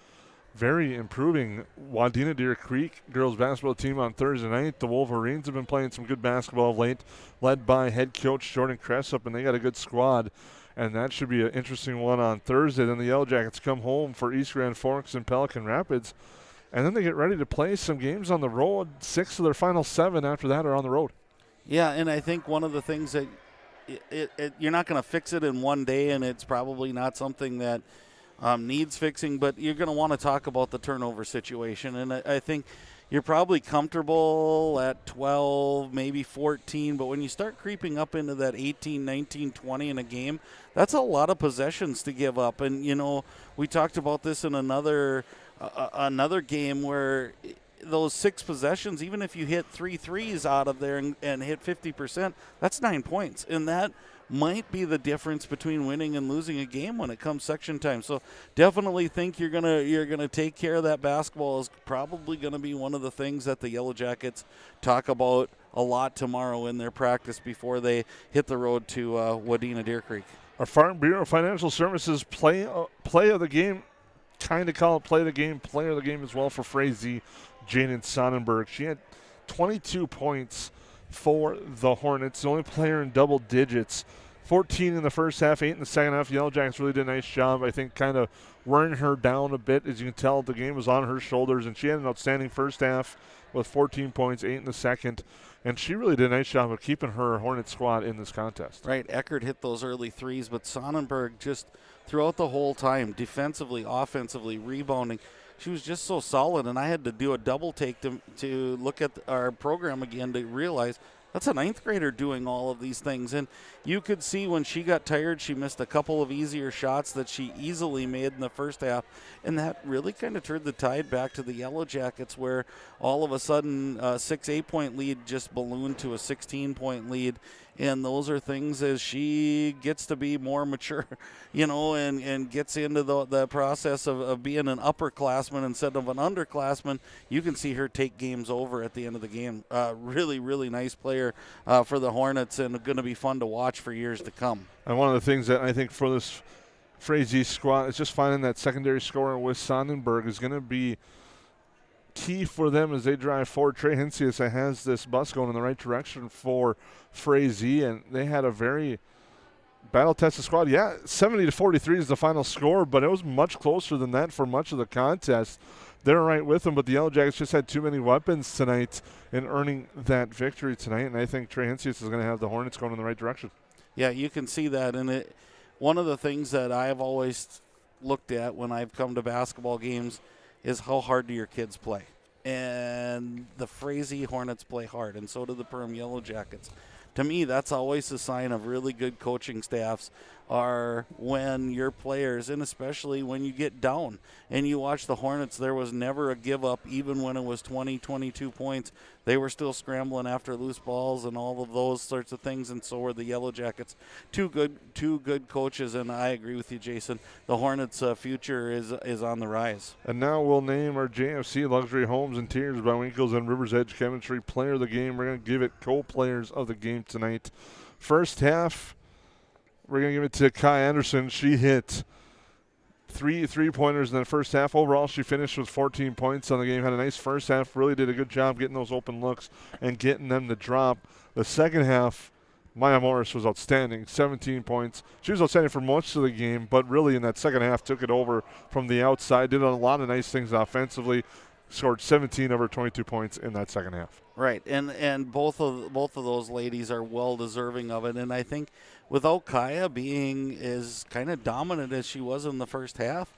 very improving Wadena Deer Creek girls basketball team on Thursday night. The Wolverines have been playing some good basketball of late, led by head coach Jordan Cressup, and they got a good squad, and that should be an interesting one on Thursday. Then the Yellow Jackets come home for East Grand Forks and Pelican Rapids, and then they get ready to play some games on the road. 6 of their final 7 after that are on the road. Yeah, and I think one of the things that you're not going to fix it in one day, and it's probably not something that needs fixing, but you're going to want to talk about the turnover situation. And I think you're probably comfortable at 12, maybe 14, but when you start creeping up into that 18, 19, 20 in a game, that's a lot of possessions to give up. And, you know, we talked about this in another game where those 6 possessions, even if you hit 3 threes out of there and hit 50%, that's 9 points. And that might be the difference between winning and losing a game when it comes section time. So definitely think you're gonna take care of that. Basketball is probably gonna be one of the things that the Yellow Jackets talk about a lot tomorrow in their practice before they hit the road to Wadena Deer Creek. Our Farm Bureau Financial Services play of the game, kind of call it play of the game, player of the game as well for Frazee, Jaden Sonnenberg. She had 22 points for the Hornets, the only player in double digits. 14 in the first half, 8 in the second half. Yellow Jackets really did a nice job, I think, kind of wearing her down a bit. As you can tell, the game was on her shoulders, and she had an outstanding first half with 14 points, 8 in the second. And she really did a nice job of keeping her Hornet squad in this contest. Right, Eckert hit those early threes, but Sonnenberg just throughout the whole time, defensively, offensively, rebounding, she was just so solid, and I had to do a double take to look at our program again to realize that's a 9th grader doing all of these things. And you could see when she got tired, she missed a couple of easier shots that she easily made in the first half. And that really kind of turned the tide back to the Yellow Jackets, where all of a sudden a 6-8-point lead just ballooned to a 16-point lead. And those are things as she gets to be more mature, you know, and gets into the process of being an upperclassman instead of an underclassman. You can see her take games over at the end of the game. Really, really nice player for the Hornets, and going to be fun to watch for years to come. And one of the things that I think for this Frazee squad is just finding that secondary scorer with Sonnenberg is going to be key for them as they drive forward. Trey Hincius has this bus going in the right direction for Frazee, and they had a very battle-tested squad. Yeah, 70-43 is the final score, but it was much closer than that for much of the contest. They're right with them, but the Yellow Jackets just had too many weapons tonight in earning that victory tonight, and I think Trey Hincius is going to have the Hornets going in the right direction. Yeah, you can see that, and one of the things that I've always looked at when I've come to basketball games is how hard do your kids play. And the Frazee Hornets play hard, and so do the Perm Yellow Jackets. To me, that's always a sign of really good coaching staffs are when your players, and especially when you get down. And you watch the Hornets, there was never a give up, even when it was 20, 22 points. They were still scrambling after loose balls and all of those sorts of things, and so were the Yellow Jackets. Two good coaches, and I agree with you, Jason. The Hornets' future is on the rise. And now we'll name our JFC Luxury Homes and Tiers by Winkles and Rivers Edge Chemistry Player of the Game. We're going to give it co-players of the game tonight. First half, we're going to give it to Kai Anderson. She hit three three-pointers in the first half. Overall, she finished with 14 points on the game. Had a nice first half. Really did a good job getting those open looks and getting them to drop. The second half, Maya Morris was outstanding, 17 points. She was outstanding for most of the game, but really in that second half took it over from the outside, did a lot of nice things offensively, scored 17 of her 22 points in that second half. Right, and both of those ladies are well deserving of it. And I think without Kaya being as kind of dominant as she was in the first half,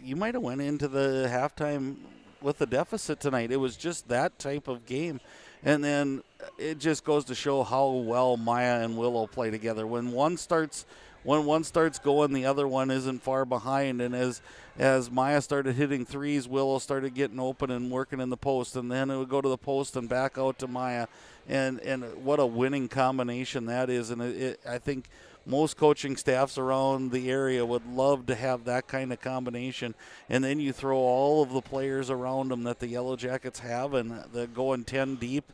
you might have went into the halftime with a deficit tonight. It was just that type of game. And then it just goes to show how well Maya and Willow play together. When one starts going, the other one isn't far behind. And as Maya started hitting threes, Willow started getting open and working in the post. And then it would go to the post and back out to Maya. And what a winning combination that is. And I think most coaching staffs around the area would love to have that kind of combination. And then you throw all of the players around them that the Yellow Jackets have, and they're going 10 deep.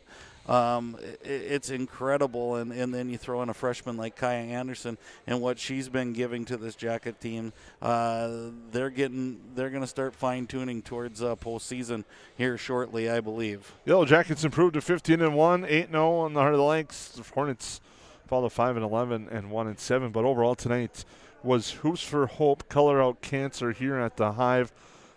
It's incredible. And then you throw in a freshman like Kaya Anderson and what she's been giving to this Jacket team. They're going to start fine-tuning towards postseason here shortly, I believe. Yellow Jackets improved to 15-1, 8-0 on the Heart of the Lakes. The Hornets fall to 5-11 and 1-7. But overall tonight was Hoops for Hope, Color Out Cancer here at the Hive,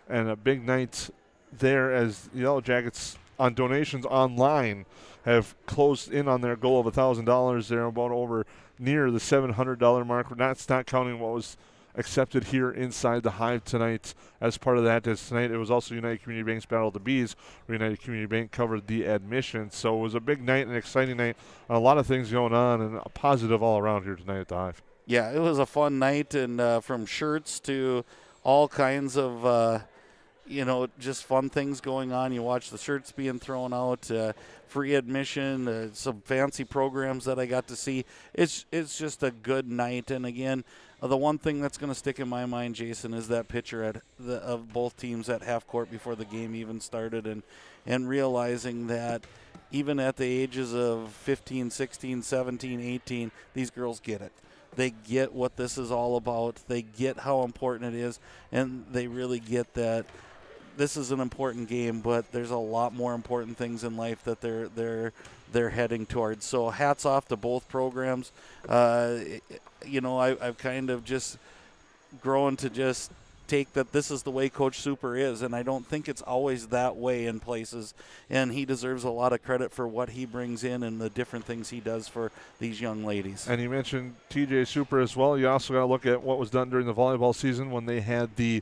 and a big night there as the Yellow Jackets on donations online have closed in on their goal of $1,000. They're about over near the $700 mark. That's not counting what was accepted here inside the Hive tonight. As part of that, as tonight it was also United Community Bank's Battle of the Bees, where United Community Bank covered the admission. So it was a big night, an exciting night, a lot of things going on, and a positive all around here tonight at the Hive. Yeah, it was a fun night, and from shirts to all kinds of just fun things going on. You watch the shirts being thrown out, free admission, some fancy programs that I got to see. It's just a good night. And again, the one thing that's going to stick in my mind, Jason, is that picture of both teams at half court before the game even started, and realizing that even at the ages of 15, 16, 17, 18, these girls get it. They get what this is all about. They get how important it is, and they really get that this is an important game, but there's a lot more important things in life that they're heading towards. So hats off to both programs. I've kind of just grown to just take that this is the way Coach Super is, and I don't think it's always that way in places, and he deserves a lot of credit for what he brings in and the different things he does for these young ladies. And you mentioned TJ Super as well. You also got to look at what was done during the volleyball season when they had the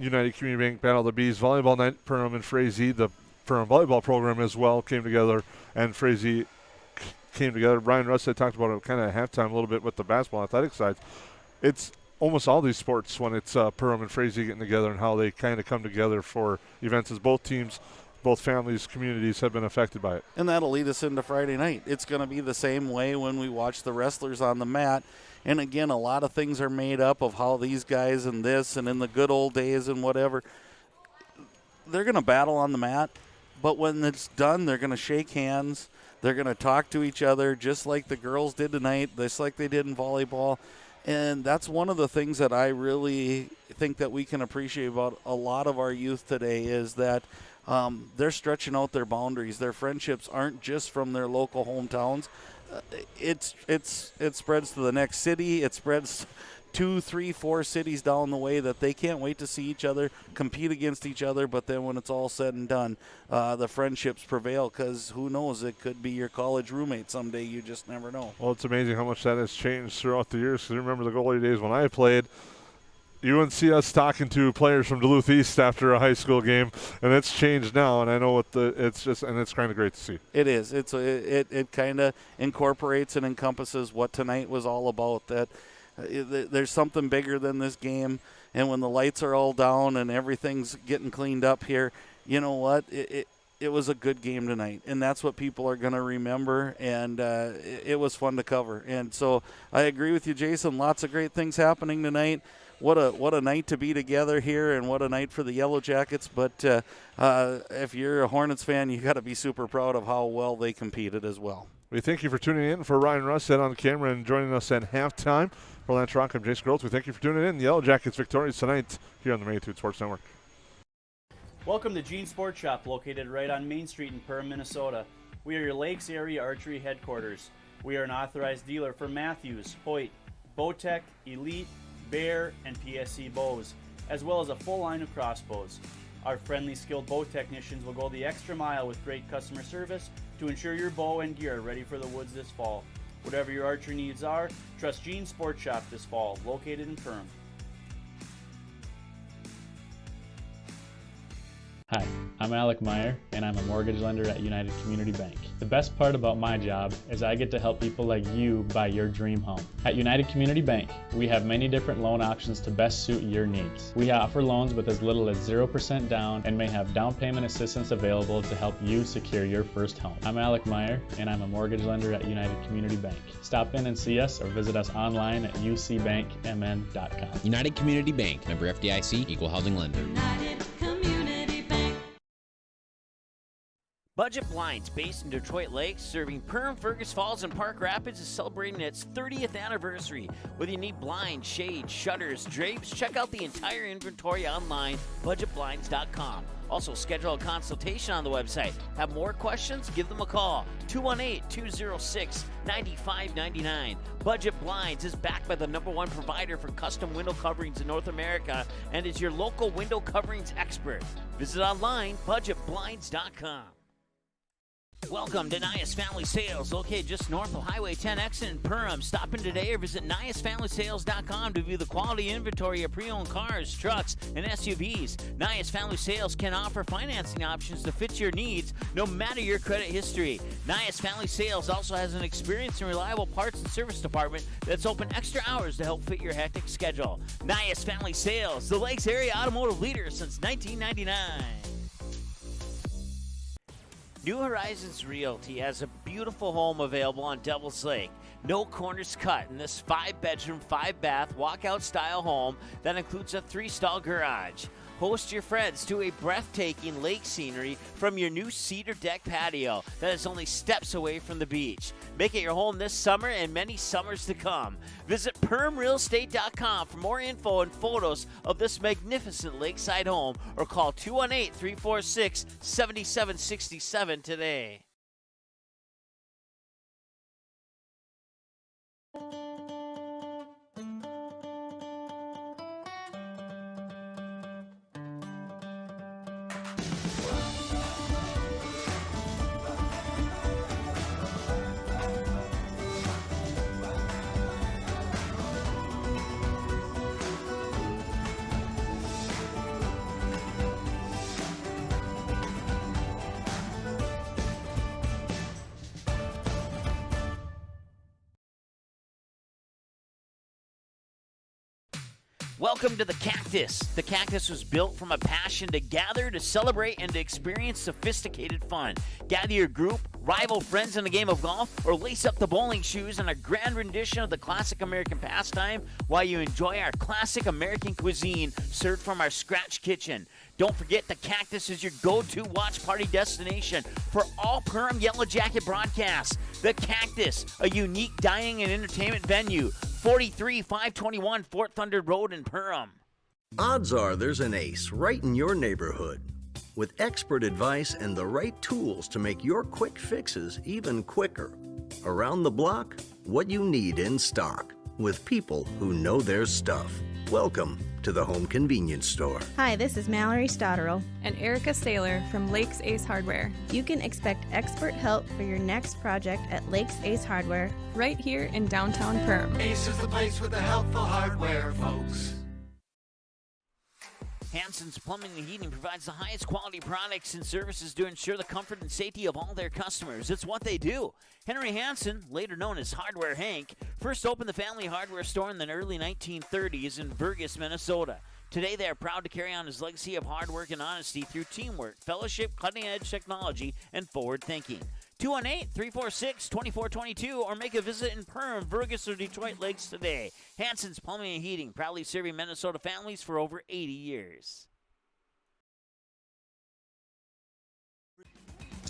United Community Bank Battle of the Bees volleyball night. Perham and Frazee, the Perham volleyball program as well, came together, and Frazee came together. Brian Russ had talked about it kind of at halftime a little bit with the basketball athletic side. It's almost all these sports when it's Perham and Frazee getting together and how they kind of come together for events as both teams, both families, communities have been affected by it. And that'll lead us into Friday night. It's going to be the same way when we watch the wrestlers on the mat. And again, a lot of things are made up of how these guys and this and in the good old days and whatever, they're going to battle on the mat. But when it's done, they're going to shake hands. They're going to talk to each other just like the girls did tonight, just like they did in volleyball. And that's one of the things that I really think that we can appreciate about a lot of our youth today is that they're stretching out their boundaries. Their friendships aren't just from their local hometowns. It spreads to the next city. It spreads 2, 3, 4 cities down the way that they can't wait to see each other, compete against each other. But then when it's all said and done, the friendships prevail because who knows, it could be your college roommate someday. You just never know. Well, it's amazing how much that has changed throughout the years. Because remember the goalie days when I played, you wouldn't see us talking to players from Duluth East after a high school game, and it's changed now. And I know it's kind of great to see. It is. It kind of incorporates and encompasses what tonight was all about. That there's something bigger than this game, and when the lights are all down and everything's getting cleaned up here, you know what? It was a good game tonight, and that's what people are going to remember, and it was fun to cover. And so I agree with you, Jason. Lots of great things happening tonight. What a night to be together here, and what a night for the Yellow Jackets. But if you're a Hornets fan, you got to be super proud of how well they competed as well. We thank you for tuning in. For Ryan Russett on camera and joining us at halftime. For Lance Rock, I'm Jason Groth. We thank you for tuning in. The Yellow Jackets victorious tonight here on the Magnitude Sports Network. Welcome to Gene Sports Shop, located right on Main Street in Perm, Minnesota. We are your Lakes area archery headquarters. We are an authorized dealer for Matthews, Hoyt, Bowtech, Elite, Bear, and PSC bows, as well as a full line of crossbows. Our friendly, skilled bow technicians will go the extra mile with great customer service to ensure your bow and gear are ready for the woods this fall. Whatever your archery needs are, trust Gene Sports Shop this fall, located in Perm. Hi, I'm Alec Meyer, and I'm a mortgage lender at United Community Bank. The best part about my job is I get to help people like you buy your dream home. At United Community Bank, we have many different loan options to best suit your needs. We offer loans with as little as 0% down and may have down payment assistance available to help you secure your first home. I'm Alec Meyer, and I'm a mortgage lender at United Community Bank. Stop in and see us or visit us online at ucbankmn.com. United Community Bank, member FDIC, equal housing lender. Budget Blinds, based in Detroit Lakes, serving Perm, Fergus Falls, and Park Rapids, is celebrating its 30th anniversary. Whether you need blinds, shades, shutters, drapes, check out the entire inventory online, budgetblinds.com. Also, schedule a consultation on the website. Have more questions? Give them a call. 218-206-9599. Budget Blinds is backed by the #1 provider for custom window coverings in North America and is your local window coverings expert. Visit online, budgetblinds.com. Welcome to Nias Family Sales, located just north of Highway 10 exit in Perham. Stop in today or visit NiasFamilySales.com to view the quality inventory of pre-owned cars, trucks, and SUVs. Nias Family Sales can offer financing options to fit your needs, no matter your credit history. Nias Family Sales also has an experienced and reliable parts and service department that's open extra hours to help fit your hectic schedule. Nias Family Sales, the Lakes area automotive leader since 1999. New Horizons Realty has a beautiful home available on Devil's Lake. No corners cut in this 5-bedroom, 5-bath, walkout-style home that includes a 3-stall garage. Host your friends to a breathtaking lake scenery from your new cedar deck patio that is only steps away from the beach. Make it your home this summer and many summers to come. Visit PermRealEstate.com for more info and photos of this magnificent lakeside home or call 218-346-7767 today. Welcome to the Cactus. The Cactus was built from a passion to gather, to celebrate, and to experience sophisticated fun. Gather your group, rival friends in a game of golf, or lace up the bowling shoes in a grand rendition of the classic American pastime while you enjoy our classic American cuisine served from our scratch kitchen. Don't forget the Cactus is your go-to watch party destination for all Perm Yellow Jacket broadcasts. The Cactus, a unique dining and entertainment venue. 43-521 Fort Thunder Road in Perham. Odds are there's an ace right in your neighborhood. With expert advice and the right tools to make your quick fixes even quicker. Around the block, what you need in stock. With people who know their stuff. Welcome to the Home Convenience Store. Hi, this is Mallory Stotterell. And Erica Saylor from Lakes Ace Hardware. You can expect expert help for your next project at Lakes Ace Hardware. Right here in downtown Perm. Ace is the place with the helpful hardware, folks. Hanson's Plumbing and Heating provides the highest quality products and services to ensure the comfort and safety of all their customers. It's what they do. Henry Hanson, later known as Hardware Hank, first opened the family hardware store in the early 1930s in Burgess, Minnesota. Today, they are proud to carry on his legacy of hard work and honesty through teamwork, fellowship, cutting-edge technology, and forward thinking. 218-346-2422 or make a visit in Perm, Burgess, or Detroit Lakes today. Hanson's Plumbing and Heating, proudly serving Minnesota families for over 80 years.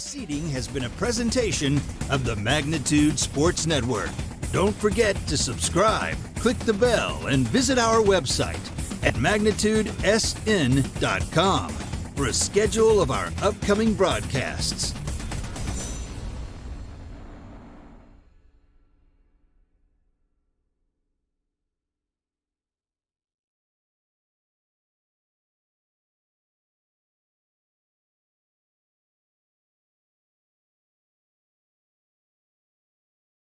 Seating has been a presentation of the Magnitude Sports Network. Don't forget to subscribe, click the bell, and visit our website at magnitudesn.com for a schedule of our upcoming broadcasts.